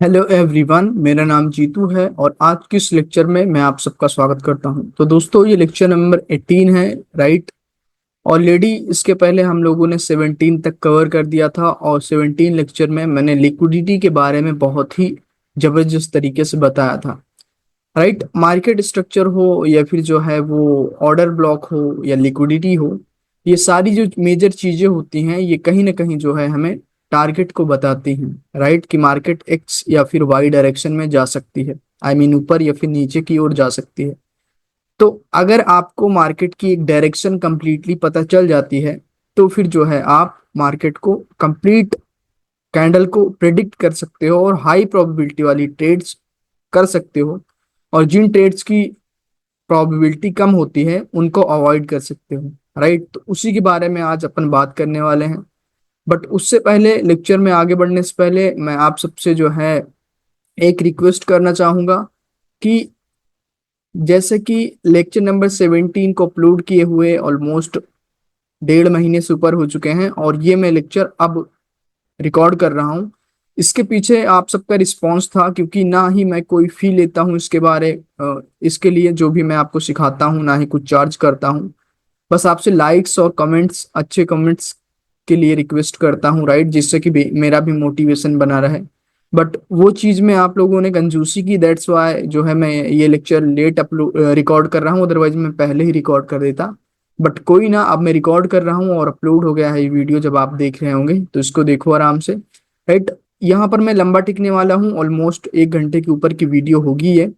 Hello everyone, मेरा नाम जीतू है और आज के इस लेक्चर में मैं आप सबका स्वागत करता हूं। तो दोस्तों, ये लेक्चर नंबर 18 है, राइट। ऑलरेडी इसके पहले हम लोगों ने 17 तक कवर कर दिया था और 17 लेक्चर में मैंने लिक्विडिटी के बारे में बहुत ही जबरदस्त तरीके से बताया था, राइट। मार्केट स्ट्रक्चर हो या फिर जो है वो ऑर्डर ब्लॉक हो या लिक्विडिटी हो, ये सारी जो मेजर चीजें होती हैं ये कहीं ना कहीं जो है हमें टारगेट को बताती हैं, राइट। कि मार्केट एक्स या फिर वाई डायरेक्शन में जा सकती है, आई मीन ऊपर या फिर नीचे की ओर जा सकती है। तो अगर आपको मार्केट की एक डायरेक्शन कंप्लीटली पता चल जाती है तो फिर जो है आप मार्केट को कंप्लीट कैंडल को प्रिडिक्ट कर सकते हो और हाई प्रोबेबिलिटी वाली ट्रेड्स कर सकते हो। और जिन ट्रेड्स की प्रोबेबिलिटी कम होती है उनको अवॉइड कर सकते हो, राइट। तो उसी के बारे में आज अपन बात करने वाले हैं। बट उससे पहले, लेक्चर में आगे बढ़ने से पहले, मैं आप सबसे जो है एक रिक्वेस्ट करना चाहूंगा कि जैसे कि लेक्चर नंबर 17 को अपलोड किए हुए ऑलमोस्ट 1.5 महीने से ऊपर हो चुके हैं और ये मैं लेक्चर अब रिकॉर्ड कर रहा हूँ। इसके पीछे आप सबका रिस्पांस था, क्योंकि ना ही मैं कोई फी लेता हूँ इसके लिए जो भी मैं आपको सिखाता हूँ, ना ही कुछ चार्ज करता हूँ। बस आपसे लाइक्स और कमेंट्स, अच्छे कमेंट्स के लिए रिक्वेस्ट करता हूँ, राइट, जिससे कि मेरा भी मोटिवेशन बना रहे। बट वो चीज़ में आप लोगों ने कंजूसी की, दैट्स वाई जो है मैं ये लेक्चर लेट अपलोड रिकॉर्ड कर रहा हूँ, अदरवाइज मैं पहले ही रिकॉर्ड कर देता। बट कोई ना, अब मैं रिकॉर्ड कर रहा हूँ और अपलोड हो गया है ये वीडियो। जब आप देख रहे होंगे तो इसको देखो आराम से, राइट। यहाँ पर मैं लंबा टिकने वाला हूँ, ऑलमोस्ट 1 घंटे के ऊपर की वीडियो होगी ये,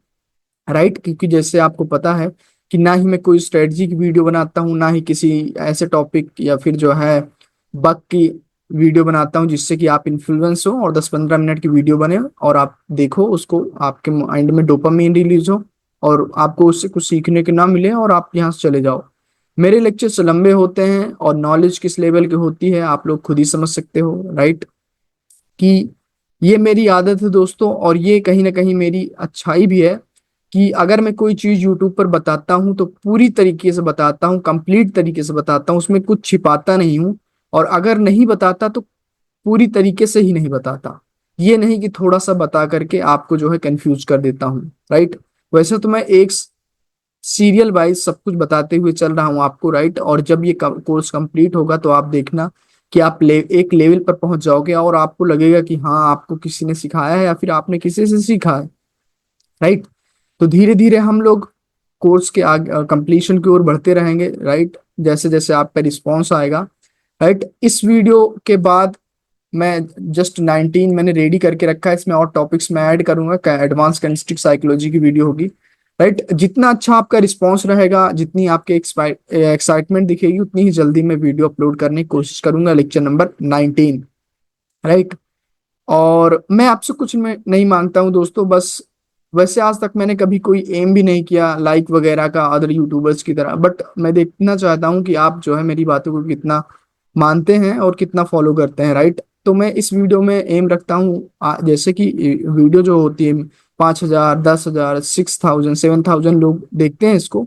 राइट। क्योंकि जैसे आपको पता है कि ना ही मैं कोई स्ट्रेटजी की वीडियो बनाता हूँ, ना ही किसी ऐसे टॉपिक या फिर जो है बग की वीडियो बनाता हूँ जिससे कि आप इन्फ्लुएंस हो और 10-15 मिनट की वीडियो बने और आप देखो उसको, आपके माइंड में डोपामीन रिलीज हो और आपको उससे कुछ सीखने के ना मिले और आप यहाँ से चले जाओ। मेरे लेक्चर्स लंबे होते हैं और नॉलेज किस लेवल की होती है आप लोग खुद ही समझ सकते हो, राइट। कि ये मेरी आदत है दोस्तों, और ये कहीं ना कहीं मेरी अच्छाई भी है कि अगर मैं कोई चीज यूट्यूब पर बताता हूँ तो पूरी तरीके से बताता हूँ, कंप्लीट तरीके से बताता हूँ, उसमें कुछ छिपाता नहीं हूँ। और अगर नहीं बताता तो पूरी तरीके से ही नहीं बताता। ये नहीं कि थोड़ा सा बता करके आपको जो है कंफ्यूज कर देता हूँ, राइट। वैसे तो मैं एक सीरियल वाइज सब कुछ बताते हुए चल रहा हूँ आपको, राइट। और जब ये कोर्स कंप्लीट होगा तो आप देखना कि आप एक लेवल पर पहुंच जाओगे और आपको लगेगा कि हाँ, आपको किसी ने सिखाया है या फिर आपने किसी से सीखा है, राइट। तो धीरे धीरे हम लोग कोर्स के आगे कंप्लीशन की ओर बढ़ते रहेंगे, राइट, जैसे जैसे आपका रिस्पॉन्स आएगा, राइट। इस वीडियो के बाद मैं जस्ट 19 मैंने रेडी करके रखा है, इसमें और टॉपिक्स मैं ऐड करूंगा, एडवांस कैंडिस्टिक साइकोलॉजी की वीडियो होगी, राइट। जितना अच्छा आपका रिस्पॉन्स रहेगा, जितनी आपके एक्साइटमेंट दिखेगी, उतनी ही जल्दी मैं वीडियो अपलोड करने की कोशिश करूंगा, लेक्चर नंबर 19, राइट। और मैं आपसे कुछ में नहीं मांगता हूं दोस्तों, बस वैसे आज तक मैंने कभी कोई एम भी नहीं किया लाइक वगैरह का अदर यूट्यूबर्स की तरह, बट मैं देखना चाहता हूं कि आप जो है मेरी बातों को कितना मानते हैं और कितना फॉलो करते हैं, राइट। तो मैं इस वीडियो में एम रखता हूँ, जैसे कि वीडियो जो होती है 5,000, 10,000, 6,000, 7,000 लोग देखते हैं इसको,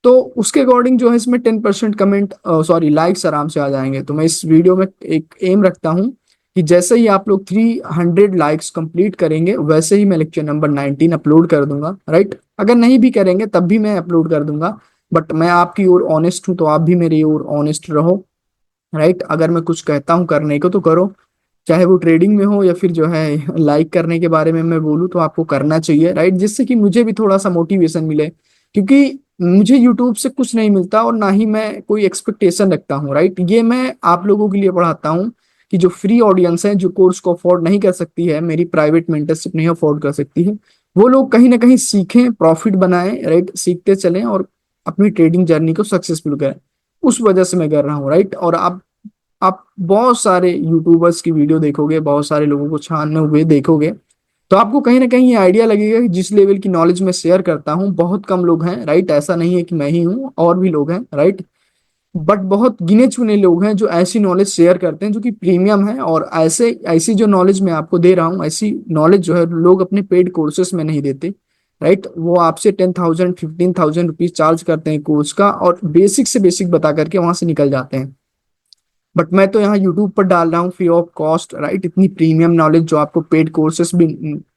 तो उसके अकॉर्डिंग जो है इसमें 10% कमेंट, सॉरी, लाइक्स आराम से आ जाएंगे। तो मैं इस वीडियो में एक एम रखता हूँ कि जैसे ही आप लोग 300 लाइक्स कंप्लीट करेंगे वैसे ही मैं लेक्चर नंबर 19 अपलोड कर दूंगा, राइट। अगर नहीं भी करेंगे तब भी मैं अपलोड कर दूंगा। बट मैं आपकी ओर ऑनेस्ट हूँ तो आप भी मेरी ओर ऑनेस्ट रहो, राइट। अगर मैं कुछ कहता हूँ करने को तो करो, चाहे वो ट्रेडिंग में हो या फिर जो है लाइक करने के बारे में मैं बोलूँ तो आपको करना चाहिए, राइट, जिससे कि मुझे भी थोड़ा सा मोटिवेशन मिले। क्योंकि मुझे यूट्यूब से कुछ नहीं मिलता और ना ही मैं कोई एक्सपेक्टेशन रखता हूँ, राइट। ये मैं आप लोगों के लिए पढ़ाता हूँ कि जो फ्री ऑडियंस है, जो कोर्स को अफोर्ड नहीं कर सकती है, मेरी प्राइवेट मेंटरशिप नहीं अफोर्ड कर सकती है, वो लोग कहीं ना कहीं सीखें, प्रॉफिट बनाएं, राइट, सीखते चलें और अपनी ट्रेडिंग जर्नी को सक्सेसफुल करें। उस वजह से मैं कर रहा हूँ, राइट। और आप बहुत सारे यूट्यूबर्स की वीडियो देखोगे, बहुत सारे लोगों को छानने हुए देखोगे, तो आपको कहीं ना कहीं ये आइडिया लगेगा कि जिस लेवल की नॉलेज मैं शेयर करता हूँ बहुत कम लोग हैं, राइट। ऐसा नहीं है कि मैं ही हूँ, और भी लोग हैं, राइट। बट बहुत गिने चुने लोग हैं जो ऐसी नॉलेज शेयर करते हैं जो कि प्रीमियम है, और ऐसे ऐसी जो नॉलेज मैं आपको दे रहा हूँ, ऐसी नॉलेज जो है लोग अपने पेड कोर्सेस में नहीं देते, राइट। वो आपसे 10,000, 15,000 रुपीज चार्ज करते हैं कोर्स का और बेसिक से बेसिक बता करके वहां से निकल जाते हैं। बट मैं तो यहाँ यूट्यूब पर डाल रहा हूँ फ्री ऑफ कॉस्ट, राइट। इतनी प्रीमियम नॉलेज जो आपको पेड कोर्सेस भी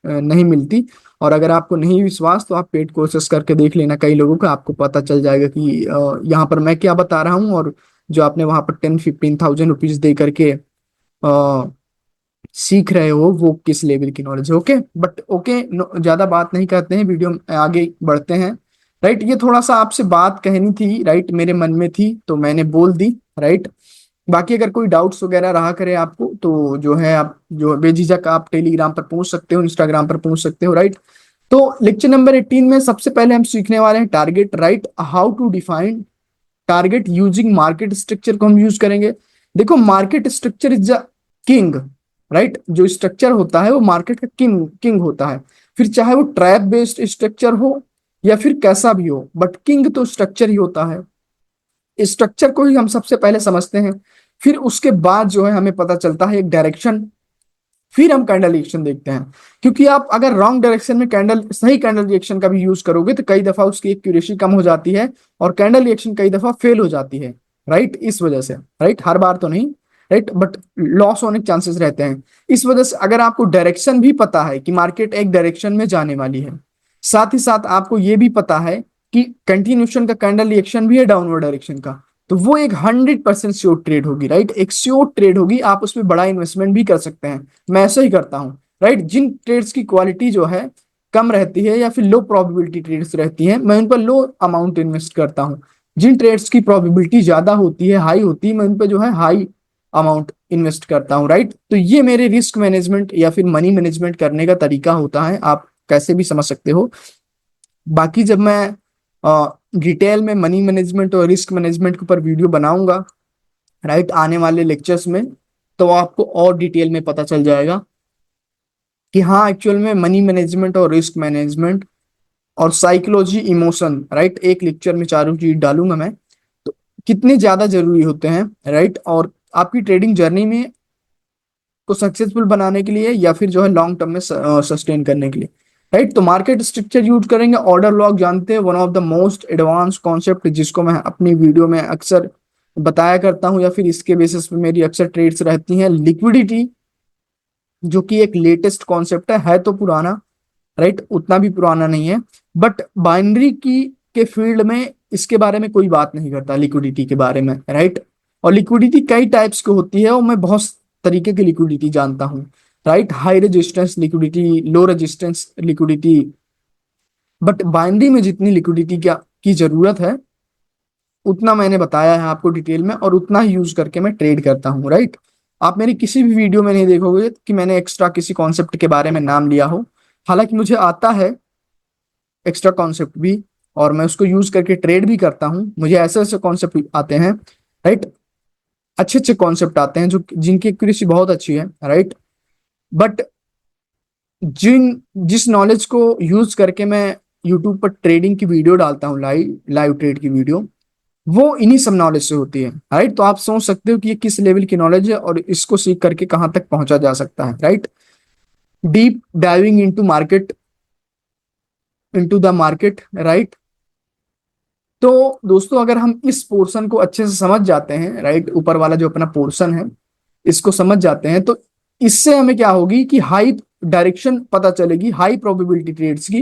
नहीं मिलती। और अगर आपको नहीं विश्वास तो आप पेड कोर्सेस करके देख लेना कई लोगों का, आपको पता चल जाएगा कि यहाँ पर मैं क्या बता रहा हूँ और जो आपने वहां पर 10-15 थाउजेंड रुपीज दे करके सीख रहे हो वो किस लेवल की नॉलेज है। ओके, बट ओके, ज्यादा बात नहीं करते हैं, वीडियो में आगे बढ़ते हैं। राइट, ये थोड़ा सा आपसे बात कहनी थी, राइट, मेरे मन में थी तो मैंने बोल दी। राइट, बाकी अगर कोई डाउट्स वगैरह रहा करे आपको तो जो है आप जो बेझिझक आप टेलीग्राम पर पूछ सकते हो, इंस्टाग्राम पर पूछ सकते हो। राइट, तो लेक्चर नंबर 18 में सबसे पहले हम सीखने वाले हैं target. Right, how to define target using market structure को हम यूज करेंगे। देखो, market structure is the king. Right, जो स्ट्रक्चर होता है वो मार्केट का किंग किंग होता है। फिर चाहे वो ट्रैप बेस्ड स्ट्रक्चर हो या फिर कैसा भी हो, बट किंग तो स्ट्रक्चर ही होता है। स्ट्रक्चर को ही हम सबसे पहले समझते हैं, फिर उसके बाद जो है हमें पता चलता है एक डायरेक्शन, फिर हम कैंडल रिएक्शन देखते हैं। क्योंकि आप अगर रॉन्ग डायरेक्शन में कैंडल सही कैंडल रिएक्शन का भी यूज करोगे तो कई दफा उसकी एक्यूरेसी कम हो जाती है और कैंडल रिएक्शन कई दफा फेल हो जाती है। राइट, इस वजह से, राइट, हर बार तो नहीं, राइट, बट लॉस होने के चांसेस रहते हैं। इस वजह से अगर आपको डायरेक्शन भी पता है कि मार्केट एक डायरेक्शन में जाने वाली है, साथ ही साथ आपको ये भी पता है कि कंटिन्यूशन का कैंडल रिएक्शन भी है डाउनवर्ड डायरेक्शन का, तो वो एक 100% श्योर ट्रेड होगी। राइट, एक श्योर ट्रेड होगी, आप उसमें बड़ा इन्वेस्टमेंट भी कर सकते हैं। मैं ऐसा ही करता हूँ। राइट, जिन ट्रेड्स की क्वालिटी जो है कम रहती है या फिर लो प्रोबेबिलिटी ट्रेड्स रहती हैं, मैं उन पर लो अमाउंट इन्वेस्ट करता हूँ। जिन ट्रेड्स की प्रोबेबिलिटी ज्यादा होती है, हाई होती है, मैं उन पर जो है हाई अमाउंट इन्वेस्ट करता हूँ। राइट, तो ये मेरे रिस्क मैनेजमेंट या फिर मनी मैनेजमेंट करने का तरीका होता है, आप कैसे भी समझ सकते हो। बाकी जब मैं डिटेल में मनी मैनेजमेंट और रिस्क मैनेजमेंट के ऊपर वीडियो बनाऊंगा, राइट, आने वाले लेक्चर्स में, तो आपको और डिटेल में पता चल जाएगा कि हाँ एक्चुअल में मनी मैनेजमेंट और रिस्क मैनेजमेंट और साइकोलॉजी इमोशन, राइट, एक लेक्चर में चारों चीज डालूंगा मैं, तो कितने ज्यादा जरूरी होते हैं। राइट, और आपकी ट्रेडिंग जर्नी में को सक्सेसफुल बनाने के लिए या फिर जो है लॉन्ग टर्म में सस्टेन करने के लिए। राइट, तो मार्केट स्ट्रक्चर यूज करेंगे। ऑर्डर लॉक जानते हैं, one of the most advance concept जिसको मैं अपनी वीडियो में अक्सर बताया करता हूं या फिर इसके बेसिस पे मेरी अक्सर ट्रेड्स रहती हैं। लिक्विडिटी, जो कि एक लेटेस्ट कॉन्सेप्ट है तो पुराना, राइट, उतना भी पुराना नहीं है, बट बाइनरी की के फील्ड में इसके बारे में कोई बात नहीं करता लिक्विडिटी के बारे में। राइट, और लिक्विडिटी कई टाइप्स की होती है और मैं बहुत तरीके की लिक्विडिटी जानता हूँ। Right, high resistance liquidity, low resistance liquidity, but binary में जितनी लिक्विडिटी क्या की जरूरत है उतना मैंने बताया है आपको डिटेल में और उतना ही यूज करके मैं ट्रेड करता हूँ। राइट, आप मेरी किसी भी वीडियो में नहीं देखोगे कि मैंने एक्स्ट्रा किसी कॉन्सेप्ट के बारे में नाम लिया हो। हालांकि मुझे आता है एक्स्ट्रा कॉन्सेप्ट भी और मैं उसको यूज करके ट्रेड भी करता हूँ। मुझे ऐसे ऐसे कॉन्सेप्ट आते हैं, राइट, अच्छे अच्छे कॉन्सेप्ट आते हैं जो जिनकी एक्यूरेसी बहुत अच्छी है। राइट, बट जिस नॉलेज को यूज करके मैं यूट्यूब पर ट्रेडिंग की वीडियो डालता हूँ, लाइव लाइव ट्रेड की वीडियो, वो इन्हीं सब नॉलेज से होती है। राइट, तो आप सोच सकते हो कि ये किस लेवल की नॉलेज है और इसको सीख करके कहाँ तक पहुंचा जा सकता है। Right, deep diving into the market. Right, तो दोस्तों अगर हम इस पोर्शन को अच्छे से समझ जाते हैं, राइट, ऊपर वाला जो अपना पोर्शन है इसको समझ जाते हैं, तो इससे हमें क्या होगी कि हाई डायरेक्शन पता चलेगी, हाई प्रोबेबिलिटी ट्रेड्स की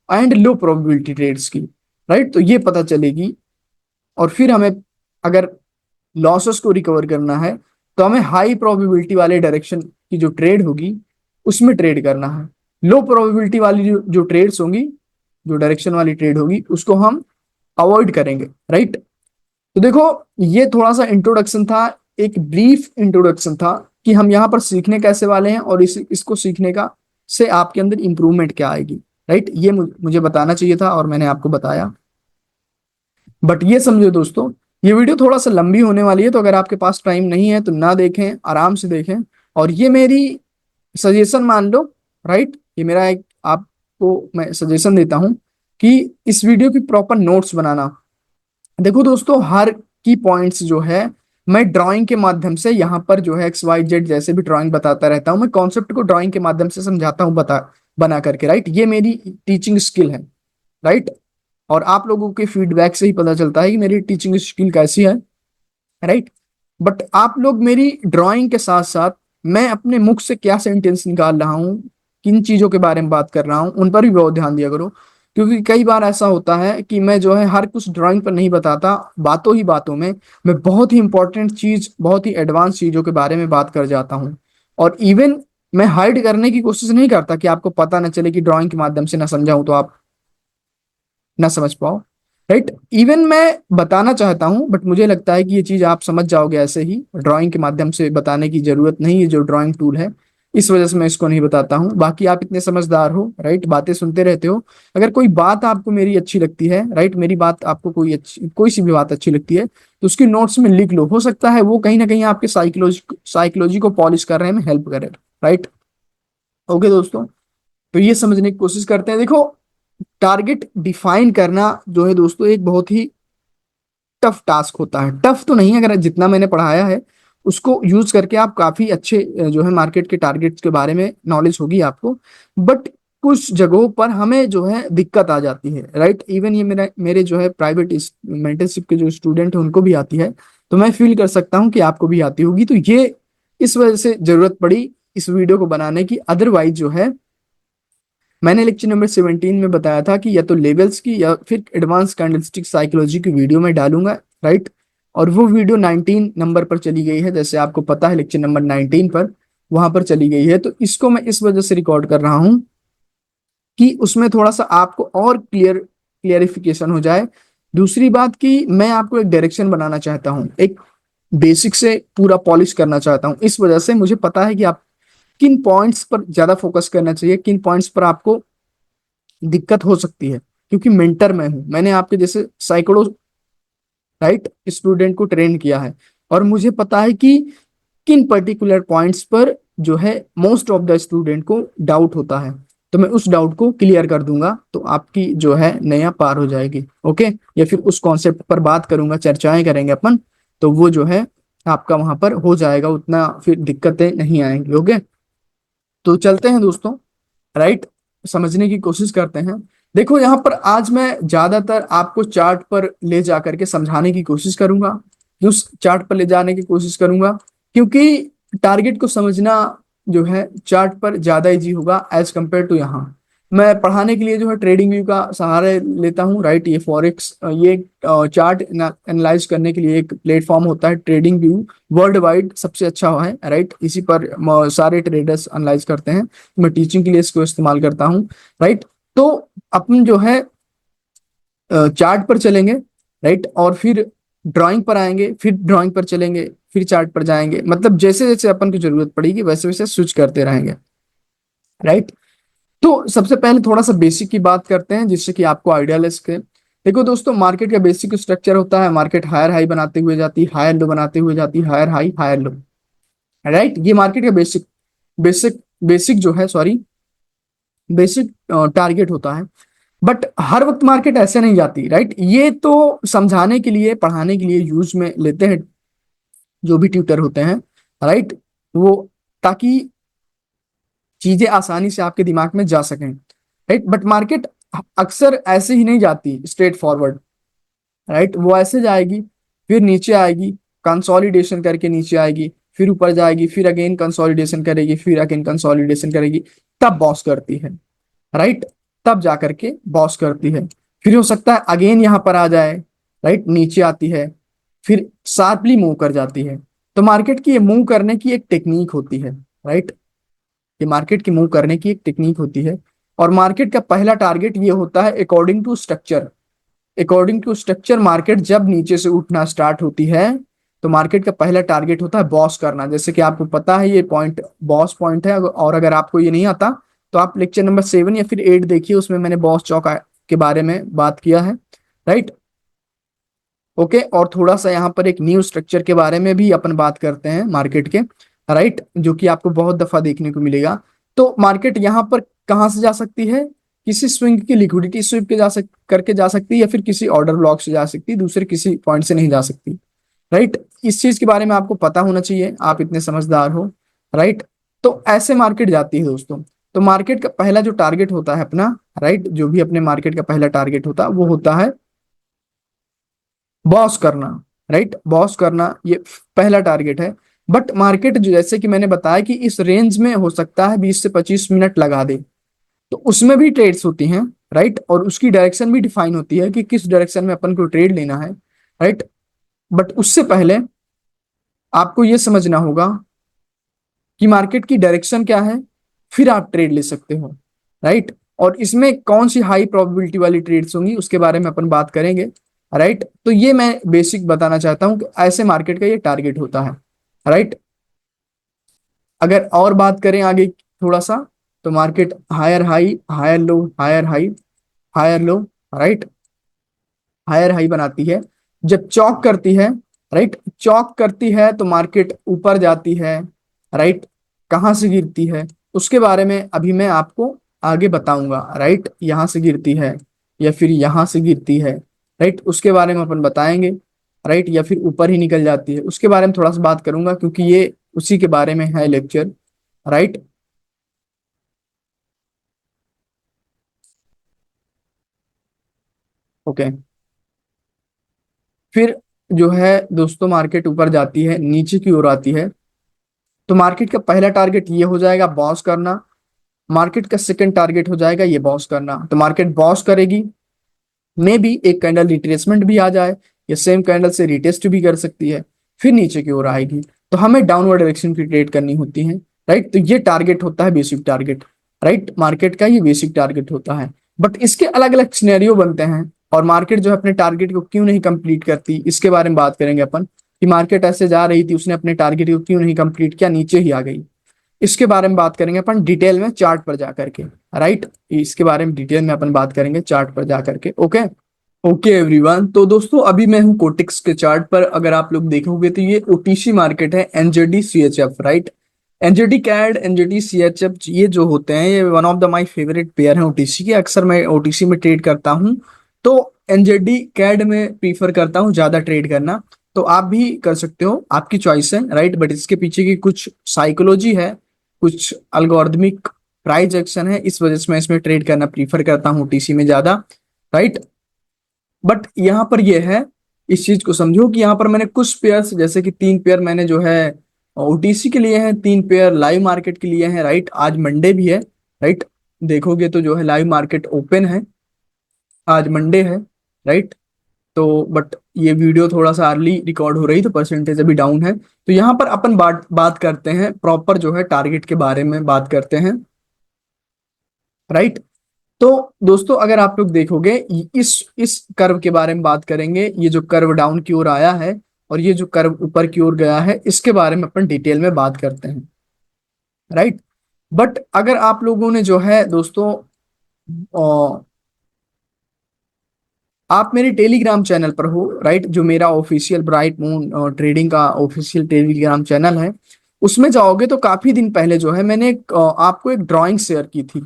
एंड लो प्रोबेबिलिटी ट्रेड्स की। राइट, तो ये पता चलेगी और फिर हमें अगर लॉसेस को रिकवर करना है तो हमें हाई प्रोबेबिलिटी वाले डायरेक्शन की जो ट्रेड होगी उसमें ट्रेड करना है। लो प्रोबेबिलिटी वाली जो ट्रेड्स होंगी, जो डायरेक्शन वाली ट्रेड होगी, उसको हम अवॉइड करेंगे। राइट, तो देखो ये थोड़ा सा इंट्रोडक्शन था, एक ब्रीफ इंट्रोडक्शन था कि हम यहाँ पर सीखने कैसे वाले हैं और इसको सीखने का से आपके अंदर इंप्रूवमेंट क्या आएगी। राइट, ये मुझे बताना चाहिए था और मैंने आपको बताया। बट ये समझो दोस्तों, ये वीडियो थोड़ा सा लंबी होने वाली है, तो अगर आपके पास टाइम नहीं है तो ना देखें, आराम से देखें। और ये मेरी सजेशन मान लो, राइट, ये मेरा एक आपको मैं सजेशन देता हूं कि इस वीडियो की प्रॉपर नोट्स बनाना। देखो दोस्तों, हर की पॉइंट्स जो है मैं ड्राइंग के माध्यम से यहाँ पर जो है XYZ जैसे भी ड्राइंग बताता रहता हूँ, मैं कॉन्सेप्ट को ड्राइंग के माध्यम से समझाता हूँ बना करके। राइट, ये मेरी टीचिंग स्किल है। राइट, और आप लोगों के फीडबैक से ही पता चलता है कि मेरी टीचिंग स्किल कैसी है। राइट, बट आप लोग मेरी ड्राइंग के साथ साथ मैं अपने मुख से क्या सेंटेंस निकाल रहा हूँ, किन चीजों के बारे में बात कर रहा हूँ, उन पर भी बहुत ध्यान दिया करो। क्योंकि कई बार ऐसा होता है कि मैं जो है हर कुछ ड्राइंग पर नहीं बताता, बातों ही बातों में मैं बहुत ही इंपॉर्टेंट चीज, बहुत ही एडवांस चीजों के बारे में बात कर जाता हूँ। और इवन मैं हाइड करने की कोशिश नहीं करता कि आपको पता ना चले, कि ड्राइंग के माध्यम से ना समझाऊं तो आप ना समझ पाओ। राइट, इवन मैं बताना चाहता हूं बट मुझे लगता है कि ये चीज आप समझ जाओगे ऐसे ही, ड्राइंग के माध्यम से बताने की जरूरत नहीं है जो ड्राइंग टूल है। इस वजह से मैं इसको नहीं बताता हूं। बाकी आप इतने समझदार हो, राइट, बातें सुनते रहते हो। अगर कोई बात आपको मेरी अच्छी लगती है, राइट, मेरी बात आपको कोई सी भी बात अच्छी लगती है, तो उसकी नोट्स में लिख लो। हो सकता है वो कहीं ना कहीं आपके साइकोलॉजी को पॉलिश करने में हेल्प करे। राइट। ओके दोस्तों, तो ये समझने की कोशिश करते हैं। देखो, टारगेट डिफाइन करना जो है दोस्तों एक बहुत ही टफ टास्क होता है। टफ तो नहीं, अगर जितना मैंने पढ़ाया है उसको यूज करके आप काफी अच्छे जो है मार्केट के टारगेट्स के बारे में नॉलेज होगी आपको। बट कुछ जगहों पर हमें जो है दिक्कत आ जाती है। राइट, इवन ये मेरे जो है प्राइवेट मेंटरशिप के जो स्टूडेंट हैं उनको भी आती है। तो मैं फील कर सकता हूँ कि आपको भी आती होगी। तो ये इस वजह से जरूरत पड़ी इस वीडियो को बनाने की। अदरवाइज जो है मैंने लेक्चर नंबर 17 में बताया था कि या तो लेवल्स की या फिर एडवांस कैंडलस्टिक साइकोलॉजी की वीडियो में डालूंगा। राइट, और वो वीडियो 19 नंबर पर चली गई है, जैसे आपको पता है लेक्चर नंबर 19 पर वहां पर चली गई है। तो इसको मैं इस वजह से रिकॉर्ड कर रहा हूं कि उसमें थोड़ा सा आपको और क्लियरिफिकेशन हो जाए। दूसरी बात कि मैं आपको एक डायरेक्शन बनाना चाहता हूँ, एक बेसिक से पूरा पॉलिश करना चाहता हूँ। इस वजह से मुझे पता है कि आप किन पॉइंट्स पर ज्यादा फोकस करना चाहिए, किन पॉइंट्स पर आपको दिक्कत हो सकती है। क्योंकि मेंटर मैं हूं, मैंने आपके जैसे सैकड़ों, राइट, स्टूडेंट को ट्रेन किया है। और मुझे पता है कि किन पर्टिकुलर पॉइंट्स पर जो है मोस्ट ऑफ द स्टूडेंट को डाउट होता है। तो मैं उस डाउट को क्लियर कर दूंगा, तो आपकी जो है नया पार हो जाएगी। ओके, या फिर उस कॉन्सेप्ट पर बात करूंगा, चर्चाएं करेंगे अपन, तो वो जो है आपका वहां पर हो जाएगा, उतना फिर दिक्कतें नहीं आएंगी। ओके, तो चलते हैं दोस्तों। राइट, समझने की कोशिश करते हैं। देखो, यहाँ पर आज मैं ज्यादातर आपको चार्ट पर ले जा करके समझाने की कोशिश करूंगा। क्यों चार्ट पर ले जाने की कोशिश करूंगा? क्योंकि टारगेट को समझना जो है चार्ट पर ज्यादा इजी होगा एज कंपेयर टू यहाँ। मैं पढ़ाने के लिए जो है ट्रेडिंग व्यू का सहारा लेता हूँ। राइट, ये फॉरेक्स, ये चार्ट एनालाइज करने के लिए एक प्लेटफॉर्म होता है ट्रेडिंग व्यू, वर्ल्ड वाइड सबसे अच्छा है। राइट, इसी पर सारे ट्रेडर्स एनालाइज करते हैं। मैं टीचिंग के लिए इसको इस्तेमाल करता हूँ। राइट, तो अपन जो है चार्ट पर चलेंगे। राइट, और फिर ड्राइंग पर आएंगे, फिर ड्राइंग पर चलेंगे, फिर चार्ट पर जाएंगे। मतलब जैसे जैसे अपन को जरूरत पड़ेगी वैसे वैसे स्विच करते रहेंगे। राइट, तो सबसे पहले थोड़ा सा बेसिक की बात करते हैं जिससे कि आपको आइडिया ले सके। देखो दोस्तों, मार्केट का बेसिक स्ट्रक्चर होता है, मार्केट हायर हाई बनाते हुए जाती है, हायर लो बनाते हुए जाती है, higher high higher low. Right, ये मार्केट का बेसिक बेसिक बेसिक जो है, सॉरी, बेसिक टारगेट होता है। बट हर वक्त मार्केट ऐसे नहीं जाती। राइट, ये तो समझाने के लिए, पढ़ाने के लिए यूज में लेते हैं जो भी ट्यूटर होते हैं। राइट, वो ताकि चीजें आसानी से आपके दिमाग में जा सकें। राइट, बट मार्केट अक्सर ऐसे ही नहीं जाती स्ट्रेट फॉरवर्ड। राइट, वो ऐसे जाएगी, फिर नीचे आएगी, कंसोलिडेशन करके नीचे आएगी, फिर ऊपर जाएगी, फिर अगेन कंसोलिडेशन करेगी, फिर अगेन कंसोलिडेशन करेगी, तब बॉस करती है। राइट, तब जा करके बॉस करती है। फिर हो सकता है अगेन यहां पर आ जाए, राइट, नीचे आती है, फिर शार्पली मूव कर जाती है। तो मार्केट की ये मूव करने की एक टेक्निक होती है। राइट, ये मार्केट की मूव करने की एक टेक्निक होती है। और मार्केट का पहला टारगेट ये होता है according to structure. According to structure market जब नीचे से उठना स्टार्ट होती है तो मार्केट का पहला टारगेट होता है बॉस करना। जैसे कि आपको पता है ये पॉइंट बॉस पॉइंट है, और अगर आपको ये नहीं आता तो आप लेक्चर नंबर 7 या फिर 8 देखिए, उसमें मैंने बॉस चौक के बारे में बात किया है। राइट, ओके, और थोड़ा सा यहाँ पर एक न्यू स्ट्रक्चर के बारे में भी अपन बात करते हैं मार्केट के। राइट, जो कि आपको बहुत दफा देखने को मिलेगा। तो मार्केट यहाँ पर कहाँ से जा सकती है? किसी स्विंग की लिक्विडिटी स्विप के करके जा सकती है, या फिर किसी ऑर्डर ब्लॉक से जा सकती है, दूसरे किसी पॉइंट से नहीं जा सकती। राइट, इस चीज के बारे में आपको पता होना चाहिए, आप इतने समझदार हो। राइट, तो ऐसे मार्केट जाती है दोस्तों। तो मार्केट का पहला जो टारगेट होता है अपना, राइट, जो भी अपने मार्केट का पहला टारगेट होता है वो होता है बॉस करना। राइट, बॉस करना ये पहला टारगेट है। बट मार्केट जैसे कि मैंने बताया कि इस रेंज में हो सकता है 20 से 25 मिनट लगा दे, तो उसमें भी ट्रेड्स होती हैं, राइट, और उसकी डायरेक्शन भी डिफाइन होती है कि किस डायरेक्शन में अपन को ट्रेड लेना है, राइट। बट उससे पहले आपको ये समझना होगा कि मार्केट की डायरेक्शन क्या है, फिर आप ट्रेड ले सकते हो, राइट। और इसमें कौन सी हाई प्रोबेबिलिटी वाली ट्रेड्स होंगी उसके बारे में अपन बात करेंगे, राइट। तो ये मैं बेसिक बताना चाहता हूँ कि ऐसे मार्केट का ये टारगेट होता है, राइट। अगर और बात करें आगे थोड़ा सा, तो market higher high, higher low, higher high, higher low, right, higher high बनाती है। जब चौक करती है, राइट, चौक करती है तो मार्केट ऊपर जाती है, राइट। कहाँ से गिरती है उसके बारे में अभी मैं आपको आगे बताऊंगा, राइट। यहाँ से गिरती है या फिर यहाँ से गिरती है, राइट, उसके बारे में अपन बताएंगे, राइट। या फिर ऊपर ही निकल जाती है उसके बारे में थोड़ा सा बात करूंगा, क्योंकि ये उसी के बारे में है लेक्चर, राइट। ओके, फिर जो है दोस्तों मार्केट ऊपर जाती है, नीचे की ओर आती है, तो मार्केट का पहला टारगेट ये हो जाएगा बॉस करना। मार्केट का सेकंड टारगेट हो जाएगा ये बॉस करना। तो मार्केट बॉस करेगी, मे भी एक कैंडल रिट्रेसमेंट भी आ जाए, या सेम कैंडल से रिटेस्ट भी कर सकती है, फिर नीचे की ओर आएगी, तो हमें डाउनवर्ड डायरेक्शन की ट्रेड करनी होती है, राइट। तो ये टारगेट होता है बेसिक टारगेट, राइट, मार्केट का ये बेसिक टारगेट होता है। बट इसके अलग अलग सिनेरियो बनते हैं, और मार्केट जो है अपने टारगेट को क्यों नहीं कंप्लीट करती इसके बारे में बात करेंगे अपन, कि मार्केट ऐसे जा रही थी, उसने अपने टारगेट को क्यों नहीं कंप्लीट किया, नीचे ही आ गई। इसके बारे में बात करेंगे अपन डिटेल में चार्ट पर जाकर के, राइट। इसके बारे में डिटेल में अपन बात करेंगे चार्ट पर जाकर के। ओके, ओके एवरीवन, तो दोस्तों अभी मैं हूँ कोटिक्स के चार्ट पर। अगर आप लोग देखोगे तो ये ओटीसी मार्केट है, NZD CHF, right. NZD CAD, NZD CHF, ये जो होते हैं ये one of the my favourite pair हैं ओटीसी के। अक्सर मैं ओटीसी में ट्रेड करता हूँ, तो एनजेडी कैड में प्रीफर करता हूँ ज्यादा ट्रेड करना। तो आप भी कर सकते हो, आपकी चॉइस है, राइट। बट इसके पीछे की कुछ साइकोलॉजी है, कुछ अल्गोरिदमिक प्राइस एक्शन है, इस वजह से मैं इसमें ट्रेड करना प्रीफर करता हूँ ओटीसी में ज्यादा, राइट। बट यहाँ पर यह है, इस चीज को समझो कि यहाँ पर मैंने कुछ पेयर्स, जैसे कि 3 पेयर मैंने जो है ओटीसी के लिए हैं, 3 पेयर लाइव मार्केट के लिए हैं, राइट। आज मंडे भी है, राइट। देखोगे तो जो है लाइव मार्केट ओपन है, आज मंडे है, राइट। तो बट ये वीडियो थोड़ा सा अर्ली रिकॉर्ड हो रही तो परसेंटेज अभी डाउन है। तो यहाँ पर अपन बात बात करते हैं प्रॉपर जो है टारगेट के बारे में बात करते हैं, राइट। तो दोस्तों अगर आप लोग देखोगे, इस कर्व के बारे में बात करेंगे, ये जो कर्व डाउन की ओर आया है और ये जो कर्व ऊपर की ओर गया है, इसके बारे में अपन डिटेल में बात करते हैं, राइट। बट अगर आप लोगों ने जो है दोस्तों आप मेरे टेलीग्राम चैनल पर हो, राइट, जो मेरा ऑफिशियल ब्राइट मून ट्रेडिंग का ऑफिशियल टेलीग्राम चैनल है, उसमें जाओगे तो काफी दिन पहले जो है मैंने आपको एक ड्राइंग शेयर की थी,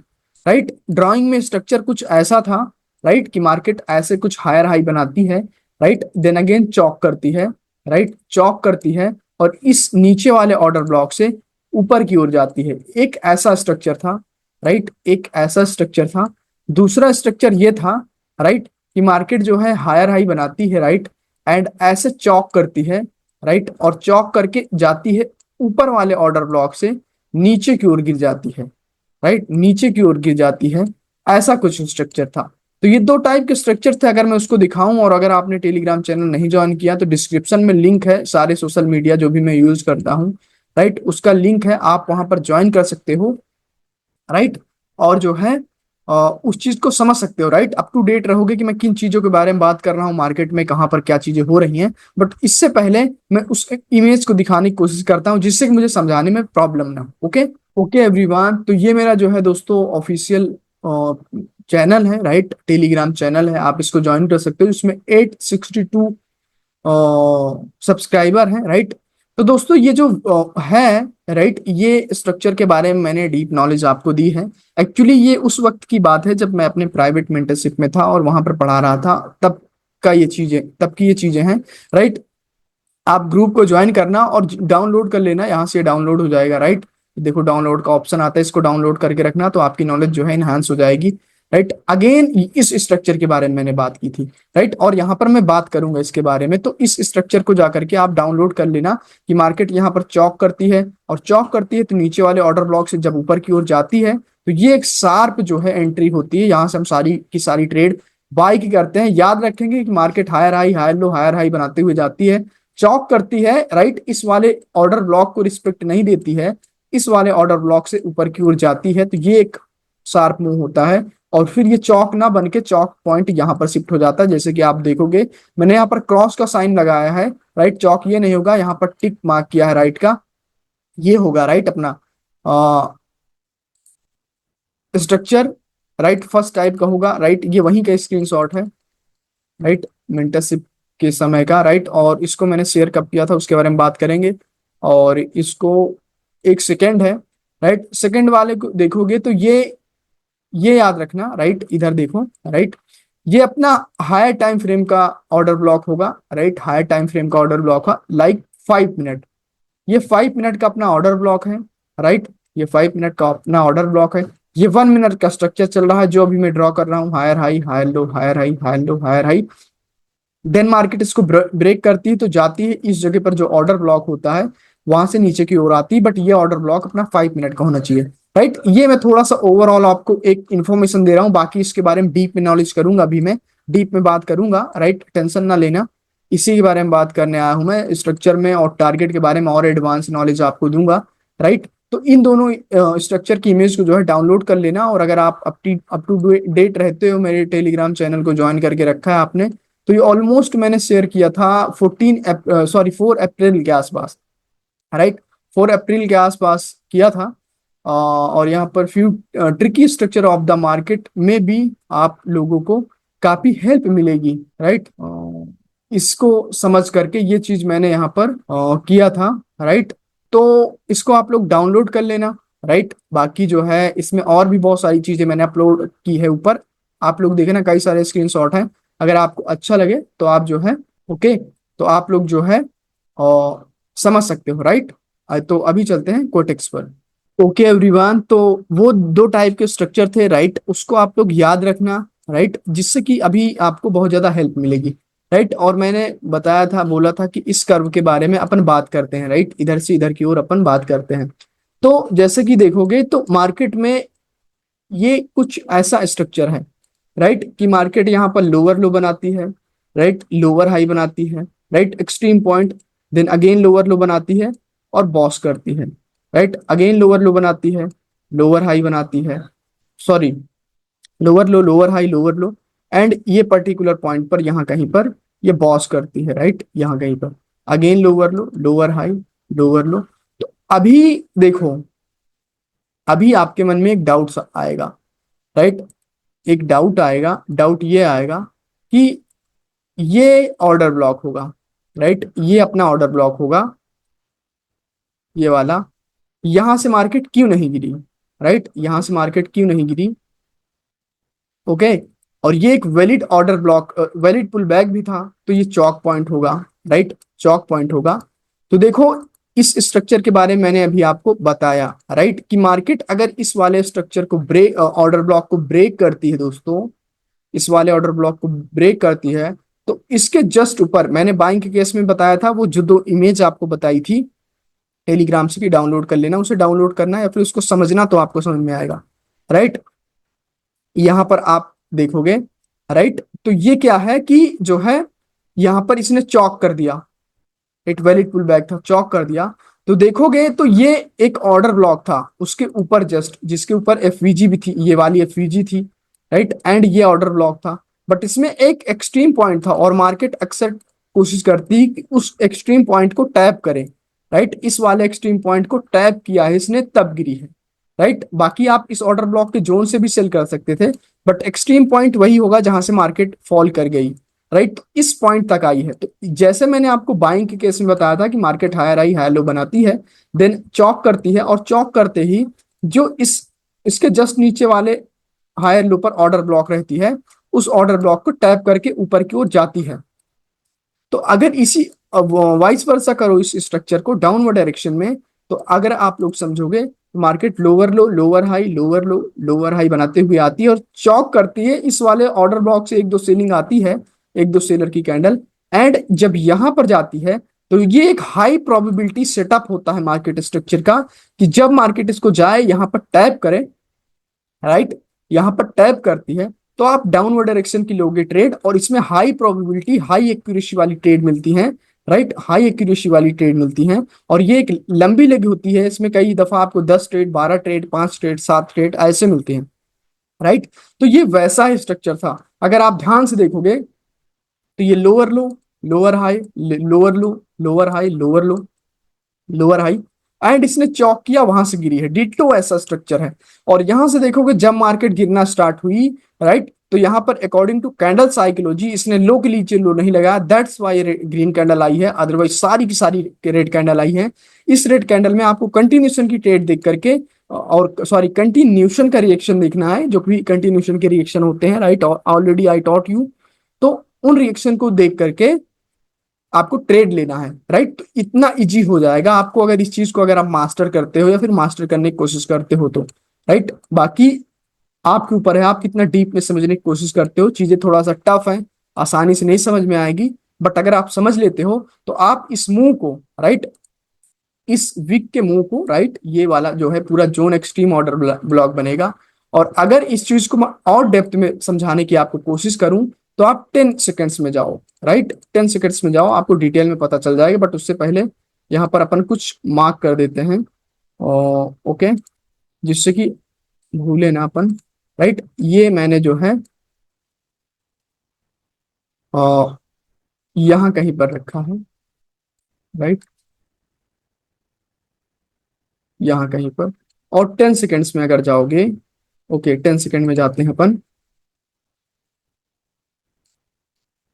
राइट। ड्राइंग में स्ट्रक्चर कुछ ऐसा था, राइट, कि मार्केट ऐसे कुछ हायर हाई बनाती है, राइट, देन अगेन चौक करती है, राइट, चौक करती है, और इस नीचे वाले ऑर्डर ब्लॉक से ऊपर की ओर जाती है। एक ऐसा स्ट्रक्चर था, राइट, एक ऐसा स्ट्रक्चर था। दूसरा स्ट्रक्चर ये था, राइट, कि मार्केट जो है हायर हाई बनाती है, राइट, एंड ऐसे चौक करती है, राइट, और चौक करके जाती है ऊपर वाले ऑर्डर ब्लॉक से नीचे की ओर गिर जाती है, राइट, नीचे की ओर गिर जाती है। ऐसा कुछ स्ट्रक्चर था। तो ये 2 टाइप के स्ट्रक्चर थे। अगर मैं उसको दिखाऊं, और अगर आपने टेलीग्राम चैनल नहीं ज्वाइन किया तो डिस्क्रिप्शन में लिंक है, सारे सोशल मीडिया जो भी मैं यूज करता हूँ, राइट, उसका लिंक है, आप वहां पर ज्वाइन कर सकते हो, राइट। और जो है उस चीज को समझ सकते हो, राइट, अप टू डेट रहोगे कि मैं किन चीजों के बारे में बात कर रहा हूँ, मार्केट में कहाँ पर क्या चीजें हो रही हैं। बट इससे पहले मैं उस इमेज को दिखाने की कोशिश करता हूँ जिससे कि मुझे समझाने में प्रॉब्लम ना हो। ओके, ओके एवरीवन, तो ये मेरा जो है दोस्तों ऑफिशियल चैनल है, राइट, टेलीग्राम चैनल है, आप इसको ज्वाइन कर सकते हो। इसमें 862 सब्सक्राइबर हैं, राइट। तो दोस्तों ये जो है, राइट, ये स्ट्रक्चर के बारे में मैंने डीप नॉलेज आपको दी है। एक्चुअली ये उस वक्त की बात है जब मैं अपने प्राइवेट मेंटरशिप में था और वहां पर पढ़ा रहा था, तब का ये चीजें, तब की ये चीजें हैं, राइट। आप ग्रुप को ज्वाइन करना और डाउनलोड कर लेना, यहाँ से डाउनलोड हो जाएगा, राइट। देखो डाउनलोड का ऑप्शन आता है, इसको डाउनलोड करके रखना, तो आपकी नॉलेज जो है इनहांस हो जाएगी। राइट। अगेन इस स्ट्रक्चर के बारे में मैंने बात की थी, राइट, और यहाँ पर मैं बात करूंगा इसके बारे में। तो इस स्ट्रक्चर को जाकर के आप डाउनलोड कर लेना कि मार्केट यहाँ पर चौक करती है, और चौक करती है तो नीचे वाले ऑर्डर ब्लॉक से जब ऊपर की ओर जाती है तो ये एक शार्प जो है एंट्री होती है, यहाँ से हम सारी की सारी ट्रेड बाय की करते हैं। याद रखेंगे कि market higher high higher low higher high बनाते हुए जाती है, चौक करती है, राइट, इस वाले ऑर्डर ब्लॉक को रिस्पेक्ट नहीं देती है, इस वाले ऑर्डर ब्लॉक से ऊपर की ओर जाती है, तो ये एक शार्प मूव होता है। और फिर ये चौक ना बन के चौक पॉइंट यहाँ पर शिफ्ट हो जाता है, जैसे कि आप देखोगे मैंने यहाँ पर क्रॉस का साइन लगाया है, राइट। चौक ये नहीं होगा, यहाँ पर टिक मार्क किया है राइट का, ये होगा राइट अपना स्ट्रक्चर, राइट, फर्स्ट टाइप का होगा, राइट। ये वहीं का स्क्रीनशॉट है, राइट, मेंटरशिप के समय का, राइट। और इसको मैंने शेयर कब किया था उसके बारे में बात करेंगे। और इसको एक सेकेंड है, राइट, सेकेंड वाले को देखोगे तो ये याद रखना, राइट, इधर देखो, राइट, ये अपना हायर टाइम फ्रेम का ऑर्डर ब्लॉक होगा, राइट, हायर टाइम फ्रेम का ऑर्डर ब्लॉक है, लाइक 5 मिनट। ये 5 मिनट का अपना ऑर्डर ब्लॉक है, राइट, ये 5 मिनट का अपना ऑर्डर ब्लॉक है। ये 1 मिनट का स्ट्रक्चर चल रहा है जो अभी मैं ड्रॉ कर रहा हूँ, higher high higher low higher high higher low higher high. Then market इसको ब्रेक करती है तो जाती है इस जगह पर जो ऑर्डर ब्लॉक होता है वहां से नीचे की ओर आती है, बट ये ऑर्डर ब्लॉक अपना 5 मिनट का होना चाहिए, राइट। ये मैं थोड़ा सा ओवरऑल आपको एक इन्फॉर्मेशन दे रहा हूँ, बाकी इसके बारे में डीप में नॉलेज करूंगा, अभी मैं डीप में बात करूंगा, राइट, टेंशन ना लेना। इसी के बारे में बात करने आया हूं मैं, स्ट्रक्चर में और टारगेट के बारे में और एडवांस नॉलेज आपको दूंगा, राइट। तो इन दोनों स्ट्रक्चर की इमेज को जो है डाउनलोड कर लेना, और अगर आप अप टू डेट रहते हो, मेरे टेलीग्राम चैनल को ज्वाइन करके रखा है आपने, तो ये ऑलमोस्ट मैंने शेयर किया था 4 अप्रैल के आसपास, राइट, 4 अप्रैल के आसपास किया था। और यहाँ पर few tricky structure of the market में भी आप लोगों को काफी हेल्प मिलेगी, राइट। इसको समझ करके ये चीज मैंने यहाँ पर किया था, राइट। तो इसको आप लोग डाउनलोड कर लेना, राइट। बाकी जो है इसमें और भी बहुत सारी चीजें मैंने अपलोड की है ऊपर, आप लोग देखे ना, कई सारे स्क्रीनशॉट हैं। अगर आपको अच्छा लगे तो आप जो है, ओके, तो आप लोग जो है समझ सकते हो, राइट। तो अभी चलते हैं कोटेक्स पर। ओके एवरीवन, तो वो दो टाइप के स्ट्रक्चर थे, राइट, उसको आप लोग याद रखना, राइट, जिससे कि अभी आपको बहुत ज्यादा हेल्प मिलेगी, राइट। और मैंने बताया था, बोला था कि इस कर्व के बारे में अपन बात करते हैं, राइट, इधर से इधर की ओर अपन बात करते हैं। तो जैसे कि देखोगे तो मार्केट में ये कुछ ऐसा स्ट्रक्चर है, राइट, कि मार्केट यहाँ पर लोअर लो बनाती है, राइट, लोअर हाई बनाती है, right, extreme point, then again lower low बनाती है और बॉस करती है, राइट, अगेन लोअर लो बनाती है, लोअर हाई बनाती है, sorry, lower low lower high lower low, and ये पर्टिकुलर पॉइंट पर यहाँ कहीं पर ये बॉस करती है, राइट, यहाँ कहीं पर again lower low lower high lower लो। तो अभी देखो, अभी आपके मन में एक डाउट आएगा, राइट, एक डाउट आएगा, डाउट ये आएगा कि ये ऑर्डर ब्लॉक होगा, राइट, ये अपना ऑर्डर ब्लॉक होगा, ये वाला, यहां से मार्केट क्यों नहीं गिरी, राइट, यहां से मार्केट क्यों नहीं गिरी, ओके। और ये एक valid order block, valid pull back भी था, तो ये चौक पॉइंट होगा, राइट, चौक पॉइंट होगा। तो देखो इस स्ट्रक्चर के बारे में मैंने अभी आपको बताया, राइट, कि मार्केट अगर इस वाले स्ट्रक्चर को ब्रेक, ऑर्डर ब्लॉक को ब्रेक करती है दोस्तों, इस वाले ऑर्डर ब्लॉक को ब्रेक करती है, तो इसके जस्ट ऊपर मैंने बाइंग के केस में बताया था, वो जो दो इमेज आपको बताई थी टेलीग्राम से भी डाउनलोड कर लेना, उसे डाउनलोड करना या फिर उसको समझना तो आपको समझ में आएगा, राइट। यहां पर आप देखोगे, राइट, तो ये क्या है कि जो है यहां पर इसने चौक कर दिया, एक वैलिड पुल बैक था, चौक कर दिया। तो देखोगे तो ये एक ऑर्डर ब्लॉक था उसके ऊपर जस्ट, जिसके ऊपर एफवीजी भी थी, ये वाली एफवीजी थी, राइट, एंड ये ऑर्डर ब्लॉक था, बट इसमें एक एक्सट्रीम पॉइंट था और मार्केट अक्सर कोशिश करती कि उस एक्सट्रीम पॉइंट को टैप करे, राइट, इस वाले एक्सट्रीम पॉइंट को टैप किया है इसने तब गिरी है, राइट। बाकी आप इस ऑर्डर ब्लॉक के जोन से भी सेल कर सकते थे, बट एक्सट्रीम पॉइंट वही होगा जहां से मार्केट फॉल कर गई, राइट, इस पॉइंट तक आई है। तो जैसे मैंने आपको बाइंग के केस में बताया था कि market higher high higher low बनाती है, देन चौक करती है, और चौक करते ही जो इसके जस्ट नीचे वाले हायर लो पर ऑर्डर ब्लॉक रहती है, उस ऑर्डर ब्लॉक को टैप करके ऊपर की ओर जाती है। तो अगर इसी वाइस वर्सा करो इस स्ट्रक्चर को डाउनवर्ड डायरेक्शन में, तो अगर आप लोग समझोगे market lower low lower high lower low lower high बनाते हुए आती है और चौक करती है, इस वाले ऑर्डर ब्लॉक से एक दो सेलिंग आती है, एक दो सेलर की कैंडल। एंड जब यहां पर जाती है तो ये एक हाई प्रोबेबिलिटी सेटअप होता है मार्केट स्ट्रक्चर का, कि जब मार्केट इसको जाए यहां पर टैप करे, राइट, यहां पर टैप करती है तो आप डाउनवर्ड डायरेक्शन की लोगे ट्रेड, और इसमें हाई प्रोबेबिलिटी हाई एक्यूरेसी वाली ट्रेड मिलती है, राइट, हाई एक्यूरेसी वाली ट्रेड मिलती है। और ये एक लंबी लेग होती है, इसमें कई दफा आपको 10 ट्रेड 12 ट्रेड 5 ट्रेड 7 ट्रेड ऐसे मिलते हैं, राइट। तो ये वैसा ही स्ट्रक्चर था। अगर आप ध्यान से देखोगे तो ये lower low lower high lower low lower high lower low lower high, and इसने चौक किया वहां से गिरी है, डिट्टो ऐसा स्ट्रक्चर है। और यहां से देखोगे जब मार्केट गिरना स्टार्ट हुई, राइट, तो यहां पर अकॉर्डिंग टू कैंडल साइकोलॉजी इसने लो के नीचे लो नहीं लगाया, दैट्स वाई ग्रीन कैंडल आई है, अदरवाइज सारी की सारी रेड कैंडल आई है। इस रेड कैंडल में आपको कंटिन्यूशन की ट्रेड देख करके, और सॉरी कंटिन्यूशन का रिएक्शन देखना है, जो भी कंटिन्यूशन के रिएक्शन होते हैं, right, already I taught you. तो उन रिएक्शन को देख करके आपको ट्रेड लेना है, राइट। तो इतना इजी हो जाएगा आपको, अगर इस चीज को अगर आप मास्टर करते हो या फिर मास्टर करने की कोशिश करते हो तो, राइट। बाकी आपके ऊपर है, आप कितना डीप में समझने की कोशिश करते हो, चीजें थोड़ा सा टफ है, आसानी से नहीं समझ में आएगी, बट अगर आप समझ लेते हो तो आप इस मूव को, राइट, इस वीक के मूव को, राइट, ये वाला जो है पूरा जोन एक्सट्रीम ऑर्डर ब्लॉक बनेगा। और अगर इस चीज को मैं और डेप्थ में समझाने की आपको कोशिश करूं तो आप 10 सेकेंड्स में जाओ, राइट, 10 सेकेंड्स में जाओ, आपको डिटेल में पता चल जाएगा। बट उससे पहले यहाँ पर अपन कुछ मार्क कर देते हैं, और ओके, जिससे कि भूले ना अपन, राइट। ये मैंने जो है यहाँ कहीं पर रखा है, राइट, यहाँ कहीं पर। और 10 सेकेंड्स में अगर जाओगे, ओके, 10 सेकेंड में जाते हैं अपन।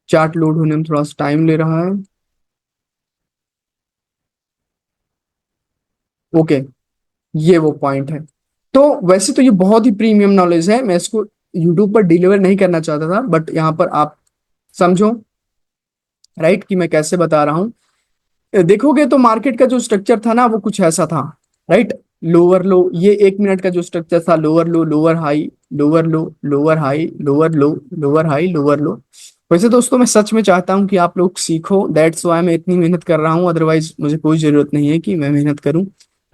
चार्ट लोड होने में थोड़ा सा टाइम ले रहा है, ओके, ये वो पॉइंट है। तो वैसे तो ये बहुत ही प्रीमियम नॉलेज है, मैं इसको यूट्यूब पर डिलीवर नहीं करना चाहता था, बट यहाँ पर आप समझो, राइट, कि मैं कैसे बता रहा हूँ। देखोगे तो मार्केट का जो स्ट्रक्चर था ना वो कुछ ऐसा था, राइट। लोअर लो, ये 1 मिनट का जो स्ट्रक्चर था, lower low lower high lower low lower high lower low lower high lower लो। वैसे दोस्तों मैं सच में चाहता हूँ कि आप लोग सीखो, दैट्स वाई मैं इतनी मेहनत कर रहा हूँ, अदरवाइज मुझे कोई जरूरत नहीं है कि मैं मेहनत करूँ,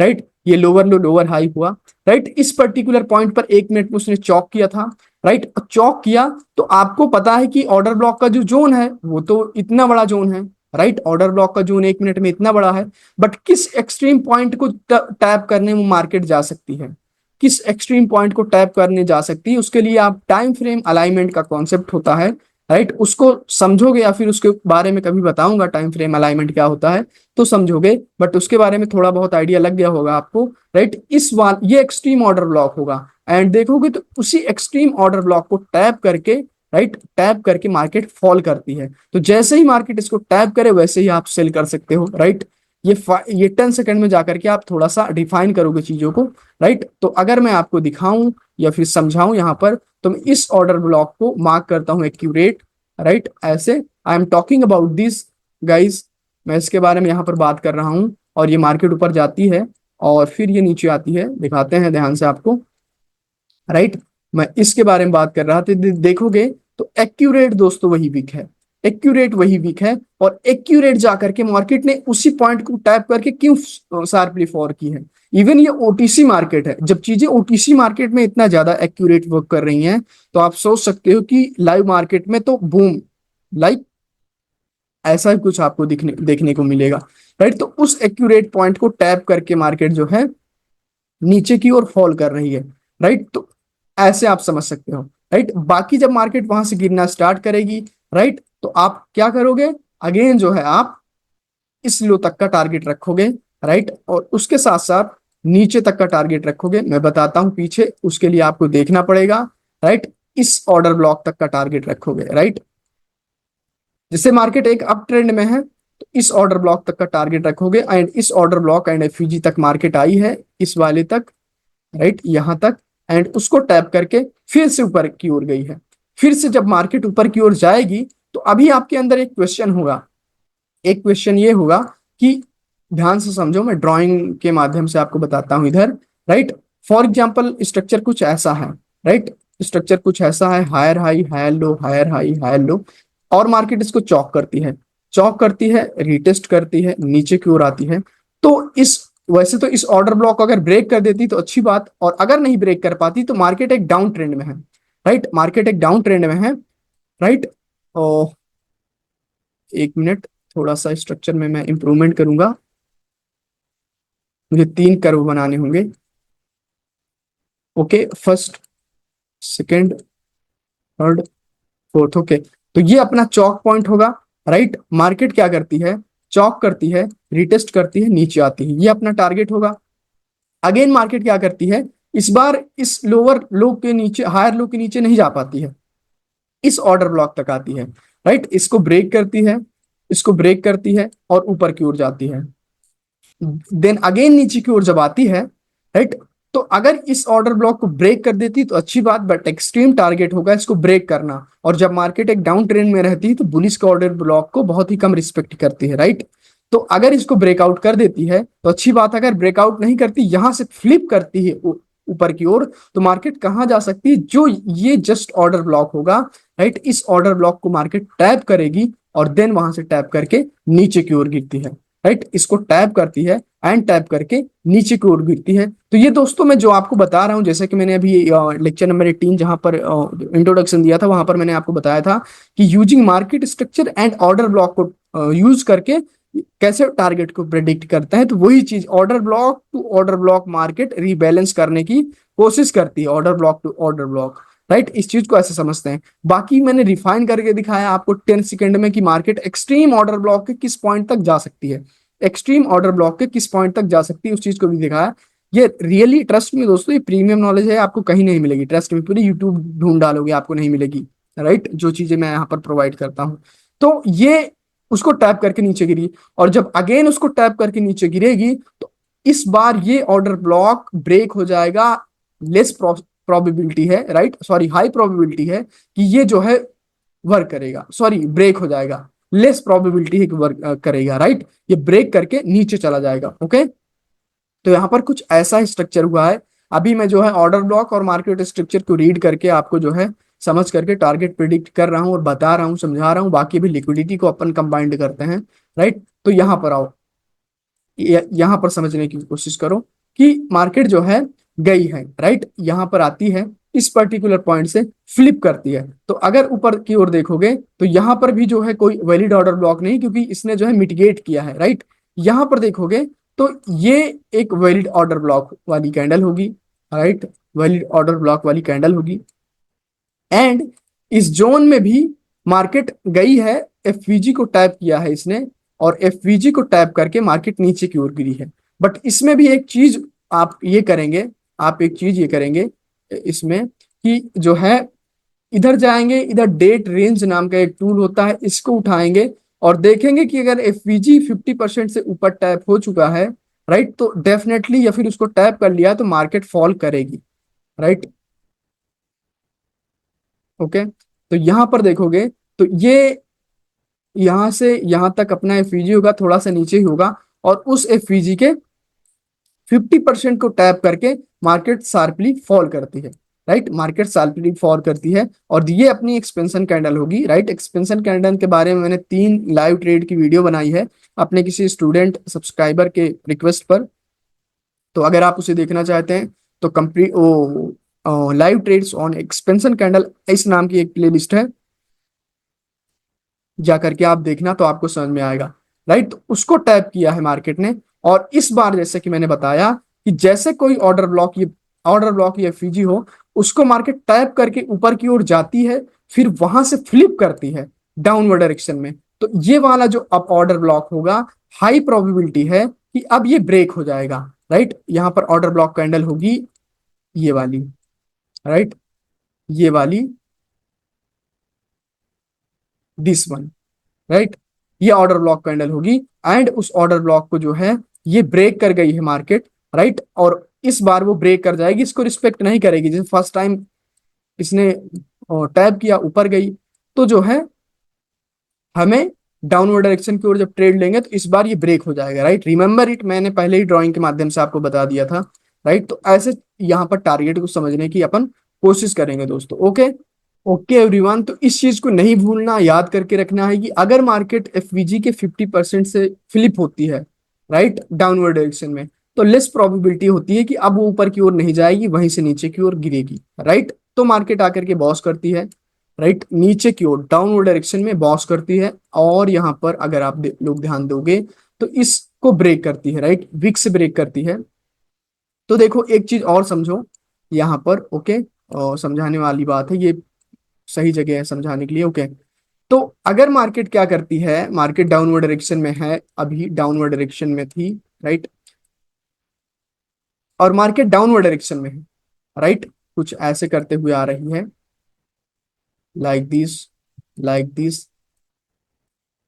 राइट। ये लोअर लो लोअर हाई हुआ, राइट, इस पर्टिकुलर पॉइंट पर 1 मिनट में उसने चौक किया था, राइट। चौक किया तो आपको पता है कि ऑर्डर ब्लॉक का जो जोन है वो तो इतना बड़ा जोन है, राइट, ऑर्डर ब्लॉक का जोन 1 मिनट में इतना बड़ा है। बट किस एक्सट्रीम पॉइंट को टैप करने में मार्केट जा सकती है, किस एक्सट्रीम पॉइंट को टैप करने जा सकती है, उसके लिए आप टाइम फ्रेम अलाइनमेंट का कॉन्सेप्ट होता है, राइट, उसको समझोगे, या फिर उसके बारे में कभी बताऊंगा टाइम फ्रेम अलाइनमेंट क्या होता है तो समझोगे। बट उसके बारे में थोड़ा बहुत आइडिया लग गया होगा आपको, राइट। ये एक्सट्रीम ऑर्डर ब्लॉक होगा, एंड देखोगे तो उसी एक्सट्रीम ऑर्डर ब्लॉक को टैप करके, राइट, टैप करके मार्केट फॉल करती है। तो जैसे ही मार्केट इसको टैप करे वैसे ही आप सेल कर सकते हो, राइट। ये 10 सेकंड में जाकर के आप थोड़ा सा डिफाइन करोगे चीजों को, राइट। तो अगर मैं आपको दिखाऊं या फिर समझाऊं यहाँ पर, तो मैं इस ऑर्डर ब्लॉक को मार्क करता हूं एक्यूरेट, राइट, ऐसे I am talking about this guys, मैं इसके बारे में यहाँ पर बात कर रहा हूँ। और ये मार्केट ऊपर जाती है और फिर ये नीचे आती है, दिखाते हैं ध्यान से आपको, राइट। मैं इसके बारे में बात कर रहा था, देखोगे तो एक्यूरेट दोस्तों वही वीक है, एक्यूरेट वही वीक है। और एक्यूरेट जाकर के मार्केट ने उसी पॉइंट को टैप करके क्यों शार्पली फॉल की है। इवन ये ओटीसी मार्केट है, जब चीजें ओटीसी मार्केट में इतना ज्यादा एक्यूरेट वर्क कर रही हैं तो आप सोच सकते हो कि लाइव मार्केट में तो बूम, लाइक ऐसा ही कुछ आपको देखने को मिलेगा, राइट। तो उस एक्यूरेट पॉइंट को टैप करके मार्केट जो है नीचे की ओर फॉल कर रही है, राइट। तो ऐसे आप समझ सकते हो, राइट। बाकी जब मार्केट वहां से गिरना स्टार्ट करेगी, राइट, तो आप क्या करोगे, अगेन जो है आप इस लो तक का टारगेट रखोगे, राइट, और उसके साथ साथ नीचे तक का टारगेट रखोगे। मैं बताता हूं पीछे, उसके लिए आपको देखना पड़ेगा, राइट। इस ऑर्डर ब्लॉक तक का टारगेट रखोगे, राइट। जैसे मार्केट एक अप ट्रेंड में है तो इस ऑर्डर ब्लॉक तक का टारगेट रखोगे, एंड इस ऑर्डर ब्लॉक एंड एफईजी तक मार्केट आई है, इस वाले तक, राइट, यहां तक, एंड उसको टैप करके फिर से ऊपर की ओर गई है। फिर से जब मार्केट ऊपर की ओर जाएगी तो अभी आपके अंदर एक क्वेश्चन होगा, एक क्वेश्चन ये होगा कि ध्यान से समझो, मैं ड्राइंग के माध्यम से आपको बताता हूं इधर, राइट। फॉर एग्जाम्पल स्ट्रक्चर कुछ ऐसा है, राइट, स्ट्रक्चर कुछ ऐसा है, higher high higher low higher high higher low, और मार्केट इसको चॉक करती है, चॉक करती है, रीटेस्ट करती है, नीचे की ओर आती है। तो इस वैसे तो इस ऑर्डर ब्लॉक को अगर ब्रेक कर देती तो अच्छी बात, और अगर नहीं ब्रेक कर पाती तो मार्केट एक डाउन ट्रेंड में है, राइट, मार्केट एक डाउन ट्रेंड में है, राइट। और एक मिनट, थोड़ा सा स्ट्रक्चर में मैं इंप्रूवमेंट करूंगा, मुझे 3 कर्व बनाने होंगे। Okay, first, second, third, fourth. Okay, तो ये अपना चौक पॉइंट होगा, राइट। मार्केट क्या करती है, चौक करती है, रिटेस्ट करती है, नीचे आती है, ये अपना टारगेट होगा। अगेन मार्केट क्या करती है, इस बार इस लोअर लो के नीचे, हायर लो के नीचे नहीं जा पाती है, इस ऑर्डर ब्लॉक तक आती है, राइट, इसको ब्रेक करती है, इसको ब्रेक करती है और ऊपर की ओर जाती है, देन अगेन नीचे की ओर जब आती है, राइट। तो अगर इस ऑर्डर ब्लॉक को ब्रेक कर देती तो अच्छी बात, बट एक्सट्रीम टारगेट होगा इसको ब्रेक करना, और जब मार्केट एक डाउन ट्रेंड में रहती है तो बुलिश का ऑर्डर ब्लॉक को बहुत ही कम रिस्पेक्ट करती है, राइट। तो अगर इसको ब्रेकआउट कर देती है तो अच्छी बात, अगर ब्रेकआउट नहीं करती, यहां से फ्लिप करती है ऊपर की ओर, तो मार्केट कहां जा सकती है, जो ये जस्ट ऑर्डर ब्लॉक होगा, राइट, इस ऑर्डर ब्लॉक को मार्केट टैप करेगी और देन वहां से टैप करके नीचे की ओर गिरती है, राइट, इसको टैप करती है एंड टैप करके नीचे की ओर गिरती है। तो ये दोस्तों मैं जो आपको बता रहा हूं, जैसे कि मैंने अभी लेक्चर नंबर 18 जहां पर इंट्रोडक्शन दिया था, वहां पर मैंने आपको बताया था कि using market structure and order block को यूज करके कैसे टारगेट को प्रेडिक्ट करते हैं। तो वही चीज order block to order block market rebalance करने की कोशिश करती है, order block to order block, right. इस चीज को ऐसे समझते हैं। बाकी मैंने रिफाइन करके दिखाया आपको 10 सेकंड में कि मार्केट एक्सट्रीम ऑर्डर ब्लॉक के किस पॉइंट तक जा सकती है, एक्सट्रीम ऑर्डर ब्लॉक के किस पॉइंट तक जा सकती है, उस चीज को भी दिखाया। ये रियली, ट्रस्ट में दोस्तों, ये प्रीमियम नॉलेज है, आपको कहीं नहीं मिलेगी, ट्रस्ट में, पूरी यूट्यूब ढूंढ डालोगे आपको नहीं मिलेगी, राइट, जो चीजें मैं यहाँ पर प्रोवाइड करता हूँ। तो ये उसको टैप करके नीचे गिरी, और जब अगेन उसको टैप करके नीचे गिरेगी तो इस बार ये ऑर्डर ब्लॉक ब्रेक हो जाएगा, लेस प्रोबेबिलिटी है, राइट, सॉरी हाई प्रोबेबिलिटी है कि ये जो है वर्क करेगा, सॉरी ब्रेक हो जाएगा, लेस प्रोबेबिलिटी है कि वर्क करेगा, राइट, ये ब्रेक करके नीचे चला जाएगा। ओके, तो यहाँ पर कुछ ऐसा स्ट्रक्चर हुआ है। अभी मैं जो है ऑर्डर ब्लॉक और मार्केट स्ट्रक्चर को रीड करके आपको जो है समझ करके टारगेट प्रिडिक्ट कर रहा हूँ और बता रहा हूँ, समझा रहा हूँ। बाकी भी लिक्विडिटी को अपन कंबाइंड करते हैं, राइट। तो यहाँ पर आओ, यहाँ पर समझने की कोशिश करो कि मार्केट जो है गई है, राइट, यहाँ पर आती है, इस पर्टिकुलर पॉइंट से फ्लिप करती है। तो अगर ऊपर की ओर देखोगे तो यहाँ पर भी जो है कोई वैलिड ऑर्डर ब्लॉक नहीं, क्योंकि इसने जो है मिटिगेट किया है, राइट। यहाँ पर देखोगे तो ये एक वैलिड ऑर्डर ब्लॉक वाली कैंडल होगी, राइट, वैलिड ऑर्डर ब्लॉक वाली कैंडल होगी। एंड इस जोन में भी मार्केट गई है, एफवीजी को टैप किया है इसने, और एफवीजी को टैप करके मार्केट नीचे की ओर गिरी है। बट इसमें भी एक चीज आप ये करेंगे, आप एक चीज ये करेंगे इसमें कि जो है इधर जाएंगे, इधर डेट रेंज नाम का एक टूल होता है, इसको उठाएंगे और देखेंगे कि अगर एफवीजी 50% से ऊपर टैप हो चुका है, राइट, तो डेफिनेटली, या फिर उसको टैप कर लिया तो मार्केट फॉल करेगी, राइट। ओके, तो यहां पर देखोगे तो ये यहां से यहां तक अपना एफवीजी होगा, थोड़ा सा नीचे ही होगा, और उस एफवीजी के 50% को टैप करके मार्केट शार्पली फॉल करती है, राइट, मार्केट शार्पली फॉल करती है। और ये अपनी एक्सपेंशन कैंडल होगी, राइट। एक्सपेंशन कैंडल के बारे में मैंने 3 लाइव ट्रेड की वीडियो बनाई है अपने किसी स्टूडेंट सब्सक्राइबर के रिक्वेस्ट पर, तो अगर आप उसे देखना चाहते हैं तो कंप्लीट वो live trades on expansion candle इस नाम की एक प्लेलिस्ट है, जा करके आप देखना तो आपको समझ में आएगा, राइट। तो उसको टैप किया है मार्केट ने, और इस बार जैसे कि मैंने बताया कि जैसे कोई ऑर्डर ब्लॉक या एफईजी हो, उसको मार्केट टैप करके ऊपर की ओर जाती है, फिर वहां से फ्लिप करती है डाउनवर्ड डायरेक्शन में। तो ये वाला जो अप ऑर्डर ब्लॉक होगा, हाई प्रोबेबिलिटी है कि अब ये ब्रेक हो जाएगा, राइट। यहाँ पर ऑर्डर ब्लॉक कैंडल होगी ये वाली, राइट, ये वाली, दिस वन, राइट, ये ऑर्डर ब्लॉक कैंडल होगी। एंड उस ऑर्डर ब्लॉक को जो है ये ब्रेक कर गई है मार्केट, राइट, और इस बार वो ब्रेक कर जाएगी, इसको रिस्पेक्ट नहीं करेगी। जैसे फर्स्ट टाइम इसने टैप किया, ऊपर गई, तो जो है हमें डाउनवर्ड डायरेक्शन की ओर जब ट्रेड लेंगे तो इस बार ये ब्रेक हो जाएगा, राइट। रिमेंबर इट, मैंने पहले ही ड्राइंग के माध्यम से आपको बता दिया था। राइट। तो ऐसे यहाँ पर टारगेट को समझने की अपन कोशिश करेंगे दोस्तों। Okay, okay everyone. तो इस चीज को नहीं भूलना, याद करके रखना है कि अगर मार्केट एफवीजी के 50% से फ्लिप होती है, राइट, डाउनवर्ड डायरेक्शन में, तो लेस प्रोबेबिलिटी होती है कि अब वो ऊपर की ओर नहीं जाएगी, वहीं से नीचे की ओर गिरेगी, राइट। तो मार्केट आकर के बॉस करती है, राइट, नीचे की ओर डाउनवर्ड डायरेक्शन में बॉस करती है, और यहाँ पर अगर आप लोग ध्यान दोगे तो इसको ब्रेक करती है, राइट, विक से ब्रेक करती है। तो देखो एक चीज और समझो यहाँ पर, ओके, और समझाने वाली बात है ये, सही जगह है समझाने के लिए। ओके, तो अगर मार्केट क्या करती है, मार्केट डाउनवर्ड डायरेक्शन में है, अभी डाउनवर्ड डायरेक्शन में थी, राइट, और मार्केट डाउनवर्ड डायरेक्शन में है, राइट, कुछ ऐसे करते हुए आ रही है, लाइक दिस, लाइक दिस।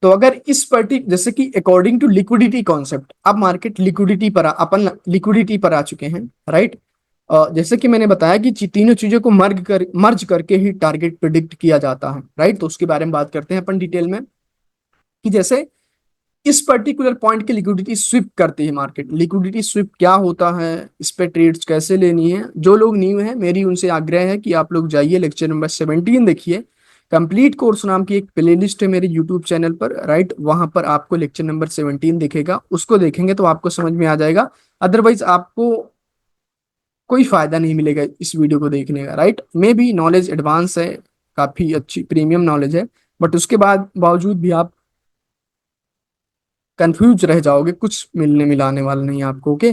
तो अगर इस जैसे कि अकॉर्डिंग टू लिक्विडिटी कॉन्सेप्ट, अब मार्केट लिक्विडिटी पर अपन लिक्विडिटी पर आ चुके हैं, राइट। जैसे कि मैंने बताया कि तीनों चीजों को मर्ज करके ही टारगेट प्रिडिक्ट किया जाता है, राइट। तो उसके बारे में बात करते हैं अपन डिटेल में, कि जैसे इस पर्टिकुलर पॉइंट की लिक्विडिटी स्विप करती है मार्केट। लिक्विडिटी स्विप क्या होता है, इस पे ट्रेड्स कैसे लेनी है, जो लोग न्यू हैं मेरी उनसे आग्रह है कि आप लोग जाइए लेक्चर नंबर 17 देखिए। कंप्लीट कोर्स नाम की एक प्लेलिस्ट है मेरे यूट्यूब चैनल पर, राइट, वहां पर आपको लेक्चर नंबर 17 दिखेगा, उसको देखेंगे तो आपको समझ में आ जाएगा। अदरवाइज आपको कोई फायदा नहीं मिलेगा इस वीडियो को देखने का, राइट। मे भी नॉलेज एडवांस है, काफी अच्छी प्रीमियम नॉलेज है, बट उसके बाद बावजूद भी आप कंफ्यूज रह जाओगे, कुछ मिलने मिलाने वाला नहीं है आपको। ओके,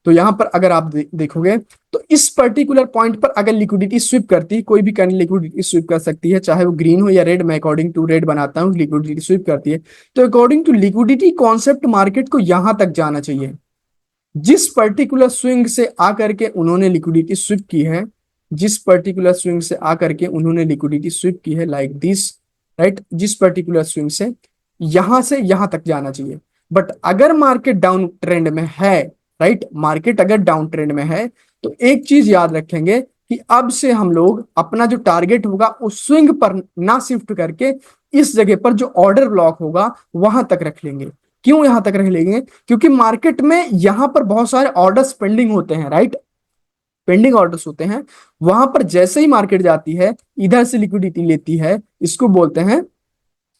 तो यहाँ पर अगर आप देखोगे तो इस पर्टिकुलर पॉइंट पर अगर लिक्विडिटी स्विप करती है, कोई भी कैंडल लिक्विडिटी स्विप कर सकती है, चाहे वो ग्रीन हो या रेड, मैं अकॉर्डिंग टू रेड बनाता हूँ, लिक्विडिटी स्विप करती है। तो according to liquidity concept market को यहां तक जाना चाहिए, जिस पर्टिकुलर स्विंग से आकर के उन्होंने लिक्विडिटी स्विप की है, जिस पर्टिकुलर स्विंग से आकर के उन्होंने लिक्विडिटी स्विप की है, लाइक दिस, राइट, जिस पर्टिकुलर स्विंग से यहां तक जाना चाहिए। बट अगर मार्केट डाउन ट्रेंड में है, राइट, मार्केट अगर डाउन ट्रेंड में है, तो एक चीज याद रखेंगे कि अब से हम लोग अपना जो टारगेट होगा उस स्विंग पर ना शिफ्ट करके इस जगह पर जो ऑर्डर ब्लॉक होगा वहां तक रख लेंगे। क्यों यहां तक रख लेंगे? क्योंकि मार्केट में यहां पर बहुत सारे ऑर्डर्स पेंडिंग होते हैं, राइट, पेंडिंग ऑर्डर्स होते हैं। वहां पर जैसे ही मार्केट जाती है, इधर से लिक्विडिटी लेती है, इसको बोलते हैं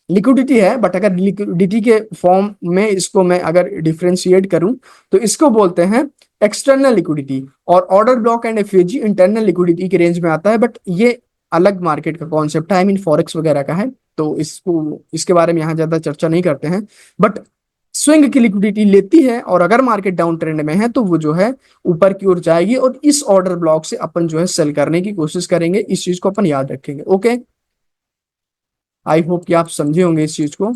लिक्विडिटी है, बट अगर लिक्विडिटी के फॉर्म में इसको मैं अगर डिफ्रेंशिएट करूं तो इसको बोलते हैं एक्सटर्नल लिक्विडिटी, और order block and FVG internal liquidity के रेंज में आता है। बट ये अलग मार्केट का कॉन्सेप्ट है, आई मीन फॉरेक्स वगैरह का है, तो इसको इसके बारे में यहाँ ज्यादा चर्चा नहीं करते हैं। बट स्विंग की लिक्विडिटी लेती है, और अगर मार्केट डाउन ट्रेंड में है तो वो जो है ऊपर की ओर जाएगी, और इस ऑर्डर ब्लॉक से अपन जो है सेल करने की कोशिश करेंगे। इस चीज को अपन याद रखेंगे। ओके, आई होप कि आप समझे होंगे इस चीज को।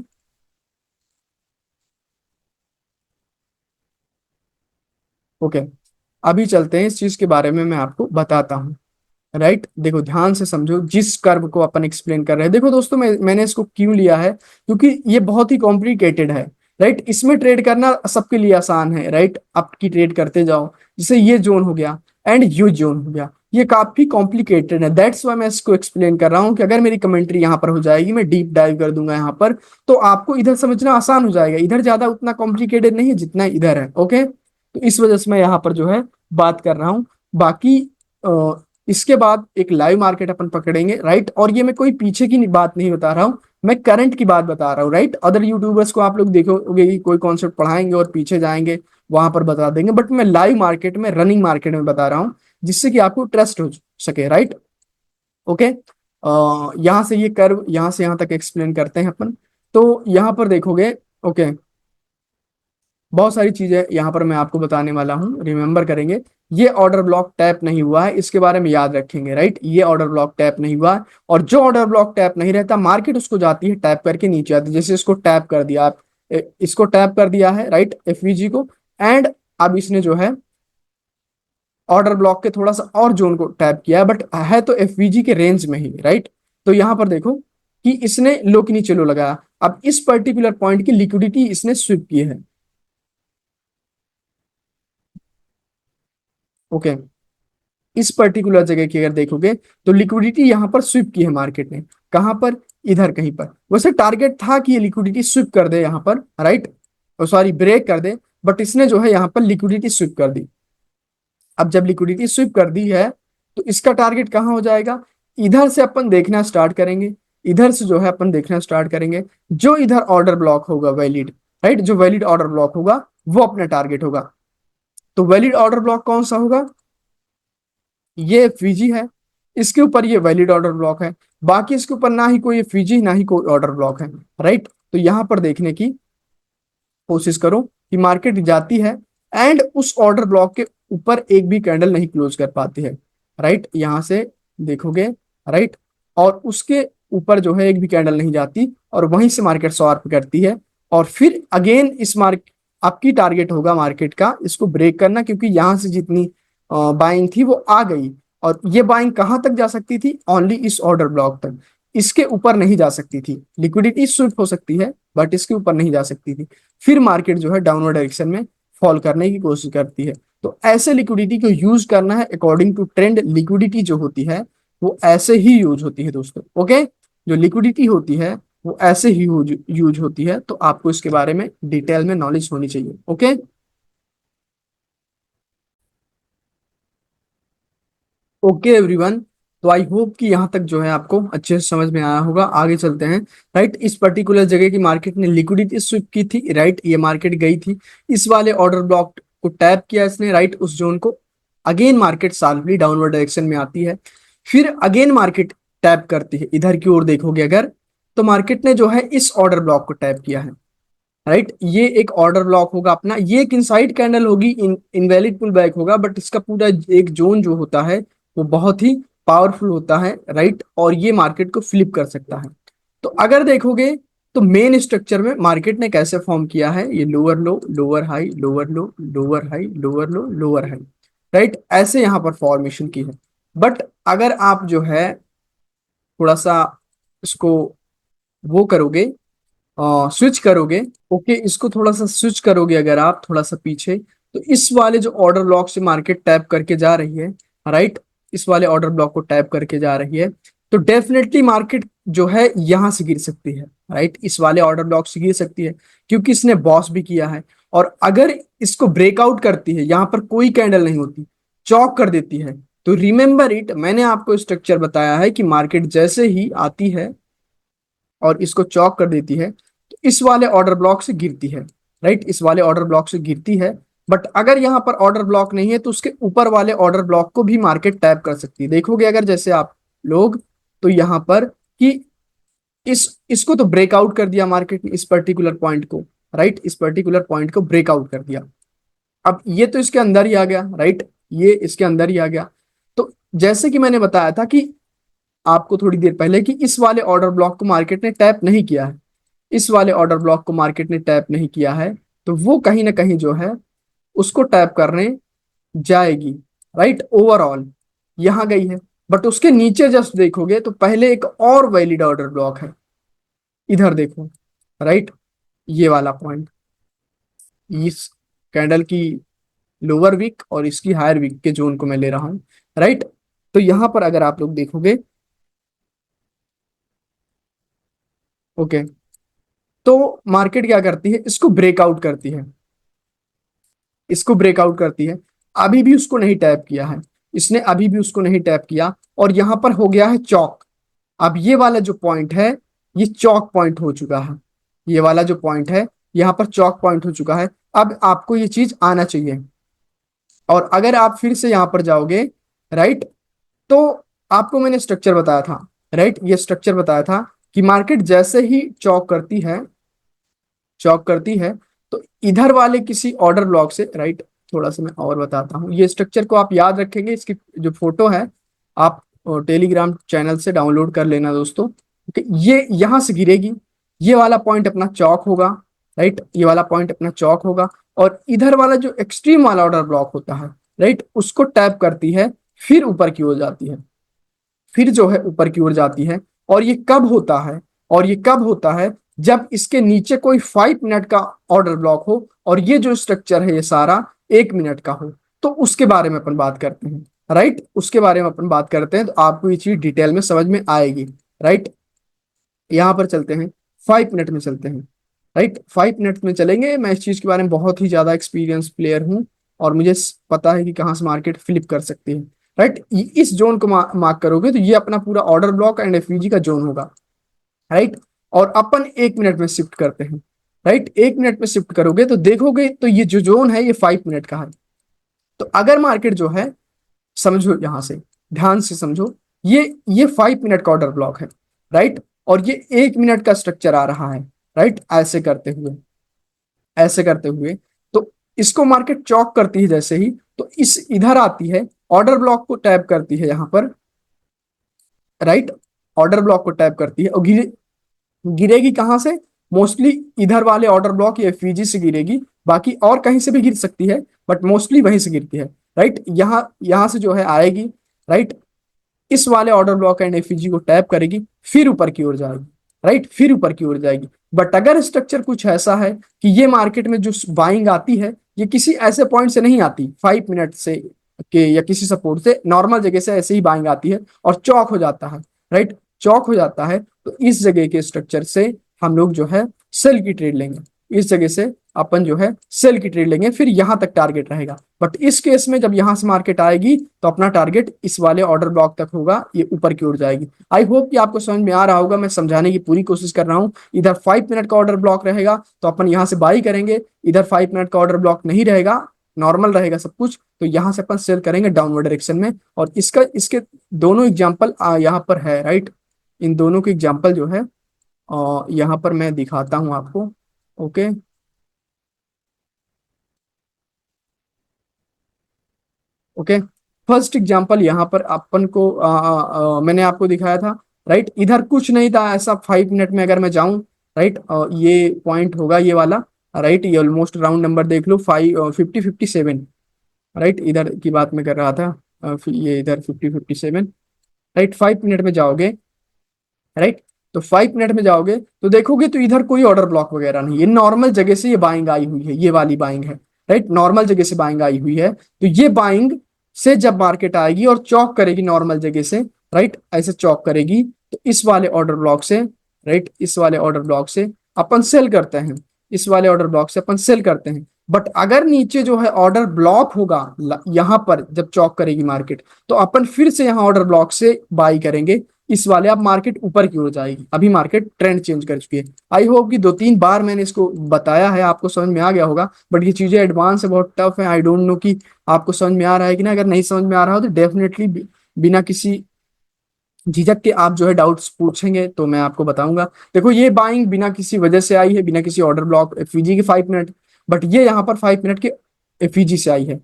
ओके, अभी चलते हैं इस चीज के बारे में मैं आपको बताता हूँ, राइट। देखो ध्यान से समझो जिस कर्व को अपन एक्सप्लेन कर रहे हैं। देखो दोस्तों, मैंने इसको क्यों लिया है, क्योंकि ये बहुत ही कॉम्प्लिकेटेड है, राइट। इसमें ट्रेड करना सबके लिए आसान है, राइट, आपकी ट्रेड करते जाओ। जैसे ये जोन हो गया एंड यू जोन हो गया, ये काफी कॉम्प्लिकेटेड है। दैट्स वाई मैं इसको एक्सप्लेन कर रहा हूँ कि अगर मेरी कमेंट्री यहाँ पर हो जाएगी, मैं डीप डाइव कर दूंगा यहाँ पर, तो आपको इधर समझना आसान हो जाएगा। इधर ज्यादा उतना कॉम्प्लिकेटेड नहीं है जितना इधर है। ओके, तो इस वजह से मैं यहाँ पर जो है बात कर रहा हूँ। बाकी इसके बाद एक लाइव मार्केट अपन पकड़ेंगे, राइट। और ये मैं कोई पीछे की बात नहीं बता रहा हूँ, मैं करंट की बात बता रहा हूँ, राइट। अदर यूट्यूबर्स को आप लोग देखोगे कि कोई कॉन्सेप्ट पढ़ाएंगे और पीछे जाएंगे, वहां पर बता देंगे, बट मैं लाइव मार्केट में, रनिंग मार्केट में बता रहा हूँ, जिससे कि आपको ट्रस्ट हो सके, राइट। ओके, यहाँ से ये कर्व यहाँ से यहाँ तक एक्सप्लेन करते हैं अपन। तो यहाँ पर देखोगे, ओके, बहुत सारी चीजें यहाँ पर मैं आपको बताने वाला हूँ, रिमेंबर करेंगे। ये ऑर्डर ब्लॉक टैप नहीं हुआ है, इसके बारे में याद रखेंगे, राइट। ये ऑर्डर ब्लॉक टैप नहीं हुआ है, और जो ऑर्डर ब्लॉक टैप नहीं रहता, मार्केट उसको जाती है टैप करके नीचे आती है। जैसे इसको टैप कर दिया आप, इसको टैप कर दिया है, राइट, एफवीजी को, एंड अब इसने जो है ऑर्डर ब्लॉक के थोड़ा सा और जोन को टैप किया है, बट है तो एफवीजी के रेंज में ही, राइट। तो यहां पर देखो कि इसने लो के नीचे लो लगाया। अब इस पर्टिकुलर पॉइंट की लिक्विडिटी इसने स्विप की है। ओके, इस पर्टिकुलर जगह की अगर देखोगे तो लिक्विडिटी यहां पर स्विप की है मार्केट ने। कहां पर? इधर कहीं पर। वैसे टारगेट था कि ये लिक्विडिटी स्विप कर दे यहां पर, राइट, सॉरी ब्रेक कर दे, बट इसने जो है यहां पर लिक्विडिटी स्विप कर दी। अब जब लिक्विडिटी स्वीप कर दी है तो इसका टारगेट कहाँ हो जाएगा, इधर से अपन देखना स्टार्ट करेंगे, इधर से जो है अपन देखना स्टार्ट करेंगे, जो इधर ऑर्डर ब्लॉक होगा वैलिड, राइट, जो वैलिड ऑर्डर ब्लॉक होगा वो अपना टारगेट होगा। तो वैलिड ऑर्डर ब्लॉक कौन सा होगा, ये FVG है, इसके ऊपर ये वैलिड ऑर्डर ब्लॉक है, बाकी इसके ऊपर ना ही कोई FVG ना ही कोई ऑर्डर ब्लॉक है, राइट। तो यहां पर देखने की कोशिश करो कि मार्केट जाती है एंड उस ऑर्डर ब्लॉक के ऊपर एक भी कैंडल नहीं क्लोज कर पाती है, राइट, यहां से देखोगे, राइट, और उसके ऊपर जो है एक भी कैंडल नहीं जाती और वहीं से मार्केट स्वार्प करती है। और फिर अगेन इस मार्केट, आपकी टारगेट होगा मार्केट का इसको ब्रेक करना, क्योंकि यहां से जितनी बाइंग थी वो आ गई, और ये बाइंग कहां तक जा सकती थी, ओनली इस ऑर्डर ब्लॉक तक, इसके ऊपर नहीं जा सकती थी। लिक्विडिटी स्विफ्ट हो सकती है बट इसके ऊपर नहीं जा सकती थी। फिर मार्केट जो है डाउनवर्ड डायरेक्शन में फॉल करने की कोशिश करती है। तो ऐसे लिक्विडिटी को यूज करना है अकॉर्डिंग टू ट्रेंड। लिक्विडिटी जो होती है वो ऐसे ही यूज होती है दोस्तों, ओके, जो लिक्विडिटी होती है वो ऐसे ही यूज होती है। तो आपको इसके बारे में डिटेल में नॉलेज होनी चाहिए, ओके। ओके एवरीवन, तो आई होप कि यहाँ तक जो है आपको अच्छे से समझ में आया होगा। आगे चलते हैं, राइट। इस पर्टिकुलर जगह की मार्केट ने लिक्विडिटी स्विप की थी, राइट, ये मार्केट गई थी, इस वाले ऑर्डर ब्लॉक को टैप किया इसने, राइट, उस जोन को। Again market sharply downward direction में आती है, फिर अगेन मार्केट टैप करती है इधर की ओर, देखोगे अगर तो मार्केट ने जो है इस ऑर्डर ब्लॉक को टैप किया है, राइट। ये एक ऑर्डर ब्लॉक होगा अपना, ये एक इनसाइड कैंडल होगी, इनवैलिड पुल बैक होगा, बट इसका पूरा एक जोन जो होता है वो बहुत ही पावरफुल होता है, राइट, और ये मार्केट को फ्लिप कर सकता है। तो अगर देखोगे तो मेन स्ट्रक्चर में मार्केट ने कैसे फॉर्म किया है, ये lower low, lower high, lower low, lower high, lower low, lower high, right, ऐसे यहाँ पर फॉर्मेशन की है। बट अगर आप जो है थोड़ा सा इसको वो करोगे, स्विच करोगे, ओके, इसको थोड़ा सा स्विच करोगे अगर आप थोड़ा सा पीछे, तो इस वाले जो ऑर्डर ब्लॉक से मार्केट टैप करके जा रही है, राइट, इस वाले ऑर्डर ब्लॉक को टैप करके जा रही है, तो डेफिनेटली मार्केट जो है यहां से गिर सकती है, राइट, इस वाले ऑर्डर ब्लॉक से गिर सकती है, क्योंकि इसने बॉस भी किया है। और अगर इसको ब्रेकआउट करती है, यहां पर कोई कैंडल नहीं होती, चौक कर देती है, तो रिमेंबर इट, मैंने आपको स्ट्रक्चर बताया है कि मार्केट जैसे ही आती है और इसको चौक कर देती है तो इस वाले ऑर्डर ब्लॉक से गिरती है, राइट, इस वाले ऑर्डर ब्लॉक से गिरती है। बट अगर यहाँ पर ऑर्डर ब्लॉक नहीं है तो उसके ऊपर वाले ऑर्डर ब्लॉक को भी मार्केट टैप कर सकती है। देखोगे अगर जैसे आप लोग, तो यहाँ पर कि इसको तो ब्रेकआउट कर दिया मार्केट ने, इस पर्टिकुलर पॉइंट को, राइट, इस पर्टिकुलर पॉइंट को ब्रेकआउट कर दिया। अब ये तो इसके अंदर ही आ गया, राइट, ये इसके अंदर ही आ गया। तो जैसे कि मैंने बताया था कि आपको थोड़ी देर पहले, कि इस वाले ऑर्डर ब्लॉक को मार्केट ने टैप नहीं किया है, इस वाले ऑर्डर ब्लॉक को मार्केट ने टैप नहीं किया है, तो वो कहीं ना कहीं जो है उसको टैप करने जाएगी, राइट, ओवरऑल यहां गई है। बट उसके नीचे जस्ट देखोगे तो पहले एक और वैलिड ऑर्डर ब्लॉक है, इधर देखो, राइट, ये वाला पॉइंट, इस कैंडल की लोअर वीक और इसकी हायर वीक के जोन को मैं ले रहा हूं, राइट। तो यहां पर अगर आप लोग देखोगे, ओके, तो मार्केट क्या करती है, इसको ब्रेकआउट करती है, इसको ब्रेकआउट करती है। अभी भी उसको नहीं टैप किया है, इसने अभी भी उसको नहीं टैप किया, और यहां पर हो गया है चौक। अब ये वाला जो पॉइंट है ये चौक पॉइंट हो चुका है, ये वाला जो पॉइंट है यहाँ पर चौक पॉइंट हो चुका है। अब आपको ये चीज आना चाहिए, और अगर आप फिर से यहाँ पर जाओगे, राइट, तो आपको मैंने स्ट्रक्चर बताया था, राइट, ये स्ट्रक्चर बताया था कि मार्केट जैसे ही चौक करती है, चौक करती है, तो इधर वाले किसी ऑर्डर ब्लॉक से, राइट, थोड़ा सा मैं और बताता हूँ, ये स्ट्रक्चर को आप याद रखेंगे, इसकी जो फोटो है आप टेलीग्राम चैनल से डाउनलोड कर लेना दोस्तों। ये यहां से गिरेगी, ये वाला पॉइंट अपना चौक होगा, राइट, ये वाला पॉइंट अपना चौक होगा, और इधर वाला जो एक्सट्रीम वाला ऑर्डर ब्लॉक होता है, राइट, उसको टैप करती है, फिर ऊपर की ओर जाती है, फिर जो है ऊपर की ओर जाती है। और ये कब होता है, और ये कब होता है, जब इसके नीचे कोई 5 मिनट का ऑर्डर ब्लॉक हो, और ये जो स्ट्रक्चर है ये सारा 1 मिनट का हो, तो उसके बारे में अपन बात करते हैं, राइट, उसके बारे में अपन बात करते हैं, तो आपको ये चीज डिटेल में समझ में आएगी, राइट। यहाँ पर चलते हैं, 5 मिनट में चलते हैं, राइट, 5 मिनट में चलेंगे। मैं इस चीज के बारे में बहुत ही ज्यादा एक्सपीरियंस प्लेयर हूँ, और मुझे पता है कि कहाँ से मार्केट फ्लिप कर सकती है, राइट। इस जोन को मार्क करोगे तो ये अपना पूरा ऑर्डर ब्लॉक एंड एफवीजी का जोन होगा, राइट। और अपन 1 मिनट में शिफ्ट करते हैं, राइट। 1 मिनट में शिफ्ट करोगे तो देखोगे तो ये जो जोन है ये 5 मिनट का है। तो अगर मार्केट जो है, समझो यहां से, ध्यान से समझो, ये 5 मिनट का ऑर्डर ब्लॉक है, राइट। और ये 1 मिनट का स्ट्रक्चर आ रहा है, राइट। ऐसे करते हुए तो इसको मार्केट चॉक करती है जैसे ही, तो इस इधर आती है, ऑर्डर ब्लॉक को टैप करती है यहाँ पर, राइट। ऑर्डर ब्लॉक को टैप करती है और गिरेगी कहाँ से? मोस्टली इधर वाले ऑर्डर ब्लॉक या एफवीजी से गिरेगी, बाकी और कहीं से भी गिर सकती है, बट मोस्टली वहीं से गिरती है, राइट। यहाँ यहाँ से जो है आएगी, राइट। इस वाले ऑर्डर ब्लॉक एंड एफईजी को टैप करेगी, फिर ऊपर की ओर जाएगी, राइट। फिर ऊपर की ओर जाएगी। बट अगर स्ट्रक्चर कुछ ऐसा है कि ये मार्केट में जो बाइंग आती है ये किसी ऐसे पॉइंट से नहीं आती, 5 मिनट से के या किसी सपोर्ट से, नॉर्मल जगह से ऐसे ही बाइंग आती है और चौक हो जाता है, राइट। चौक हो जाता है तो इस जगह के स्ट्रक्चर से हम लोग जो है सेल की ट्रेड लेंगे, इस जगह से अपन जो है सेल की ट्रेड लेंगे, फिर यहां तक टारगेट रहेगा। बट इस केस में जब यहां से मार्केट आएगी तो अपना टारगेट इस वाले ऑर्डर ब्लॉक तक होगा, ये ऊपर की ओर जाएगी। आई होप कि आपको समझ में आ रहा होगा, मैं समझाने की पूरी कोशिश कर रहा हूं। इधर 5 मिनट का ऑर्डर ब्लॉक रहेगा तो अपन यहां से बाई करेंगे, इधर 5 मिनट का ऑर्डर ब्लॉक नहीं रहेगा, नॉर्मल रहेगा सब कुछ, तो यहां से अपन सेल करेंगे डाउनवर्ड डायरेक्शन में। और इसके दोनों एग्जाम्पल यहाँ पर है, राइट। इन दोनों के एग्जाम्पल जो है यहाँ पर मैं दिखाता हूँ आपको। Okay, okay. फर्स्ट एग्जांपल यहाँ पर अपन को मैंने आपको दिखाया था, राइट। इधर कुछ नहीं था ऐसा, 5 मिनट में अगर मैं जाऊं, राइट, ये पॉइंट होगा ये वाला, राइट। ये ऑलमोस्ट राउंड नंबर देख लो, 50-57, राइट। इधर की बात मैं कर रहा था, ये इधर 50-57, राइट। 5 मिनट में जाओगे, राइट। तो 5 मिनट में जाओगे तो देखोगे तो इधर कोई ऑर्डर ब्लॉक वगैरह नहीं, ये नॉर्मल जगह से ये बाइंग आई हुई है, ये वाली बाइंग है, राइट। नॉर्मल जगह से बाइंग आई हुई है, तो ये बाइंग से जब मार्केट आएगी और चौक करेगी नॉर्मल जगह से, राइट, ऐसे चौक करेगी, तो इस वाले ऑर्डर ब्लॉक से, राइट, इस वाले ऑर्डर ब्लॉक से अपन सेल करते हैं, इस वाले ऑर्डर ब्लॉक से अपन सेल करते हैं। बट अगर नीचे जो है ऑर्डर ब्लॉक होगा यहाँ पर जब चौक करेगी मार्केट, तो अपन फिर से यहाँ ऑर्डर ब्लॉक से बाई करेंगे, इस वाले, अब मार्केट ऊपर की ओर जाएगी। अभी मार्केट ट्रेंड चेंज कर चुकी है। आई होप कि 2-3 बार मैंने इसको बताया है, आपको समझ में आ गया होगा। बट ये चीजें एडवांस है, बहुत टफ है। आई डोंट नो कि आपको समझ में आ रहा है कि ना। अगर नहीं समझ में आ रहा हो तो डेफिनेटली बिना किसी झिझक के आप जो है डाउट्स पूछेंगे तो मैं आपको बताऊंगा। देखो ये बाइंग बिना किसी वजह से आई है, बिना किसी ऑर्डर ब्लॉक एफईजी के 5 मिनट, बट ये यहाँ पर 5 मिनट के एफईजी से आई है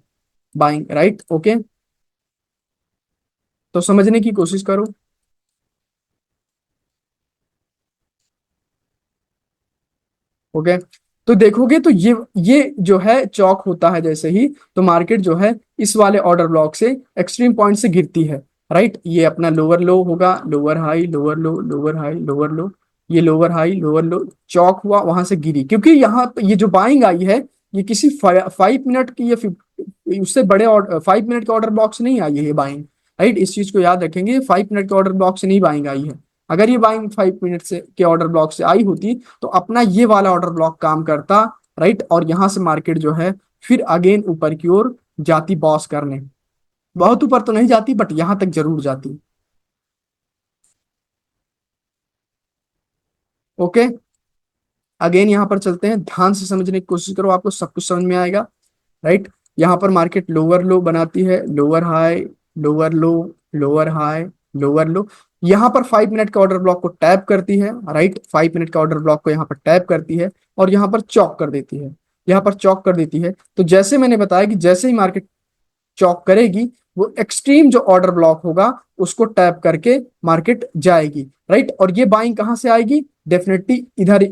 बाइंग, राइट। ओके, तो समझने की कोशिश करो। ओके, तो देखोगे तो ये जो है चौक होता है जैसे ही, तो मार्केट जो है इस वाले ऑर्डर ब्लॉक से एक्सट्रीम पॉइंट से गिरती है, राइट। ये अपना लोअर लो होगा, lower high, lower low, lower high, lower low, ये लोअर हाई, लोअर लो, चौक हुआ, वहां से गिरी, क्योंकि यहाँ पे ये जो बाइंग आई है ये किसी 5 मिनट की या उससे बड़े 5 मिनट के ऑर्डर ब्लॉक से नहीं आई है ये बाइंग, राइट। इस चीज को याद रखेंगे, 5 मिनट के ऑर्डर ब्लॉक से नहीं बाइंग आई है। अगर ये बाइंग 5 मिनट से के ऑर्डर ब्लॉक से आई होती तो अपना ये वाला ऑर्डर ब्लॉक काम करता, राइट। और यहां से मार्केट जो है फिर अगेन ऊपर की ओर जाती बॉस करने, बहुत ऊपर तो नहीं जाती बट यहां तक जरूर जाती। ओके, अगेन यहां पर चलते हैं, ध्यान से समझने की कोशिश करो, आपको सब कुछ समझ में आएगा, राइट। यहाँ पर मार्केट लोअर लो बनाती है, lower high, lower low, lower high, lower लो, यहाँ पर 5 मिनट का ऑर्डर ब्लॉक को टैप करती है, राइट। 5 मिनट का ऑर्डर ब्लॉक को यहाँ पर टैप करती है और यहाँ पर चौक कर देती है, यहाँ पर चौक कर देती है। तो जैसे मैंने बताया कि जैसे ही मार्केट चौक करेगी, वो एक्सट्रीम जो ऑर्डर ब्लॉक होगा उसको टैप करके मार्केट जाएगी, राइट। और ये बाइंग कहां से आएगी? डेफिनेटली इधर,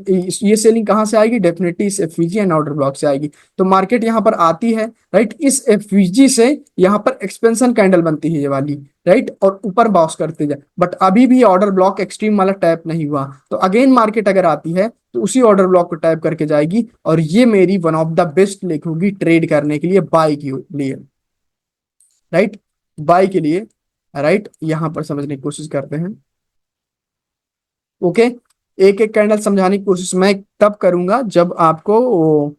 ये सेलिंग कहां से आएगी? डेफिनेटली इस एफवीजी एंड ऑर्डर ब्लॉक से आएगी। तो मार्केट यहां पर आती है, राइट, इस एफवीजी से यहाँ पर एक्सपेंशन कैंडल बनती है ये वाली, राइट, और ऊपर बाउंस करते जाए। बट अभी भी ऑर्डर ब्लॉक एक्सट्रीम वाला टैप नहीं हुआ, तो अगेन मार्केट अगर आती है तो उसी ऑर्डर ब्लॉक को टैप करके जाएगी, और ये मेरी one of the best lake होगी ट्रेड करने के लिए, बाय के लिए, राइट, बाय के लिए, राइट। यहां पर समझने की कोशिश करते हैं। ओके, एक एक कैंडल समझाने की कोशिश मैं तब करूंगा जब आपको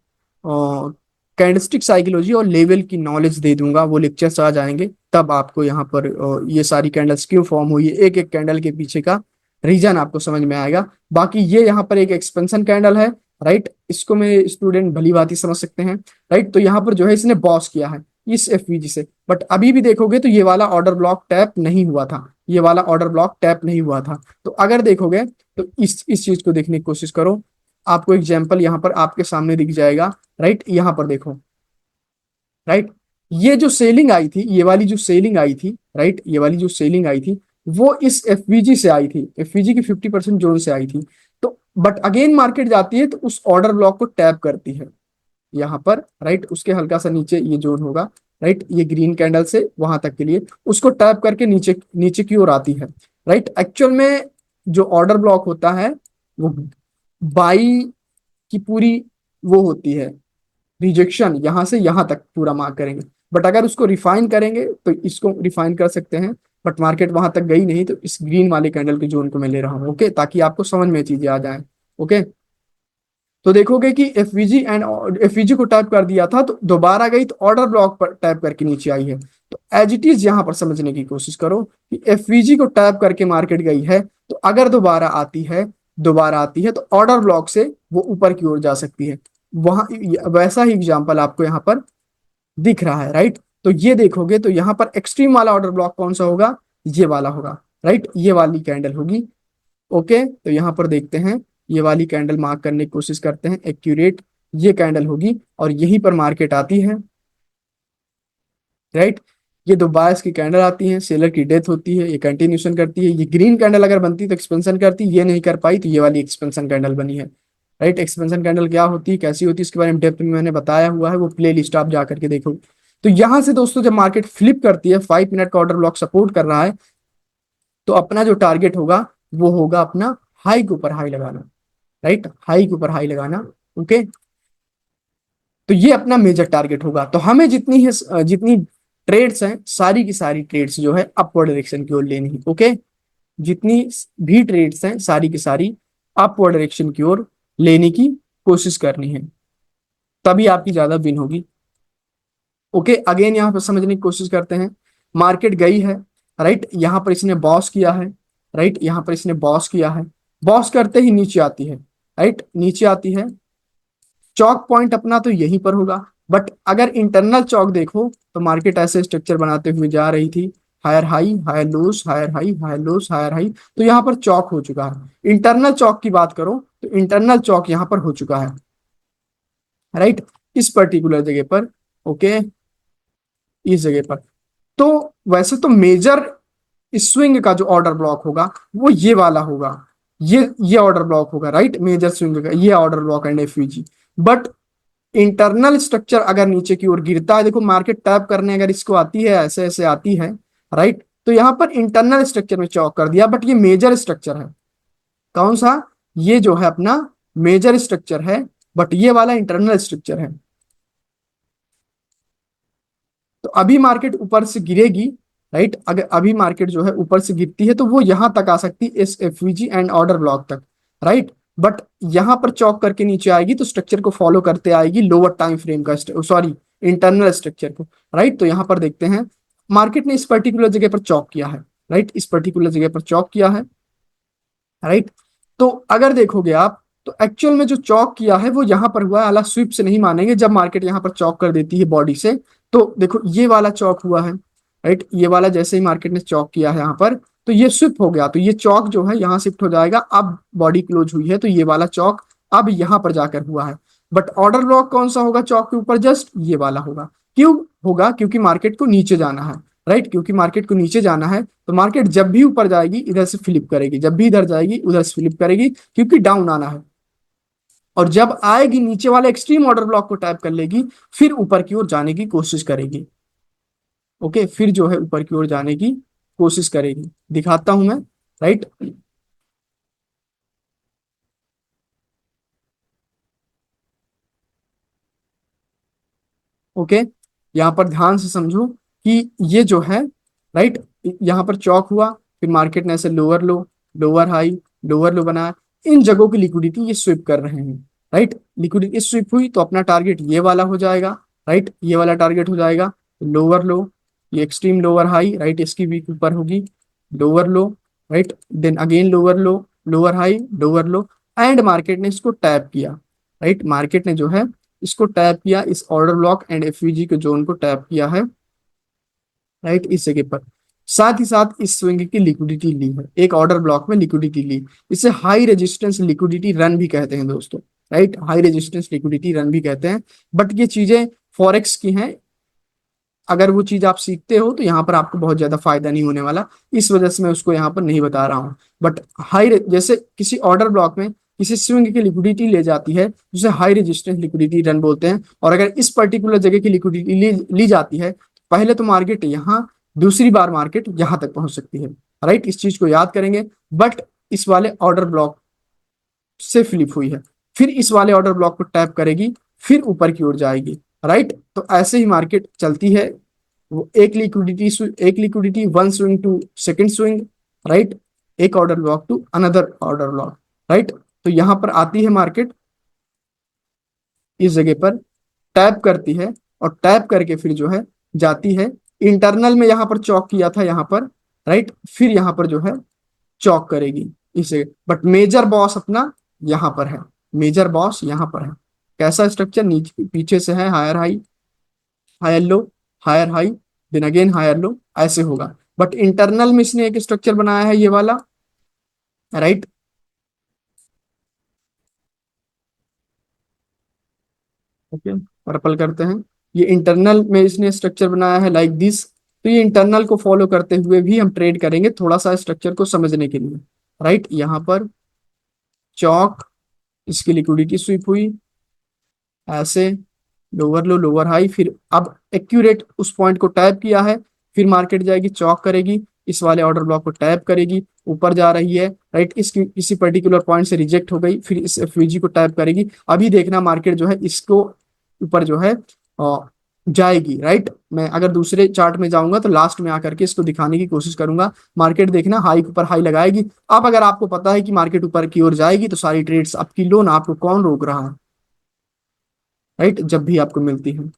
कैंडलस्टिक साइकोलॉजी और लेवल की नॉलेज दे दूंगा, वो लेक्चर्स आ जाएंगे तब आपको यहाँ पर ये सारी कैंडल्स क्यों फॉर्म हुई है, एक एक कैंडल के पीछे का रीजन आपको समझ में आएगा। बाकी ये यहाँ पर एक एक्सपेंशन कैंडल है, राइट, इसको मेरे स्टूडेंट भली भांति समझ सकते हैं, राइट। तो यहाँ पर जो है इसने बॉस किया है इस एफवीजी से, बट अभी भी देखोगे तो ये वाला ऑर्डर ब्लॉक टैप नहीं हुआ था, ये वाला ऑर्डर ब्लॉक टैप नहीं हुआ था। तो अगर देखोगे तो इस चीज को देखने की कोशिश करो, आपको एग्जाम्पल यहाँ पर आपके सामने दिख जाएगा, राइट। यहाँ पर देखो, राइट, ये जो सेलिंग आई थी, ये वाली जो सेलिंग आई थी, राइट, ये वाली जो सेलिंग आई थी वो इस एफवीजी से आई थी, एफवीजी की 50% जोन से आई थी। तो बट अगेन मार्केट जाती है तो उस ऑर्डर ब्लॉक को टैप करती है यहाँ पर, राइट, उसके हल्का सा नीचे ये जोन होगा, राइट, ये ग्रीन कैंडल से वहां तक के लिए उसको टैप करके नीचे नीचे की ओर आती है, राइट। एक्चुअल में जो ऑर्डर ब्लॉक होता है वो बाई की पूरी वो होती है रिजेक्शन, यहां से यहां तक पूरा मार्क करेंगे, बट अगर उसको रिफाइन करेंगे तो इसको रिफाइन कर सकते हैं, बट मार्केट वहां तक गई नहीं तो इस ग्रीन वाले कैंडल के जोन को मैं ले रहा हूँ, ओके, ताकि आपको समझ में चीजें आ जाए, ओके। तो देखोगे कि एफवीजी को टैप कर दिया था तो दोबारा गई तो ऑर्डर ब्लॉक पर टैप करके नीचे आई है। तो एज इट इज यहां पर समझने की कोशिश करो कि एफवीजी को टैप करके मार्केट गई है तो अगर दोबारा आती है तो ऑर्डर ब्लॉक से वो ऊपर की ओर जा सकती है, वहां वैसा ही एग्जांपल आपको यहाँ पर दिख रहा है, राइट। तो ये देखोगे तो यहाँ पर एक्सट्रीम वाला ऑर्डर ब्लॉक कौन सा होगा, ये वाला होगा, राइट, ये वाली कैंडल होगी, ओके। तो यहाँ पर देखते हैं, ये वाली कैंडल मार्क करने की कोशिश करते हैं, एक्यूरेट ये कैंडल होगी और यहीं पर मार्केट आती है, राइट। ये दो बायस की कैंडल आती हैं, सेलर की डेथ होती है, ये कंटिन्यूशन करती है, ये ग्रीन कैंडल अगर बनती तो एक्सपेंशन करती, ये नहीं कर पाई तो ये वाली एक्सपेंशन कैंडल बनी है, राइट। एक्सपेंशन कैंडल क्या होती है, कैसी होती है, इसके बारे में डेप्थ में मैंने बताया हुआ है, वो प्ले लिस्ट आप जा करके देखो। तो यहां से दोस्तों जब मार्केट फ्लिप करती है, 5 मिनट का ऑर्डर ब्लॉक सपोर्ट कर रहा है, तो अपना जो टारगेट होगा वो होगा अपना हाई के ऊपर हाई लगाना, राइट, हाई के ऊपर हाई लगाना, ओके। तो ये अपना मेजर टारगेट होगा। तो हमें जितनी ट्रेड्स हैं सारी की सारी ट्रेड्स जो है अपवर्ड डायरेक्शन की ओर लेनी है, ओके। जितनी भी ट्रेड्स हैं सारी की सारी अपवर्ड डायरेक्शन की ओर लेने की कोशिश करनी है, तभी आपकी ज्यादा विन होगी, ओके। अगेन यहाँ पर समझने की कोशिश करते हैं, मार्केट गई है, राइट, यहाँ पर इसने बॉस किया है, राइट, यहाँ पर इसने बॉस किया है, बॉस करते ही नीचे आती है, राइट, नीचे आती है, चौक पॉइंट अपना तो यहीं पर होगा, बट अगर इंटरनल चौक देखो तो मार्केट ऐसे स्ट्रक्चर बनाते हुए जा रही थी, higher high higher lows higher high higher lows higher high, तो यहाँ पर चौक हो चुका है। इंटरनल चौक की बात करो तो इंटरनल चौक यहाँ पर हो चुका है, राइट, इस पर्टिकुलर जगह पर, ओके, इस जगह पर। तो वैसे तो मेजर स्विंग का जो ऑर्डर ब्लॉक होगा वो ये वाला होगा, ये ऑर्डर ब्लॉक होगा, राइट, मेजर स्विंग का ये order block and FVG. But internal structure अगर नीचे की ओर गिरता है, देखो मार्केट टैप करने अगर इसको आती है, ऐसे ऐसे आती है, राइट, तो यहां पर इंटरनल स्ट्रक्चर में चौक कर दिया, बट ये मेजर स्ट्रक्चर है, कौन सा, ये जो है अपना मेजर स्ट्रक्चर है, बट ये वाला इंटरनल स्ट्रक्चर है। तो अभी मार्केट ऊपर से गिरेगी, राइट, अगर अभी मार्केट जो है ऊपर से गिरती है तो वो यहां तक आ सकती है, इस एफवीजी एंड ऑर्डर ब्लॉक तक, राइट। बट यहां पर चौक करके नीचे आएगी तो स्ट्रक्चर को फॉलो करते आएगी लोअर टाइम फ्रेम का, सॉरी, इंटरनल स्ट्रक्चर को, राइट। तो यहां पर देखते हैं मार्केट ने इस पर्टिकुलर जगह पर चौक किया है, राइट, इस पर्टिकुलर जगह पर चौक किया है, राइट। तो अगर देखोगे आप तो एक्चुअल में जो चौक किया है वो यहां पर हुआ है, अला स्विप से नहीं मानेंगे, जब मार्केट यहां पर चौक कर देती है बॉडी से, तो देखो ये वाला चौक हुआ है, राइट, ये वाला जैसे ही मार्केट ने चौक किया है यहाँ पर तो ये स्विप हो गया, तो ये चौक जो है यहाँ शिफ्ट हो जाएगा, अब बॉडी क्लोज हुई है तो ये वाला चौक अब यहाँ पर जाकर हुआ है। बट ऑर्डर ब्लॉक कौन सा होगा चौक के ऊपर, जस्ट ये वाला होगा, क्यों होगा, क्योंकि मार्केट को नीचे जाना है, राइट, क्योंकि मार्केट को नीचे जाना है तो मार्केट जब भी ऊपर जाएगी इधर से फ्लिप करेगी, जब भी इधर जाएगी उधर से फ्लिप करेगी, क्योंकि डाउन आना है, और जब आएगी नीचे वाले एक्सट्रीम ऑर्डर ब्लॉक को टैप कर लेगी, फिर ऊपर की ओर जाने की कोशिश करेगी, ओके, फिर जो है ऊपर की ओर जाने की कोशिश करेगी, दिखाता हूं मैं, राइट। ओके, यहाँ पर ध्यान से समझो कि ये जो है, राइट, यहाँ पर चौक हुआ, फिर मार्केट ने ऐसे लोअर लो, लोअर लो बनाया, इन जगहों की लिक्विडिटी ये स्विप कर रहे हैं, राइट, लिक्विडिटी स्विप हुई तो अपना टारगेट ये वाला हो जाएगा, राइट, ये वाला टारगेट हो जाएगा। लोअर लो, ये एक्सट्रीम लोअर हाई, राइट, इसकी वीक ऊपर होगी, lower low, right, then again lower low, lower high, lower low, and market ने इसको टैप किया, राइट, मार्केट ने जो है इसको टैप किया, इस ऑर्डर ब्लॉक एंड एफवीजी के जोन को टैप किया है, राइट, इस जगह पर। साथ ही साथ इस स्विंग की लिक्विडिटी ली है, एक ऑर्डर ब्लॉक में लिक्विडिटी ली, इसे हाई रेजिस्टेंस लिक्विडिटी रन भी कहते हैं दोस्तों, right, high resistance liquidity run भी कहते हैं। बट ये चीजें फॉरेक्स की हैं, अगर वो चीज आप सीखते हो तो यहाँ पर आपको बहुत ज्यादा फायदा नहीं होने वाला, इस वजह से मैं उसको यहाँ पर नहीं बता रहा हूँ। बट जैसे किसी ऑर्डर ब्लॉक में किसी स्विंग की लिक्विडिटी ले जाती है, जिसे हाई रेजिस्टेंस लिक्विडिटी रन बोलते हैं, और अगर इस पर्टिकुलर जगह की लिक्विडिटी ली जाती है, पहले तो मार्केट यहाँ, दूसरी बार मार्केट यहाँ तक पहुंच सकती है, राइट, इस चीज को याद करेंगे। बट इस वाले ऑर्डर ब्लॉक से फ्लिप हुई है, फिर इस वाले ऑर्डर ब्लॉक को टैप करेगी, फिर ऊपर की ओर जाएगी, राइट। तो ऐसे ही मार्केट चलती है, वो एक liquidity one swing to second swing, right, एक order block to another order block, right. तो यहां पर आती है मार्केट, इस जगह पर टैप करती है, और टैप करके फिर जो है जाती है इंटरनल में, यहां पर चौक किया था यहाँ पर, राइट, फिर यहाँ पर जो है चौक करेगी इसे। बट मेजर बॉस अपना यहाँ पर है, मेजर बॉस यहाँ पर है। कैसा स्ट्रक्चर, नीचे पीछे से है higher high, higher low, higher high, then again higher low, ऐसे होगा। बट इंटरनल में इसने एक स्ट्रक्चर बनाया है, ये वाला, राइट, ओके, पर्पल करते हैं। ये इंटरनल में इसने स्ट्रक्चर बनाया है लाइक दिस। तो ये इंटरनल को फॉलो करते हुए भी हम ट्रेड करेंगे, थोड़ा सा स्ट्रक्चर को समझने के लिए, राइट। यहाँ पर चौक, इसकी लिक्विडिटी स्वीप हुई, ऐसे लोअर लो, लोअर हाई, फिर अब एक्यूरेट उस पॉइंट को टैप किया है, फिर मार्केट जाएगी, चौक करेगी, इस वाले ऑर्डर ब्लॉक को टैप करेगी, ऊपर जा रही है, राइट, इस किसी पर्टिकुलर पॉइंट से रिजेक्ट हो गई, फिर इस एफवीजी को टैप करेगी। अभी देखना मार्केट जो है इसको ऊपर जो है जाएगी, राइट। मैं अगर दूसरे चार्ट में जाऊंगा तो लास्ट में आकर के इसको दिखाने की कोशिश करूंगा। मार्केट देखना हाई ऊपर हाई लगाएगी। अब अगर आपको पता है कि मार्केट ऊपर की ओर जाएगी तो सारी ट्रेड्स आपकी लो ना, आपको कौन रोक रहा है, राइट, जब भी आपको मिलती है।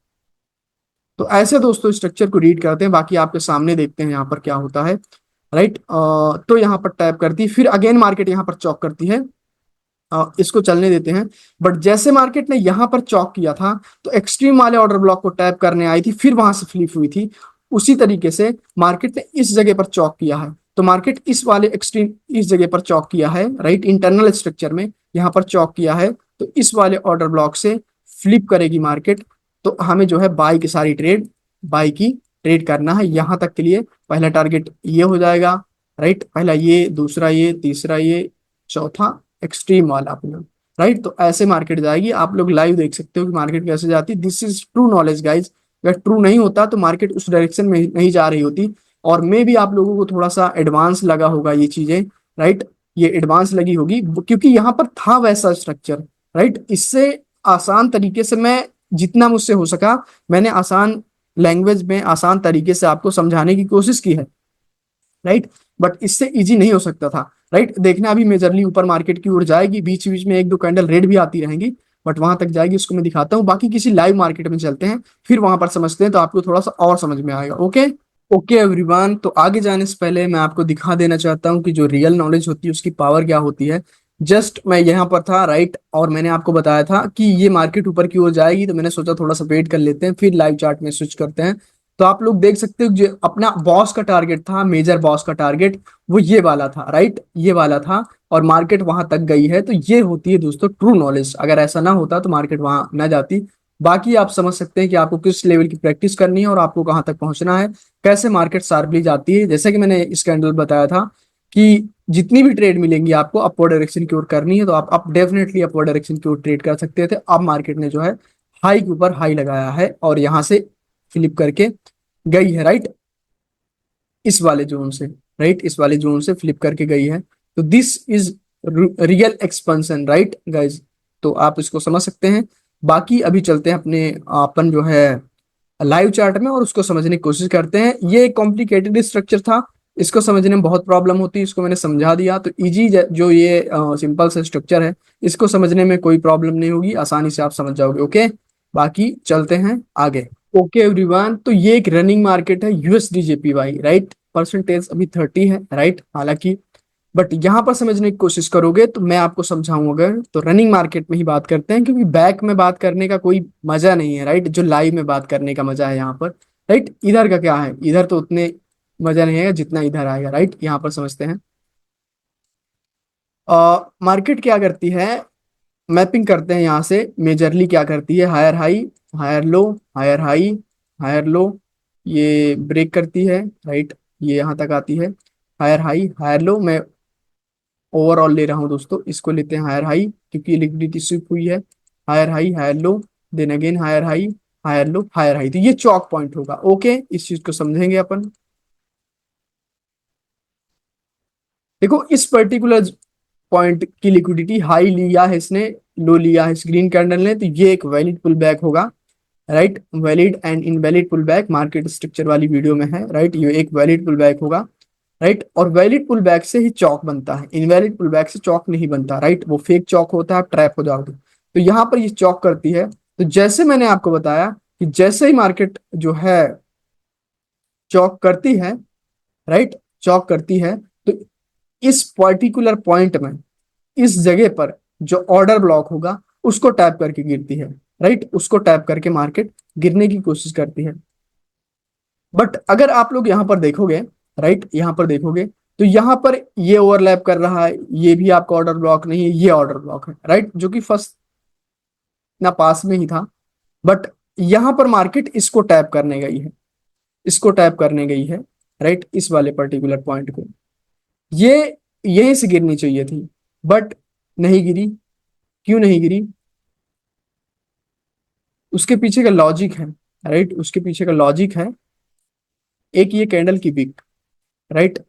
तो ऐसे दोस्तों स्ट्रक्चर को रीड करते हैं, बाकी आपके सामने देखते हैं यहाँ पर क्या होता है, राइट। तो यहाँ पर टैप करती है, फिर अगेन मार्केट यहाँ पर चौक करती है, इसको चलने देते हैं। बट जैसे मार्केट ने यहाँ पर चौक किया था तो एक्सट्रीम वाले ऑर्डर ब्लॉक को टैप करने आई थी, फिर वहां से फ्लिप हुई थी। उसी तरीके से मार्केट ने इस जगह पर चौक किया है, तो मार्केट इस वाले एक्सट्रीम इस जगह पर चौक किया है, राइट, इंटरनल स्ट्रक्चर में यहाँ पर चौक किया है, तो इस वाले ऑर्डर ब्लॉक से फ्लिप करेगी मार्केट। तो हमें जो है बाई की सारी ट्रेड, बाई की ट्रेड करना है। यहाँ तक के लिए पहला टारगेट ये हो जाएगा, राइट, पहला ये, दूसरा ये, तीसरा ये, चौथा एक्सट्रीम वाला अपना, राइट। तो ऐसे मार्केट जाएगी, आप लोग लाइव देख सकते हो कि मार्केट कैसे जाती है। This is true knowledge guys, अगर ट्रू नहीं होता तो मार्केट उस डायरेक्शन में नहीं जा रही होती। और मे भी आप लोगों को थोड़ा सा एडवांस लगा होगा ये चीजें, राइट, ये एडवांस लगी होगी क्योंकि यहाँ पर था वैसा स्ट्रक्चर, राइट। इससे आसान तरीके से मैं, जितना मुझसे हो सका, मैंने आसान लैंग्वेज में आसान तरीके से आपको समझाने की कोशिश की है, राइट। बट इससे इजी नहीं हो सकता था, राइट। देखना अभी मेजरली ऊपर मार्केट की ओर जाएगी, बीच बीच में एक दो कैंडल रेड भी आती रहेंगी, बट वहां तक जाएगी, उसको मैं दिखाता हूँ। बाकी किसी लाइव मार्केट में चलते हैं, फिर वहां पर समझते हैं, तो आपको थोड़ा सा और समझ में आएगा। ओके, ओके एवरीवन, तो आगे जाने से पहले मैं आपको दिखा देना चाहता हूँ कि जो रियल नॉलेज होती है उसकी पावर क्या होती है। जस्ट मैं यहाँ पर था, राइट, और मैंने आपको बताया था कि ये मार्केट ऊपर की ओर जाएगी, तो मैंने सोचा थोड़ा सा वेट कर लेते हैं, फिर लाइव चार्ट में स्विच करते हैं। तो आप लोग देख सकते हो जो अपना बॉस का टारगेट था, मेजर बॉस का टारगेट, वो ये वाला था, राइट, ये वाला था, और मार्केट वहां तक गई है। तो ये होती है दोस्तों ट्रू नॉलेज, अगर ऐसा ना होता तो मार्केट वहां ना जाती। बाकी आप समझ सकते हैं कि आपको किस लेवल की प्रैक्टिस करनी है और आपको कहाँ तक पहुंचना है, कैसे मार्केट शार्पली जाती है। जैसे कि मैंने इस कैंडल बताया था कि जितनी भी ट्रेड मिलेंगी आपको अपवर्ड डायरेक्शन की ओर करनी है, तो आप डेफिनेटली अपवर्ड डायरेक्शन की ओर ट्रेड कर सकते थे। अब मार्केट ने जो है हाई के ऊपर हाई लगाया है और यहाँ से फ्लिप करके गई है, राइट, इस वाले जोन से, राइट, इस वाले जोन से फ्लिप करके गई है। तो this is real expansion, right guys. तो आप इसको समझ सकते हैं। बाकी अभी चलते हैं अपने अपन जो है लाइव चार्ट में और उसको समझने की कोशिश करते हैं। ये एक कॉम्प्लिकेटेड स्ट्रक्चर था, इसको समझने में बहुत प्रॉब्लम होती है, इसको मैंने समझा दिया। तो इजी जो ये सिंपल सा स्ट्रक्चर है, इसको समझने में कोई प्रॉब्लम नहीं होगी, आसानी से आप समझ जाओगे। ओके, बाकी चलते हैं आगे। ओके एवरीवन, तो ये एक रनिंग मार्केट है USD/JPY, राइट। परसेंटेज अभी 30 है, राइट। हालांकि बट यहाँ पर समझने की कोशिश करोगे तो मैं आपको समझाऊं, अगर तो रनिंग मार्केट में ही बात करते हैं, क्योंकि बैक में बात करने का कोई मजा नहीं है, राइट। जो लाइव में बात करने का मजा है यहाँ पर, राइट। इधर का क्या है, इधर तो उतने मजा नहीं आएगा जितना इधर आएगा, राइट। यहाँ पर समझते हैं। मार्केट क्या करती है, मैपिंग करते हैं यहाँ से। मेजरली क्या करती है, higher high, higher low, higher high, higher low, ये ब्रेक करती है, राइट। ये यहाँ तक आती है, हायर हाई हायर लो। मैं ओवरऑल ले रहा हूँ दोस्तों, इसको लेते हैं हायर हाई, क्योंकि लिक्विडिटी स्विप हुई है। Higher high higher low, then again higher high, higher low, higher high, तो ये चौक पॉइंट होगा। ओके, इस चीज को समझेंगे अपन। देखो इस पर्टिकुलर पॉइंट की लिक्विडिटी हाई लिया है इसने, लो लिया है इस ग्रीन कैंडल ने, तो ये एक वैलिड पुल बैक होगा, right. Valid and invalid pull back market structure वाली वीडियो में है, राइट। ये एक वैलिड पुल बैक होगा, राइट। और वैलिड पुल बैक से ही चौक बनता है, इनवैलिड पुल बैक से चौक नहीं बनता, राइट। वो फेक चौक होता है, आप ट्रैप हो जाओगे। तो यहाँ पर ये चौक करती है। तो जैसे मैंने आपको बताया कि जैसे ही मार्केट जो है चौक करती है, राइट, चौक करती है, तो इस पर्टिकुलर पॉइंट में, इस जगह पर जो ऑर्डर ब्लॉक होगा उसको टैप करके गिरती है, राइट। उसको टैप करके मार्केट गिरने की कोशिश करती है। बट अगर आप लोग यहाँ पर देखोगे, राइट, यहाँ पर देखोगे, तो यहाँ पर ये ओवरलैप कर रहा है, ये भी आपका ऑर्डर ब्लॉक नहीं है, ये ऑर्डर ब्लॉक है, राइट, जो कि फर्स्ट ना पास में ही था। बट यहाँ पर मार्केट इसको टैप करने गई है, इसको टैप करने गई है, राइट। इस वाले पर्टिकुलर पॉइंट को ये यहीं से गिरनी चाहिए थी, बट नहीं गिरी। क्यों नहीं गिरी, उसके पीछे का लॉजिक है, राइट। उसके पीछे का लॉजिक है, एक ये कैंडल की विक, राइट।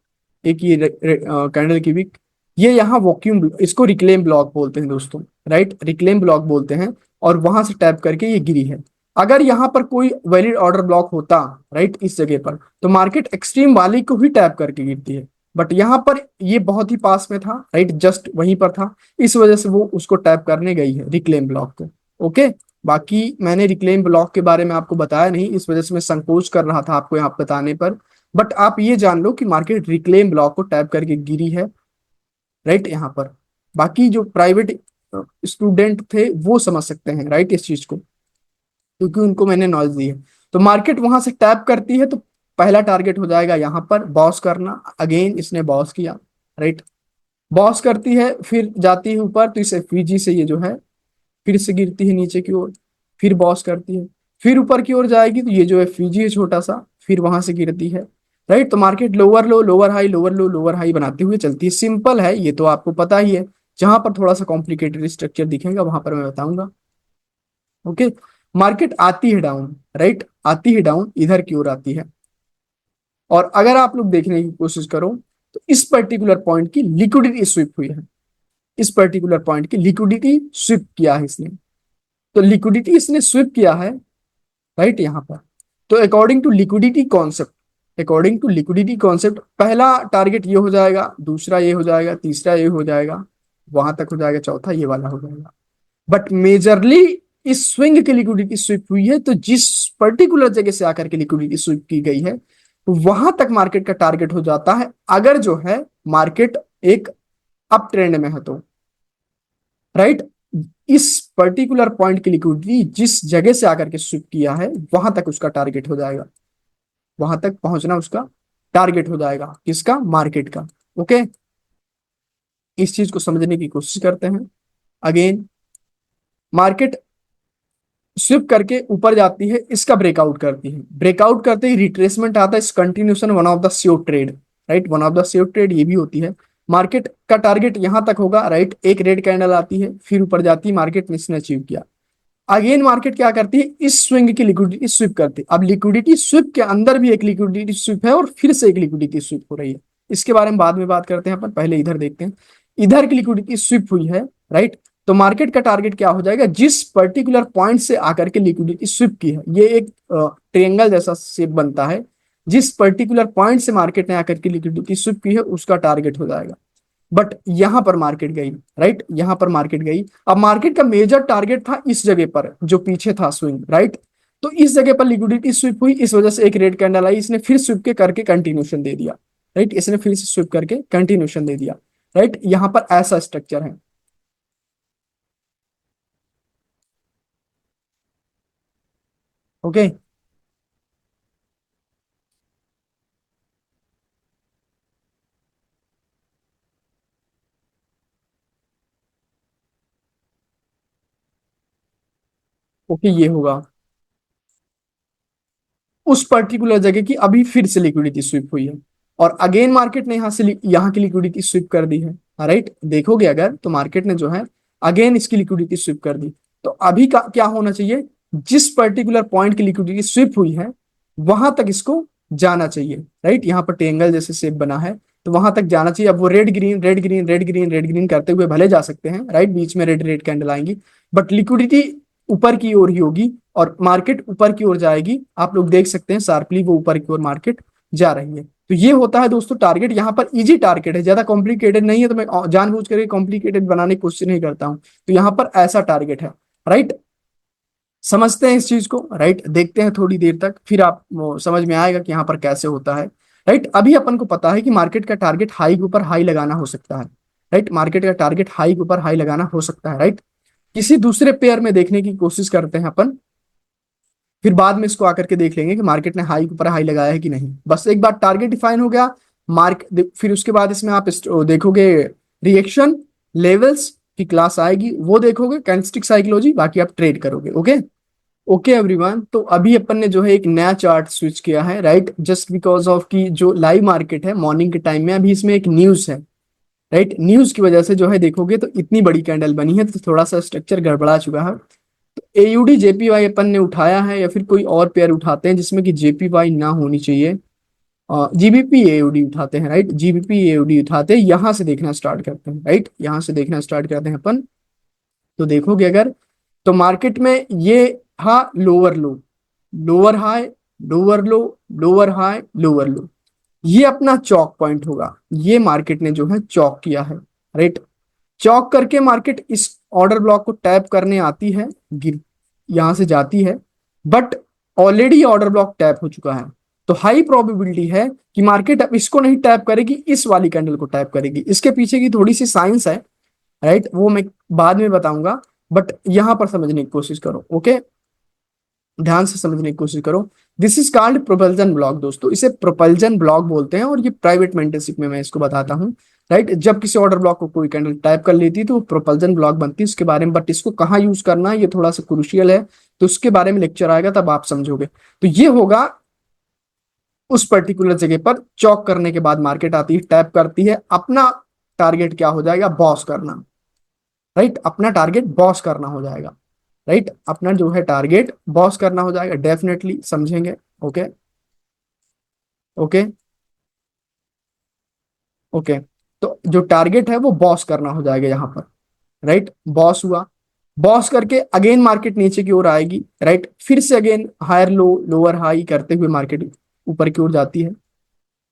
एक ये कैंडल की विक, ये यहाँ वॉक्यूम, इसको रिक्लेम ब्लॉक बोलते हैं दोस्तों, राइट। रिक्लेम ब्लॉक बोलते हैं। और वहां से टैप करके ये गिरी है। अगर यहाँ पर कोई वैलिड ऑर्डर ब्लॉक होता, राइट, इस जगह पर, तो मार्केट एक्सट्रीम वाली को ही टैप करके गिरती है। बट यहाँ पर ये बहुत ही पास में था, राइट, जस्ट वहीं पर था, इस वजह से वो उसको टैप करने गई है, रिक्लेम ब्लॉक को। ओके, बाकी मैंने रिक्लेम ब्लॉक के बारे में आपको बताया नहीं, इस वजह से मैं संकोच कर रहा था आपको यहाँ बताने पर। बट आप ये जान लो कि मार्केट रिक्लेम ब्लॉक को टैप करके गिरी है, राइट, यहाँ पर। बाकी जो प्राइवेट स्टूडेंट थे वो समझ सकते हैं, राइट, इस चीज को, क्योंकि उनको मैंने नॉलेज दी है। तो मार्केट वहां से टैप करती है, तो पहला टारगेट हो जाएगा यहाँ पर बॉस करना। अगेन इसने बॉस किया, राइट। बॉस करती है, फिर जाती है ऊपर, तो इसे FVG से ये जो है फिर से गिरती है नीचे की ओर, फिर बॉस करती है, फिर ऊपर की ओर जाएगी, तो ये जो FVG है छोटा सा, फिर वहां से गिरती है, राइट। तो market lower low, lower high, lower low, lower high बनाते हुए चलती है। सिंपल है, ये तो आपको पता ही है। जहां पर थोड़ा सा कॉम्प्लिकेटेड स्ट्रक्चर दिखेगा वहां पर मैं बताऊंगा। ओके, मार्केट आती है डाउन, राइट, आती है डाउन, इधर की ओर आती है। और अगर आप लोग देखने की कोशिश करो, तो इस पर्टिकुलर पॉइंट की लिक्विडिटी स्विप हुई है, इस पर्टिकुलर पॉइंट की लिक्विडिटी स्विप किया है इसने। तो लिक्विडिटी इसने स्विप किया है, राइट, यहाँ पर। तो according to liquidity concept, according to liquidity concept, पहला टारगेट ये हो जाएगा, दूसरा ये हो जाएगा, तीसरा ये हो जाएगा, वहां तक हो जाएगा, चौथा ये वाला हो जाएगा। बट मेजरली इस स्विंग की लिक्विडिटी स्विप हुई है, तो जिस पर्टिकुलर जगह से आकर के लिक्विडिटी स्विप की गई है, तो वहां तक मार्केट का टारगेट हो जाता है, अगर जो है मार्केट एक अप ट्रेंड में है तो, राइट। इस पर्टिकुलर पॉइंट की लिक्विडिटी जिस जगह से आकर के स्विप किया है, वहां तक उसका टारगेट हो जाएगा, वहां तक पहुंचना उसका टारगेट हो जाएगा, किसका, मार्केट का। ओके, इस चीज को समझने की कोशिश करते हैं। अगेन मार्केट स्विप करके ऊपर जाती है, इसका ब्रेकआउट करती है, ब्रेकआउट करते ही रिट्रेसमेंट आता है, इस continuation one of the safe trade, right, one of the safe trade ये भी होती है। मार्केट का टारगेट यहां तक होगा, राइट। एक रेड कैंडल आती है, फिर ऊपर जाती है, मार्केट ने इसने अचीव किया। अगेन मार्केट क्या करती है, इस स्विंग की लिक्विडिटी स्विप करती है। अब लिक्विडिटी स्विप के अंदर भी एक लिक्विडिटी स्विप है, और फिर से एक लिक्विडिटी स्विप हो रही है। इसके बारे में बाद में बात करते हैं अपन, पहले इधर देखते हैं। इधर की लिक्विडिटी स्विप हुई है, राइट। तो मार्केट का टारगेट क्या हो जाएगा, जिस पर्टिकुलर पॉइंट से आकर के लिक्विडिटी स्विप की है, ये एक ट्रायंगल जैसा शेप बनता है, जिस पर्टिकुलर पॉइंट से मार्केट ने आकर के लिक्विडिटी स्विप की है उसका टारगेट हो जाएगा। बट यहां पर मार्केट गई, राइट, यहां पर मार्केट गई। अब मार्केट का मेजर टारगेट था इस जगह पर जो पीछे था स्विंग, राइट। तो इस जगह पर लिक्विडिटी स्विप हुई, इस वजह से एक रेड कैंडल आई, इसने फिर स्विप के करके कंटिन्यूशन दे दिया, राइट, इसने फिर से स्विप करके कंटिन्यूशन दे दिया, राइट। यहां पर ऐसा स्ट्रक्चर है। ओके, ओके, ये होगा उस पर्टिकुलर जगह की अभी फिर से लिक्विडिटी स्विप हुई है, और अगेन मार्केट ने यहाँ की लिक्विडिटी स्विप कर दी है, राइट। देखोगे अगर तो मार्केट ने जो है अगेन इसकी लिक्विडिटी स्विप कर दी। तो अभी का क्या होना चाहिए, जिस पर्टिकुलर पॉइंट की लिक्विडिटी स्विप हुई है वहां तक इसको जाना चाहिए, राइट। यहाँ पर ट्रायंगल जैसे शेप बना है, तो वहां तक जाना चाहिए। अब वो red green red green red green red green करते हुए भले जा सकते हैं, राइट, बीच में रेड रेड कैंडल आएंगी, बट लिक्विडिटी ऊपर की ओर ही होगी और मार्केट ऊपर की ओर जाएगी। आप लोग देख सकते हैं शार्पली वो ऊपर की ओर मार्केट जा रही है। तो ये होता है दोस्तों टारगेट। यहाँ पर इजी टारगेट है, ज्यादा कॉम्प्लिकेटेड नहीं है, तो मैं जानबूझ करके कॉम्प्लिकेटेड बनाने की कोशिश नहीं करता हूँ। तो यहाँ पर ऐसा टारगेट है, राइट। समझते हैं इस चीज को, राइट, देखते हैं थोड़ी देर तक, फिर आप समझ में आएगा कि यहाँ पर कैसे होता है, राइट। अभी अपन को पता है कि मार्केट का टारगेट हाई के ऊपर हाई लगाना हो सकता है, राइट, मार्केट का टारगेट हाई के ऊपर हाई लगाना हो सकता है, राइट। किसी दूसरे पेयर में देखने की कोशिश करते हैं अपन, फिर बाद में इसको आकर के देख लेंगे कि मार्केट ने हाई के ऊपर हाई लगाया है कि नहीं। बस एक बार टारगेट डिफाइन हो गया, फिर उसके बाद इसमें आप देखोगे रिएक्शन लेवल्स की क्लास आएगी, वो देखोगे कैंडलस्टिक साइकोलॉजी, बाकी आप ट्रेड करोगे। ओके, ओके एवरीवन, तो अभी अपन ने जो है एक नया चार्ट स्विच किया है, राइट, जस्ट बिकॉज ऑफ की जो लाइव मार्केट है मॉर्निंग के टाइम में, अभी इसमें एक न्यूज है, राइट। न्यूज की वजह से जो है देखोगे तो इतनी बड़ी कैंडल बनी है, तो थोड़ा सा स्ट्रक्चर गड़बड़ा चुका है। एयूडी जेपीवाई अपन ने उठाया है, या फिर कोई और पेयर उठाते हैं जिसमें कि जेपीवाई ना होनी चाहिए, जीबीपी एयूडी उठाते हैं, राइट, जीबीपी एयूडी उठाते हैं। यहां से देखना स्टार्ट करते हैं, राइट, यहां से देखना स्टार्ट करते हैं अपन। तो देखोगे अगर तो मार्केट में ये था lower low, lower high, lower low, lower high, lower low, ये अपना चौक पॉइंट होगा। ये मार्केट ने जो है चौक किया है, राइट। चौक करके मार्केट इस ऑर्डर ब्लॉक को टैप करने आती है, गिर यहां से जाती है, but already order block tap हो चुका है। तो हाई प्रोबेबिलिटी है कि मार्केट अब इसको नहीं टैप करेगी, इस वाली कैंडल को टैप करेगी। इसके पीछे की थोड़ी सी साइंस है, राइट, वो मैं बाद में बताऊंगा, बट यहां पर समझने की कोशिश करो। ओके, ध्यान से समझने की कोशिश करो। This is called propulsion block दोस्तों, इसे प्रोपल्जन ब्लॉक बोलते हैं, और ये प्राइवेट मेंटरशिप में मैं इसको बताता हूँ, राइट। जब किसी ऑर्डर ब्लॉक को कोई कैंडल टाइप कर लेती है तो प्रोपल्जन ब्लॉक बनती है, उसके बारे में, बट इसको कहाँ यूज करना है ये थोड़ा सा क्रूशियल है, तो उसके बारे में लेक्चर आएगा तब आप समझोगे। तो ये होगा उस पर्टिकुलर जगह पर चौक करने के बाद मार्केट आती है, टैप करती है, अपना टारगेट क्या हो जाएगा, बॉस करना, राइट, अपना टारगेट बॉस करना हो जाएगा, राइट, अपना जो है टारगेट बॉस करना हो जाएगा, डेफिनेटली समझेंगे। ओके, ओके, ओके, तो जो टारगेट है वो बॉस करना हो जाएगा यहाँ पर, राइट, बॉस हुआ। बॉस करके अगेन मार्केट नीचे की ओर आएगी, राइट, फिर से again higher low lower high करते हुए मार्केट ऊपर की ओर जाती है।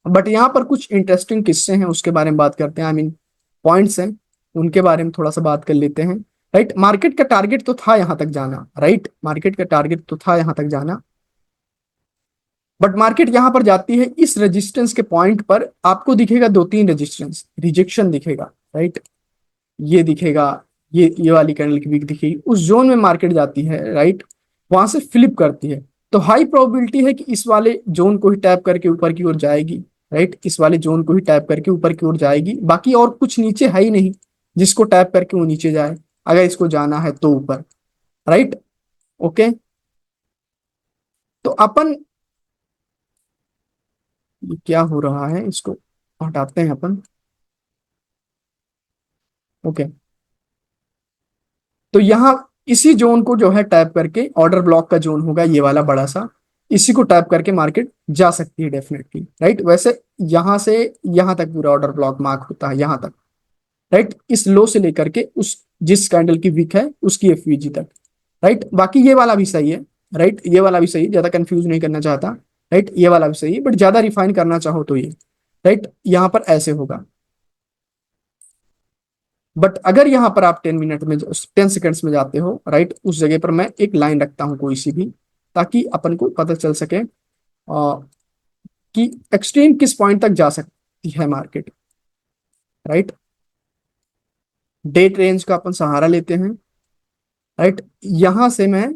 बट यहाँ पर कुछ इंटरेस्टिंग किस्से हैं, उसके बारे में बात करते हैं, आई मीन पॉइंट्स हैं, उनके बारे में थोड़ा सा बात कर लेते हैं, राइट। मार्केट का टारगेट तो था यहाँ तक जाना, राइट, मार्केट का टारगेट तो था यहाँ तक जाना, बट मार्केट यहां पर जाती है इस रेजिस्टेंस के पॉइंट पर, आपको दिखेगा दो तीन रेजिस्टेंस, रिजेक्शन दिखेगा, राइट, ये दिखेगा, ये वाली कैंडल की वीक दिखेगी, उस जोन में मार्केट जाती है, राइट, वहां से फ्लिप करती है। तो हाई प्रोबेबिलिटी है कि इस वाले जोन को ही टैप करके ऊपर की ओर जाएगी, राइट, इस वाले जोन को ही टैप करके ऊपर की ओर जाएगी, बाकी और कुछ नीचे है ही नहीं जिसको टैप करके वो नीचे जाए, अगर इसको जाना है तो ऊपर, राइट। ओके, तो अपन ये क्या हो रहा है इसको हटाते हैं अपन। ओके, तो यहाँ इसी जोन को जो है टैप करके, ऑर्डर ब्लॉक का जोन होगा ये वाला बड़ा सा, इसी को टैप करके मार्केट जा सकती है डेफिनेटली, राइट। वैसे यहां से यहां तक पूरा ऑर्डर ब्लॉक मार्क होता है, यहां तक, राइट, इस लो से लेकर के उस जिस कैंडल की वीक है उसकी एफवीजी तक, राइट। बाकी ये वाला भी सही है, राइट, ये वाला भी सही है, ज्यादा कंफ्यूज नहीं करना चाहता, राइट, ये वाला भी सही है, बट ज्यादा रिफाइन करना चाहो तो ये, राइट, यहाँ पर ऐसे होगा। बट अगर यहाँ पर आप 10 मिनट में 10 सेकंड्स में जाते हो, राइट, उस जगह पर मैं एक लाइन रखता हूँ कोई सी भी, ताकि अपन को पता चल सके कि एक्सट्रीम किस पॉइंट तक जा सकती है मार्केट, राइट। डेट रेंज का अपन सहारा लेते हैं, राइट। यहां से मैं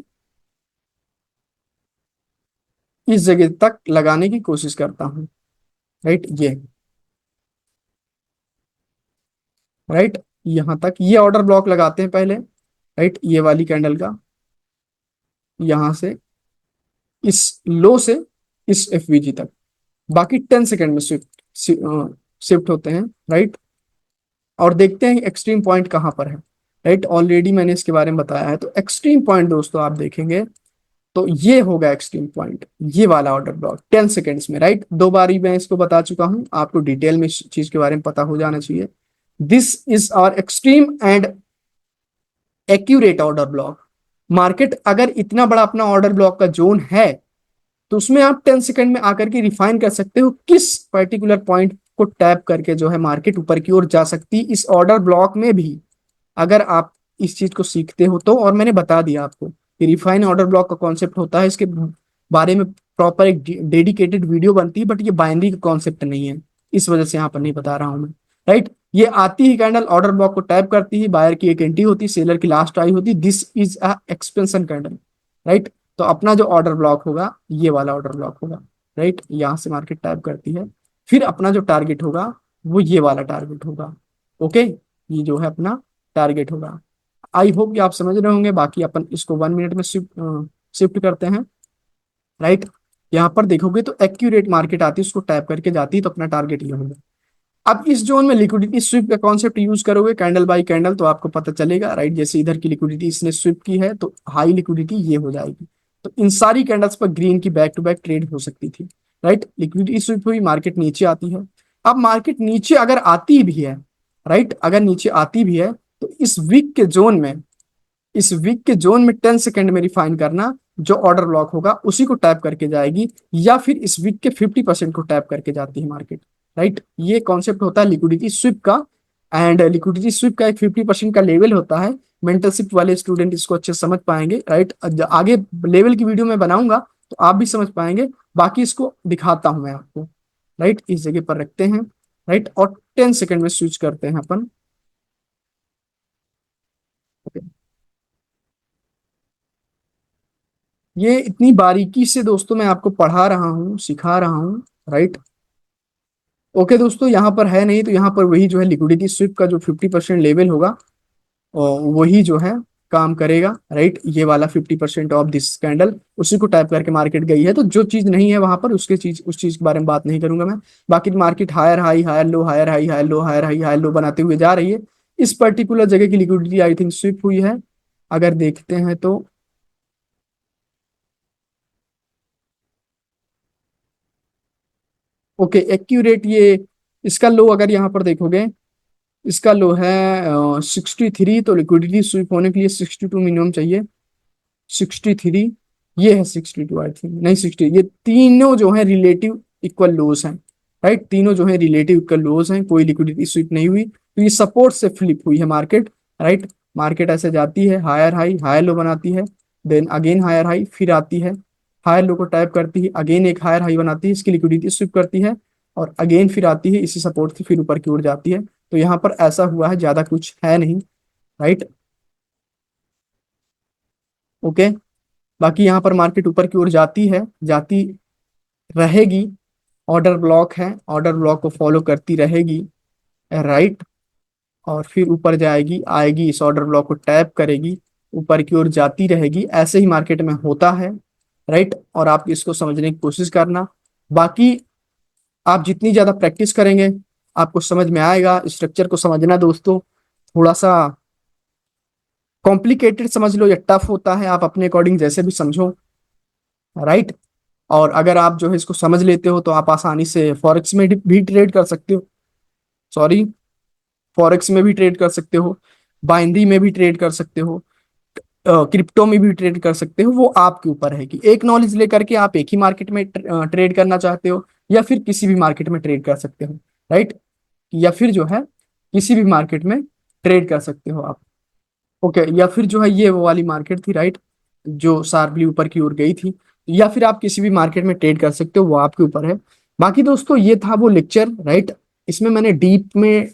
इस जगह तक लगाने की कोशिश करता हूँ, राइट, ये, राइट, यहां तक ये ऑर्डर ब्लॉक लगाते हैं पहले, राइट, ये वाली कैंडल का, यहां से इस लो से इस एफवीजी तक, बाकी 10 सेकंड में शिफ्ट होते हैं, राइट। और देखते हैं एक्सट्रीम पॉइंट कहाँ पर है, राइट। ऑलरेडी मैंने इसके बारे में बताया है, तो एक्सट्रीम पॉइंट दोस्तों आप देखेंगे तो ये होगा एक्सट्रीम पॉइंट, ये वाला ऑर्डर ब्लॉक 10 सेकेंड्स में, राइट। 2 बार ही मैं इसको बता चुका हूं, आपको डिटेल में इस चीज के बारे में पता हो जाना चाहिए। This is our extreme and accurate order block. Market अगर इतना बड़ा अपना ऑर्डर ब्लॉक का जोन है, तो उसमें आप 10 सेकंड में आकर के रिफाइन कर सकते हो किस पर्टिकुलर पॉइंट को टैप करके जो है मार्केट ऊपर की ओर जा सकती है इस ऑर्डर ब्लॉक में भी, अगर आप इस चीज को सीखते हो तो। और मैंने बता दिया आपको कि रिफाइन ऑर्डर ब्लॉक का कॉन्सेप्ट होता है, इसके बारे में प्रॉपर एक डेडिकेटेड वीडियो बनती है, बट ये बाइनरी का कॉन्सेप्ट नहीं है, इस वजह से यहाँ पर नहीं बता रहा हूँ मैं, राइट। ये आती ही कैंडल ऑर्डर ब्लॉक को टैप करती है, बायर की एक एंट्री होती, सेलर की लास्ट आई होती, this is a expansion candle, right. तो अपना जो ऑर्डर ब्लॉक होगा ये वाला ऑर्डर ब्लॉक होगा, राइट। यहाँ से मार्केट टैप करती है, फिर अपना जो टारगेट होगा वो ये वाला टारगेट होगा, ओके। ये जो है अपना टारगेट होगा। आई होप कि आप समझ रहे होंगे। बाकी अपन इसको 1 मिनट में शिफ्ट करते हैं, राइट। यहाँ पर देखोगे तो एक्यूरेट मार्केट आती है, उसको टैप करके जाती है, तो अपना टारगेट ये होगा। अब इस जोन में लिक्विडिटी स्विप का कॉन्सेप्ट यूज करोगे कैंडल बाय कैंडल, तो आपको पता चलेगा, राइट। जैसे इधर की लिक्विडिटी इसने स्विप की है, तो हाई लिक्विडिटी ये हो जाएगी, तो इन सारी कैंडल्स पर ग्रीन की बैक टू बैक ट्रेड हो सकती थी, राइट। लिक्विडिटी स्विप हुई, मार्केट नीचे आती है। अब मार्केट नीचे अगर आती भी है, राइट, अगर नीचे आती भी है, तो इस वीक के जोन में 10 सेकंड में रिफाइन करना, जो ऑर्डर ब्लॉक होगा उसी को टैप करके जाएगी, या फिर इस वीक के 50% को टैप करके जाती है मार्केट, राइट। ये कॉन्सेप्ट होता है लिक्विडिटी स्विप का। एंड लिक्विडिटी स्विप का एक 50% का लेवल होता है, मेंटरशिप वाले स्टूडेंट इसको अच्छे से समझ पाएंगे, राइट। आगे लेवल की वीडियो में बनाऊंगा तो आप भी समझ पाएंगे। बाकी इसको दिखाता हूं मैं आपको, राइट। इस जगह पर रखते हैं, राइट, और 10 सेकंड में स्विच करते हैं अपन। ये इतनी बारीकी से दोस्तों मैं आपको पढ़ा रहा हूँ, सिखा रहा हूँ, राइट। ओके दोस्तों, यहाँ पर है नहीं, तो यहाँ पर वही जो है लिक्विडिटी स्विप का जो 50% लेवल होगा, और वही जो है काम करेगा, राइट। ये वाला 50% ऑफ दिस कैंडल, उसी को टाइप करके मार्केट गई है। तो जो चीज नहीं है वहां पर उस चीज के बारे में बात नहीं करूंगा मैं। बाकी market higher high higher low, higher high higher low, higher high higher low बनाते हुए जा रही है। इस पर्टिकुलर जगह की लिक्विडिटी आई थिंक स्विप हुई है, अगर देखते हैं तो। ओके, एक्यूरेट ये इसका लो अगर यहाँ पर देखोगे, इसका लो है 63, तो लिक्विडिटी स्वीप होने के लिए 62 मिनिमम चाहिए। 63, ये है 62 आई थिंक, नहीं 60। ये तीनों जो है रिलेटिव इक्वल लोज हैं, राइट। तीनों जो है रिलेटिव इक्वल लोज हैं, कोई लिक्विडिटी स्वीप नहीं हुई, तो ये सपोर्ट से फ्लिप हुई है मार्केट, राइट। मार्केट ऐसे जाती है, हायर हाई हायर लो बनाती है, देन अगेन हायर हाई, फिर आती है, हायर लो को टाइप करती है, अगेन एक हायर हाई बनाती है, इसकी लिक्विडिटी स्वीप करती है, और अगेन फिर आती है इसी सपोर्ट से, फिर ऊपर की ओर जाती है। तो यहाँ पर ऐसा हुआ है, ज्यादा कुछ है नहीं, राइट। ओके, बाकी यहाँ पर मार्केट ऊपर की ओर जाती है, जाती रहेगी। ऑर्डर ब्लॉक है, ऑर्डर ब्लॉक को फॉलो करती रहेगी, राइट। और फिर ऊपर जाएगी, आएगी, इस ऑर्डर ब्लॉक को टैप करेगी, ऊपर की ओर जाती रहेगी। ऐसे ही मार्केट में होता है, राइट। और आप इसको समझने की कोशिश करना। बाकी आप जितनी ज्यादा प्रैक्टिस करेंगे आपको समझ में आएगा। स्ट्रक्चर को समझना दोस्तों थोड़ा सा कॉम्प्लिकेटेड समझ लो या टफ होता है, आप अपने अकॉर्डिंग जैसे भी समझो, राइट। और अगर आप जो है इसको समझ लेते हो तो आप आसानी से फॉरेक्स में भी ट्रेड कर सकते हो, सॉरी, फॉरेक्स में भी ट्रेड कर सकते हो, बाइनरी में भी ट्रेड कर सकते हो, क्रिप्टो में भी ट्रेड कर सकते हो। वो आपके ऊपर है कि एक नॉलेज लेकर के आप एक ही मार्केट में ट्रेड करना चाहते हो, या फिर किसी भी मार्केट में ट्रेड कर सकते हो, राइट। या फिर जो है किसी भी मार्केट में ट्रेड कर सकते हो आप। ओके, या फिर जो है ये वो वाली मार्केट थी, राइट, जो शार्पली ऊपर की ओर गई थी, या फिर आप किसी भी मार्केट में ट्रेड कर सकते हो, वो आपके ऊपर है। बाकी दोस्तों ये था वो लेक्चर, राइट। इसमें मैंने डीप में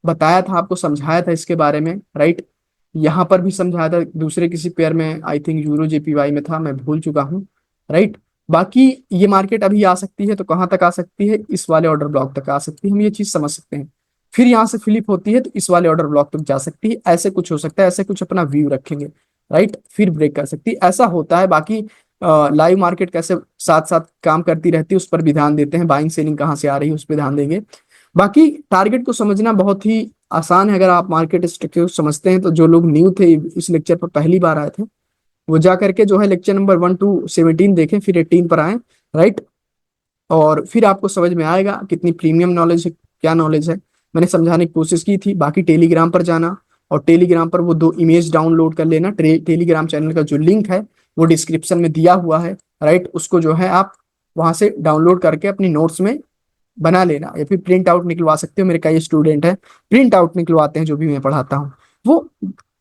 बताया था, आपको समझाया था इसके बारे में, राइट। यहाँ पर भी समझाया था, दूसरे किसी पेयर में आई थिंक यूरो जेपीवाई में था, मैं भूल चुका हूँ, राइट। बाकी ये मार्केट अभी आ सकती है तो कहाँ तक आ सकती है, इस वाले ऑर्डर ब्लॉक तक आ सकती है, हम ये चीज समझ सकते हैं। फिर यहाँ से फ्लिप होती है तो इस वाले ऑर्डर ब्लॉक तक जा सकती है, ऐसे कुछ हो सकता है, ऐसे कुछ अपना व्यू रखेंगे, राइट। फिर ब्रेक कर सकती है, ऐसा होता है। बाकी लाइव मार्केट कैसे साथ साथ काम करती रहती है उस पर भी ध्यान देते हैं, बाइंग सेलिंग कहाँ से आ रही है उस पर ध्यान देंगे। बाकी टारगेट को समझना बहुत ही आसान है, अगर आप मार्केट स्ट्रक्चर को समझते हैं तो। जो लोग न्यू थे, इस लेक्चर पर पहली बार आए थे, वो जा करके जो है लेक्चर नंबर 1 to 17 देखें, फिर 18 पर आए, राइट। और फिर आपको समझ में आएगा कितनी प्रीमियम नॉलेज है, क्या नॉलेज है। मैंने समझाने की कोशिश की थी। बाकी टेलीग्राम पर जाना, और टेलीग्राम पर वो 2 इमेज डाउनलोड कर लेना। टेलीग्राम चैनल का जो लिंक है वो डिस्क्रिप्शन में दिया हुआ है, राइट। उसको जो है आप वहां से डाउनलोड करके अपनी नोट्स में बना लेना, या फिर प्रिंट आउट निकलवा सकते हो। मेरे कई स्टूडेंट हैं प्रिंट आउट निकलवाते हैं जो भी मैं पढ़ाता हूँ, वो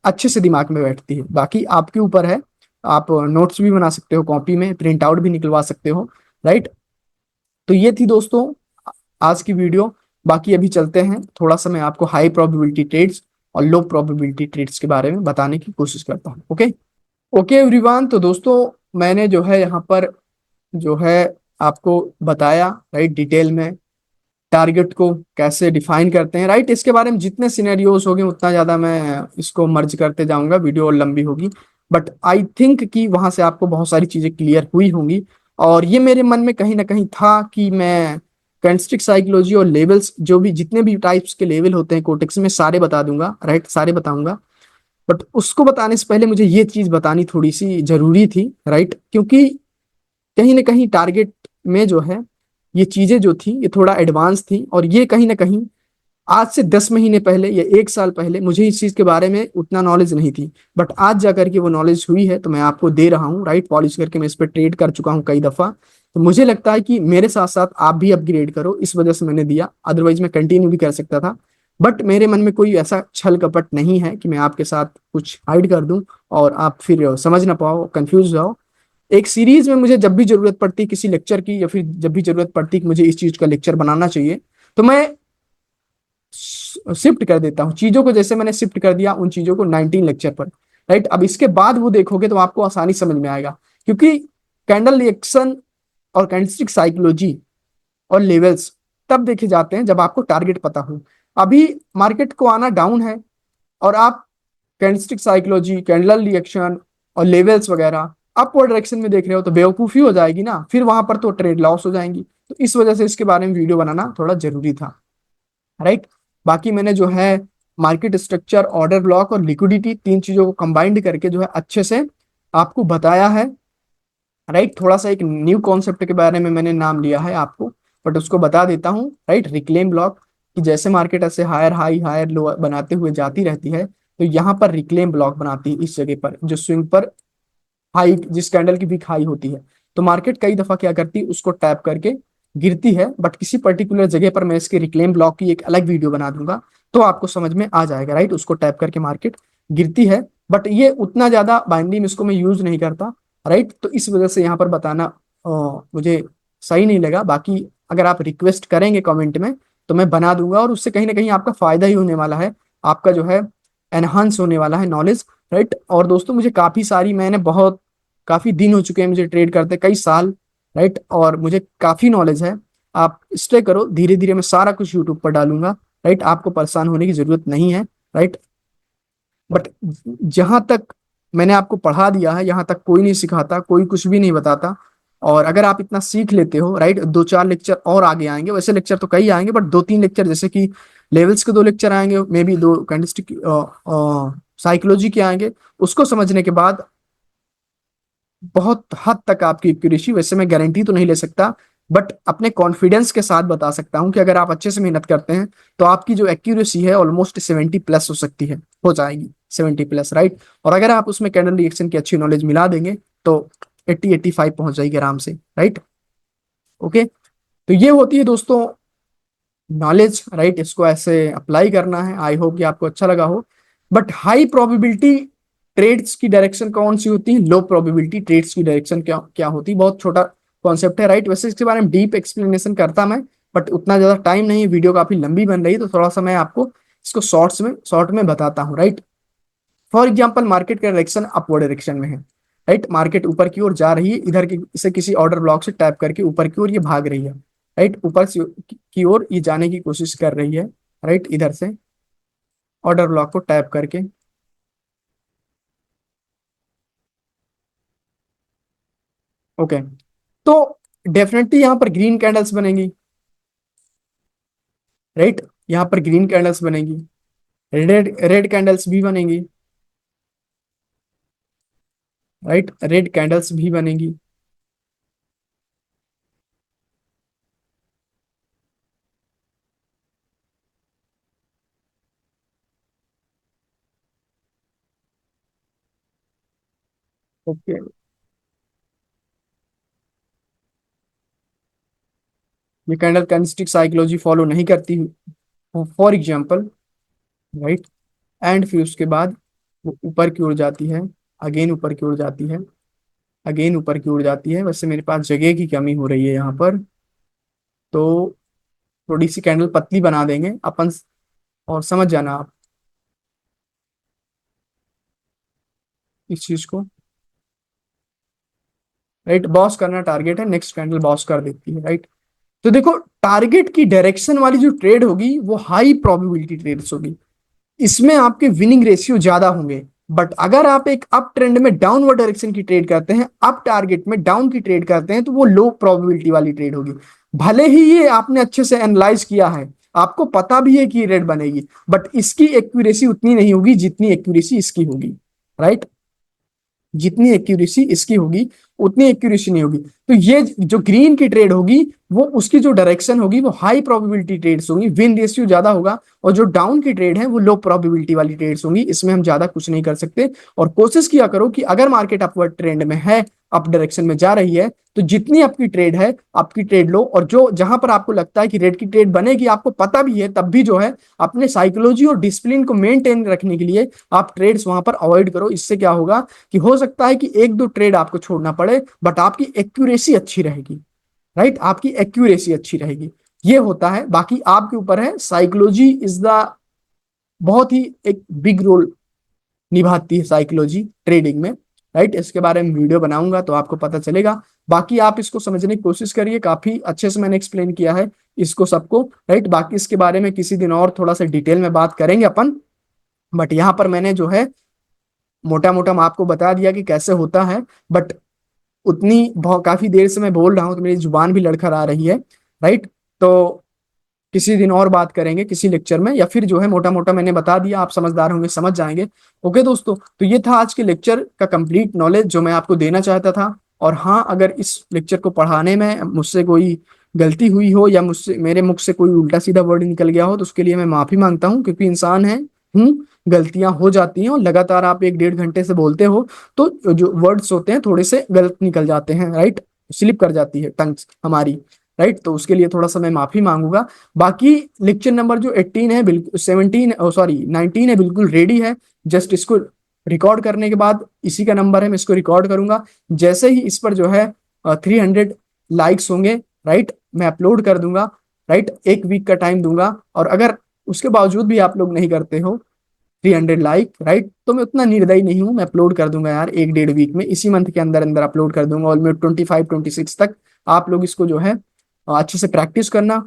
अच्छे से दिमाग में बैठती है। बाकी आपके ऊपर है, आप नोट्स भी बना सकते हो कॉपी में, प्रिंट आउट भी निकलवा सकते हो, राइट। तो ये थी दोस्तों आज की वीडियो। बाकी अभी चलते हैं, थोड़ा सा मैं आपको हाई प्रोबेबिलिटी ट्रेड्स और लो प्रोबेबिलिटी ट्रेड्स के बारे में बताने की कोशिश करता हूँ। Okay, okay everyone. तो दोस्तों मैंने जो है यहाँ पर जो है आपको बताया, राइट, डिटेल में टारगेट को कैसे डिफाइन करते हैं, राइट। इसके बारे में जितने सिनेरियोज होंगे उतना ज्यादा मैं इसको मर्ज करते जाऊंगा, वीडियो और लंबी होगी। बट आई थिंक कि वहां से आपको बहुत सारी चीजें क्लियर हुई होंगी। और ये मेरे मन में कहीं ना कहीं था कि मैं कैंडलस्टिक साइकोलॉजी और लेवल्स, जो भी जितने भी टाइप्स के लेवल होते हैं कोटेक्स में, सारे बता दूंगा, राइट, सारे बताऊंगा। बट उसको बताने से पहले मुझे ये चीज बतानी थोड़ी सी जरूरी थी, राइट, क्योंकि कहीं ना कहीं टारगेट में जो है ये चीजें जो थी ये थोड़ा एडवांस थी, और ये कहीं ना कहीं आज से 10 महीने पहले या 1 साल पहले मुझे इस चीज के बारे में उतना नॉलेज नहीं थी। बट आज जाकर के वो नॉलेज हुई है तो मैं आपको दे रहा हूँ, राइट। पॉलिश करके मैं इस पर ट्रेड कर चुका हूँ कई दफा, तो मुझे लगता है कि मेरे साथ साथ आप भी अपग्रेड करो, इस वजह से मैंने दिया। अदरवाइज मैं कंटिन्यू भी कर सकता था, बट मेरे मन में कोई ऐसा छल कपट नहीं है कि मैं आपके साथ कुछ हाइड कर दूं और आप फिर समझ ना पाओ, कंफ्यूज जाओ। एक सीरीज में मुझे जब भी जरूरत पड़ती किसी लेक्चर की, या फिर जब भी जरूरत पड़ती कि मुझे इस चीज का लेक्चर बनाना चाहिए, तो मैं शिफ्ट कर देता हूँ चीजों को। जैसे मैंने शिफ्ट कर दिया उन चीजों को 19 लेक्चर पर, राइट। अब इसके बाद वो देखोगे तो आपको आसानी समझ में आएगा, क्योंकि कैंडल रिएक्शन और कैंडलस्टिक साइकोलॉजी और लेवल्स तब देखे जाते हैं जब आपको टारगेट पता हो। अभी मार्केट को आना डाउन है और आप कैंडलस्टिक साइकोलॉजी, कैंडल रिएक्शन और लेवल्स वगैरह अपवर्ड डायरेक्शन में देख रहे हो तो बेवकूफी हो जाएगी ना, फिर वहां पर तो ट्रेड लॉस हो जाएंगी। तो इस वजह से इसके बारे में वीडियो बनाना थोड़ा जरूरी था, राइट। बाकी मैंने जो है मार्केट स्ट्रक्चर, ऑर्डर ब्लॉक और लिक्विडिटी, 3 चीजों को कंबाइंड करके जो है अच्छे से आपको बताया है, राइट। थोड़ा सा एक न्यू कॉन्सेप्ट के बारे में मैंने नाम लिया है आपको, बट उसको बता देता हूँ, राइट। रिक्लेम ब्लॉक, कि जैसे मार्केट ऐसे हायर हाई हायर लो बनाते हुए जाती रहती है, तो यहाँ पर रिक्लेम ब्लॉक बनाती है इस जगह पर, जो स्विंग पर हाई, जिस कैंडल की वीक हाई होती है। तो मार्केट कई दफा क्या करती है, उसको टैप करके गिरती है। बट किसी पर्टिकुलर जगह पर मैं इसके रिक्लेम ब्लॉक की एक अलग वीडियो बना दूंगा, तो आपको समझ में आ जाएगा, राइट। उसको टैप करके मार्केट गिरती है, बट ये उतना ज्यादा बाइंडिंग इसको मैं यूज नहीं करता, राइट। तो इस वजह से यहाँ पर बताना मुझे सही नहीं लगा। बाकी अगर आप रिक्वेस्ट करेंगे कमेंट में तो मैं बना दूंगा, और उससे कहीं ना कहीं आपका फायदा ही होने वाला है, आपका जो है एनहांस होने वाला है नॉलेज, राइट। और दोस्तों मुझे काफी सारी, मैंने बहुत काफी दिन हो चुके हैं मुझे ट्रेड करते, कई साल, राइट, और मुझे काफी नॉलेज है। आप स्टे करो, धीरे धीरे मैं सारा कुछ यूट्यूब पर डालूंगा, राइट। आपको परेशान होने की जरूरत नहीं है, राइट। बट जहां तक मैंने आपको पढ़ा दिया है, यहाँ तक कोई नहीं सिखाता, कोई कुछ भी नहीं बताता। और अगर आप इतना सीख लेते हो, राइट, 2-4 लेक्चर और आगे आएंगे, वैसे लेक्चर तो कई आएंगे, बट 2-3 लेक्चर, जैसे कि लेवल्स के 2 लेक्चर आएंगे, मे बी 2 कैंडलस्टिक साइकोलॉजी के आएंगे। उसको समझने के बाद बहुत हद तक आपकी एक्यूरेसी, वैसे मैं गारंटी तो नहीं ले सकता, बट अपने कॉन्फिडेंस के साथ बता सकता हूं कि अगर आप अच्छे से मेहनत करते हैं तो आपकी जो एक्यूरेसी है ऑलमोस्ट 70+ हो सकती है, हो जाएगी 70+, राइट। और अगर आप उसमें कैंडल रिएक्शन की अच्छी नॉलेज मिला देंगे तो 80-85 पहुंच जाएगी आराम से, राइट। ओके, तो ये होती है दोस्तों नॉलेज, राइट, इसको ऐसे अप्लाई करना है। आई होप कि आपको अच्छा लगा हो। बट हाई प्रोबेबिलिटी ट्रेड्स की डायरेक्शन कौन सी होती है, लो प्रोबेबिलिटी ट्रेड्स की डायरेक्शन क्या क्या होती है, बहुत छोटा कॉन्सेप्ट है, राइट। वैसे इसके बारे में डीप एक्सप्लेनेशन करता मैं, बट उतना ज्यादा टाइम नहीं है, वीडियो काफी लंबी बन रही है, तो थोड़ा सा मैं आपको इसको शॉर्ट में बताता हूँ, राइट। फॉर एग्जाम्पल, मार्केट का डायरेक्शन अपवर्ड डायरेक्शन में है, राइट। मार्केट ऊपर की ओर जा रही है, इधर की इसे किसी ऑर्डर ब्लॉक से टैप करके ऊपर की ओर ये भाग रही है, राइट। ऊपर की ओर ये जाने की कोशिश कर रही है, राइट, इधर से ऑर्डर ब्लॉक को टैप करके। ओके, तो डेफिनेटली यहाँ पर ग्रीन कैंडल्स बनेगी, राइट। यहाँ पर ग्रीन कैंडल्स बनेगी, रेड रेड कैंडल्स भी बनेगी, राइट, रेड कैंडल्स भी बनेगी। ओके, ये कैंडल कैंडलस्टिक साइकोलॉजी फॉलो नहीं करती, फॉर एग्जाम्पल, राइट। एंड फिर उसके बाद वो ऊपर की ओर जाती है, अगेन ऊपर की ओर जाती है, अगेन ऊपर की ओर जाती है। वैसे मेरे पास जगह की कमी हो रही है यहाँ पर, तो थोड़ी सी कैंडल पतली बना देंगे अपन, और समझ जाना आप इस चीज को, राइट। बॉस करना टारगेट है, नेक्स्ट कैंडल बॉस कर देती है, राइट। तो देखो, टारगेट की डायरेक्शन वाली जो ट्रेड होगी वो हाई प्रोबेबिलिटी ट्रेड्स होगी, इसमें आपके विनिंग रेशियो ज्यादा होंगे। बट अगर आप एक अप ट्रेंड में डाउनवर्ड डायरेक्शन की ट्रेड करते हैं, अप टारगेट में डाउन की ट्रेड करते हैं, तो वो लो प्रोबेबिलिटी वाली ट्रेड होगी। भले ही ये आपने अच्छे से एनालाइज किया है, आपको पता भी है कि ये रेड बनेगी, बट इसकी एक्यूरेसी उतनी नहीं होगी जितनी एक्यूरेसी इसकी होगी, राइट। जितनी एक्यूरेसी इसकी होगी उतनी एक्यूरेसी नहीं होगी। तो ये जो ग्रीन की ट्रेड होगी, वो उसकी जो डायरेक्शन होगी वो हाई प्रोबेबिलिटी ट्रेड्स होंगी, विन रेशियो ज्यादा होगा। और जो डाउन की ट्रेड है वो लो प्रोबेबिलिटी वाली ट्रेड्स होंगी, इसमें हम ज्यादा कुछ नहीं कर सकते। और कोशिश किया करो कि अगर मार्केट अपवर्ड ट्रेंड में है, अप डायरेक्शन में जा रही है, तो जितनी आपकी ट्रेड है आपकी ट्रेड लो, और जो जहां पर आपको लगता है कि रेड की ट्रेड बनेगी, आपको पता भी है, तब भी जो है अपने साइकोलॉजी और डिसिप्लिन को मेंटेन रखने के लिए आप ट्रेड्स वहां पर अवॉइड करो। इससे क्या होगा कि हो सकता है कि एक दो ट्रेड आपको छोड़ना पड़े, बट आपकी एक्यूरेसी अच्छी रहेगी, राइट। आपकी एक्यूरेसी अच्छी रहेगी, ये होता है। बाकी आपके ऊपर है, साइकोलॉजी इज द बहुत ही एक बिग रोल निभाती है साइकोलॉजी ट्रेडिंग में, राइट। इसके बारे में वीडियो बनाऊंगा तो आपको पता चलेगा। बाकी आप इसको समझने की कोशिश करिए, काफी अच्छे से मैंने एक्सप्लेन किया है इसको सबको, राइट। बाकी इसके बारे में किसी दिन और थोड़ा सा डिटेल में बात करेंगे अपन। बट यहाँ पर मैंने जो है मोटा मोटा मैं आपको बता दिया कि कैसे होता है। बट उतनी बहुत काफी देर से मैं बोल रहा हूँ तो मेरी जुबान भी लड़खड़ा रही है, राइट। तो किसी दिन और बात करेंगे किसी लेक्चर में, या फिर जो है मोटा मोटा मैंने बता दिया, आप समझदार होंगे, समझ जाएंगे। ओके दोस्तों, तो ये था आज के लेक्चर का कंप्लीट नॉलेज जो मैं आपको देना चाहता था। और हाँ, अगर इस लेक्चर को पढ़ाने में मुझसे कोई गलती हुई हो, या मुझसे मेरे मुख से कोई उल्टा सीधा वर्ड निकल गया हो, तो उसके लिए मैं माफी मांगता हूँ, क्योंकि इंसान है, हूँ, गलतियां हो जाती हैं। और लगातार आप एक डेढ़ घंटे से बोलते हो, तो जो वर्ड्स होते हैं थोड़े से गलत निकल जाते हैं, राइट। स्लिप कर जाती है टंग हमारी, राइट। तो उसके लिए थोड़ा सा मैं माफी मांगूंगा। बाकी लेक्चर नंबर जो 18 है, बिल्कुल 17, सॉरी 19 है, बिल्कुल रेडी है। जस्ट इसको रिकॉर्ड करने के बाद, इसी का नंबर है, मैं इसको रिकॉर्ड करूंगा। जैसे ही इस पर जो है 300 लाइक्स होंगे, राइट, मैं अपलोड कर दूंगा, राइट। एक वीक का टाइम दूंगा, और अगर उसके बावजूद भी आप लोग नहीं करते हो 300 लाइक, राइट, तो मैं उतना निर्दयी नहीं हूं, मैं अपलोड कर दूंगा यार, एक डेढ़ वीक में, इसी मंथ के अंदर अंदर अपलोड कर दूंगा। और मैं 25 26 तक आप लोग इसको जो है अच्छे से प्रैक्टिस करना,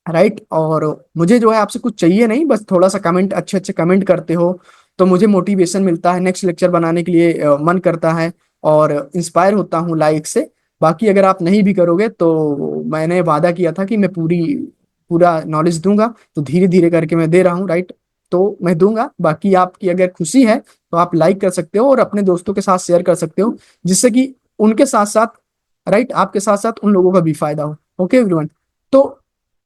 राइट। और मुझे जो है आपसे कुछ चाहिए नहीं, बस थोड़ा सा कमेंट, अच्छे अच्छे कमेंट करते हो तो मुझे मोटिवेशन मिलता है, नेक्स्ट लेक्चर बनाने के लिए मन करता है, और इंस्पायर होता हूँ लाइक से। बाकी अगर आप नहीं भी करोगे तो मैंने वादा किया था कि मैं पूरा नॉलेज दूंगा, तो धीरे धीरे करके मैं दे रहा हूँ, राइट। तो मैं दूंगा। बाकी आपकी अगर खुशी है तो आप लाइक कर सकते हो और अपने दोस्तों के साथ शेयर कर सकते हो, जिससे कि उनके साथ साथ, राइट, आपके साथ साथ उन लोगों का भी फायदा हो। ओके एवरीवन, तो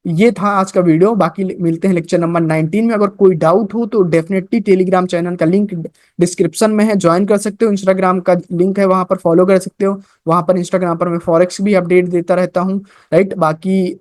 ये था आज का वीडियो। बाकी मिलते हैं लेक्चर नंबर 19 में। अगर कोई डाउट हो तो डेफिनेटली टेलीग्राम चैनल का लिंक डिस्क्रिप्शन में है, ज्वाइन कर सकते हो। इंस्टाग्राम का लिंक है, वहां पर फॉलो कर सकते हो। वहां पर इंस्टाग्राम पर मैं फॉरेक्स भी अपडेट देता रहता हूँ, राइट। बाकी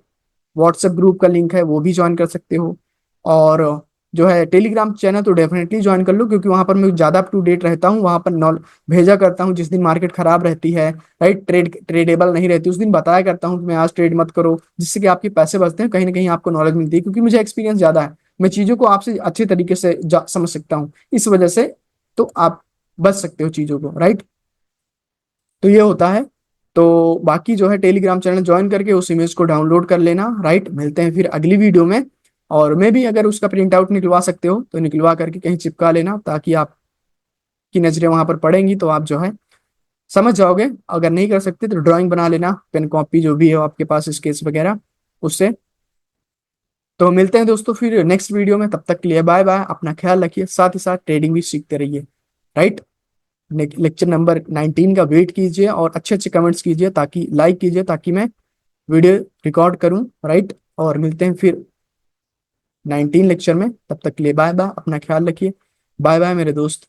व्हाट्सएप ग्रुप का लिंक है वो भी ज्वाइन कर सकते हो। और जो है टेलीग्राम चैनल तो डेफिनेटली ज्वाइन कर लो, क्योंकि वहां पर मैं ज़्यादा अप टू डेट रहता हूँ, वहां पर नॉल भेजा करता हूँ जिस दिन मार्केट खराब रहती है, राइट, ट्रेडेबल नहीं रहती, उस दिन बताया करता हूँ कि मैं आज ट्रेड मत करो, जिससे कि आपके पैसे बचते हैं, कहीं ना कहीं आपको नॉलेज मिलती है, क्योंकि मुझे एक्सपीरियंस ज़्यादा है, मैं चीज़ों को आपसे अच्छे तरीके से समझ सकता हूँ, इस वजह से तो आप बच सकते हो चीज़ों को, राइट। तो ये होता है। तो बाकी जो है टेलीग्राम चैनल ज्वाइन करके उस इमेज को डाउनलोड कर लेना, राइट। मिलते हैं फिर अगली वीडियो में। और मैं भी अगर उसका प्रिंट आउट निकलवा सकते हो तो निकलवा करके कहीं चिपका लेना, ताकि आपकी नजरें वहां पर पड़ेंगी तो आप जो है समझ जाओगे। अगर नहीं कर सकते तो ड्राइंग बना लेना, पेन कॉपी जो भी हो आपके पास, स्केच वगैरह, उससे। तो मिलते हैं दोस्तों फिर नेक्स्ट वीडियो में, तब तक के लिए बाय बाय, अपना ख्याल रखिए, साथ ही साथ ट्रेडिंग भी सीखते रहिए, राइट। लेक्चर नंबर 19 का वेट कीजिए और अच्छे अच्छे कमेंट्स कीजिए, ताकि लाइक कीजिए, ताकि मैं वीडियो रिकॉर्ड करूं, राइट। और मिलते हैं फिर 19 लेक्चर में, तब तक के लिए बाय बाय, अपना ख्याल रखिए, बाय बाय मेरे दोस्त।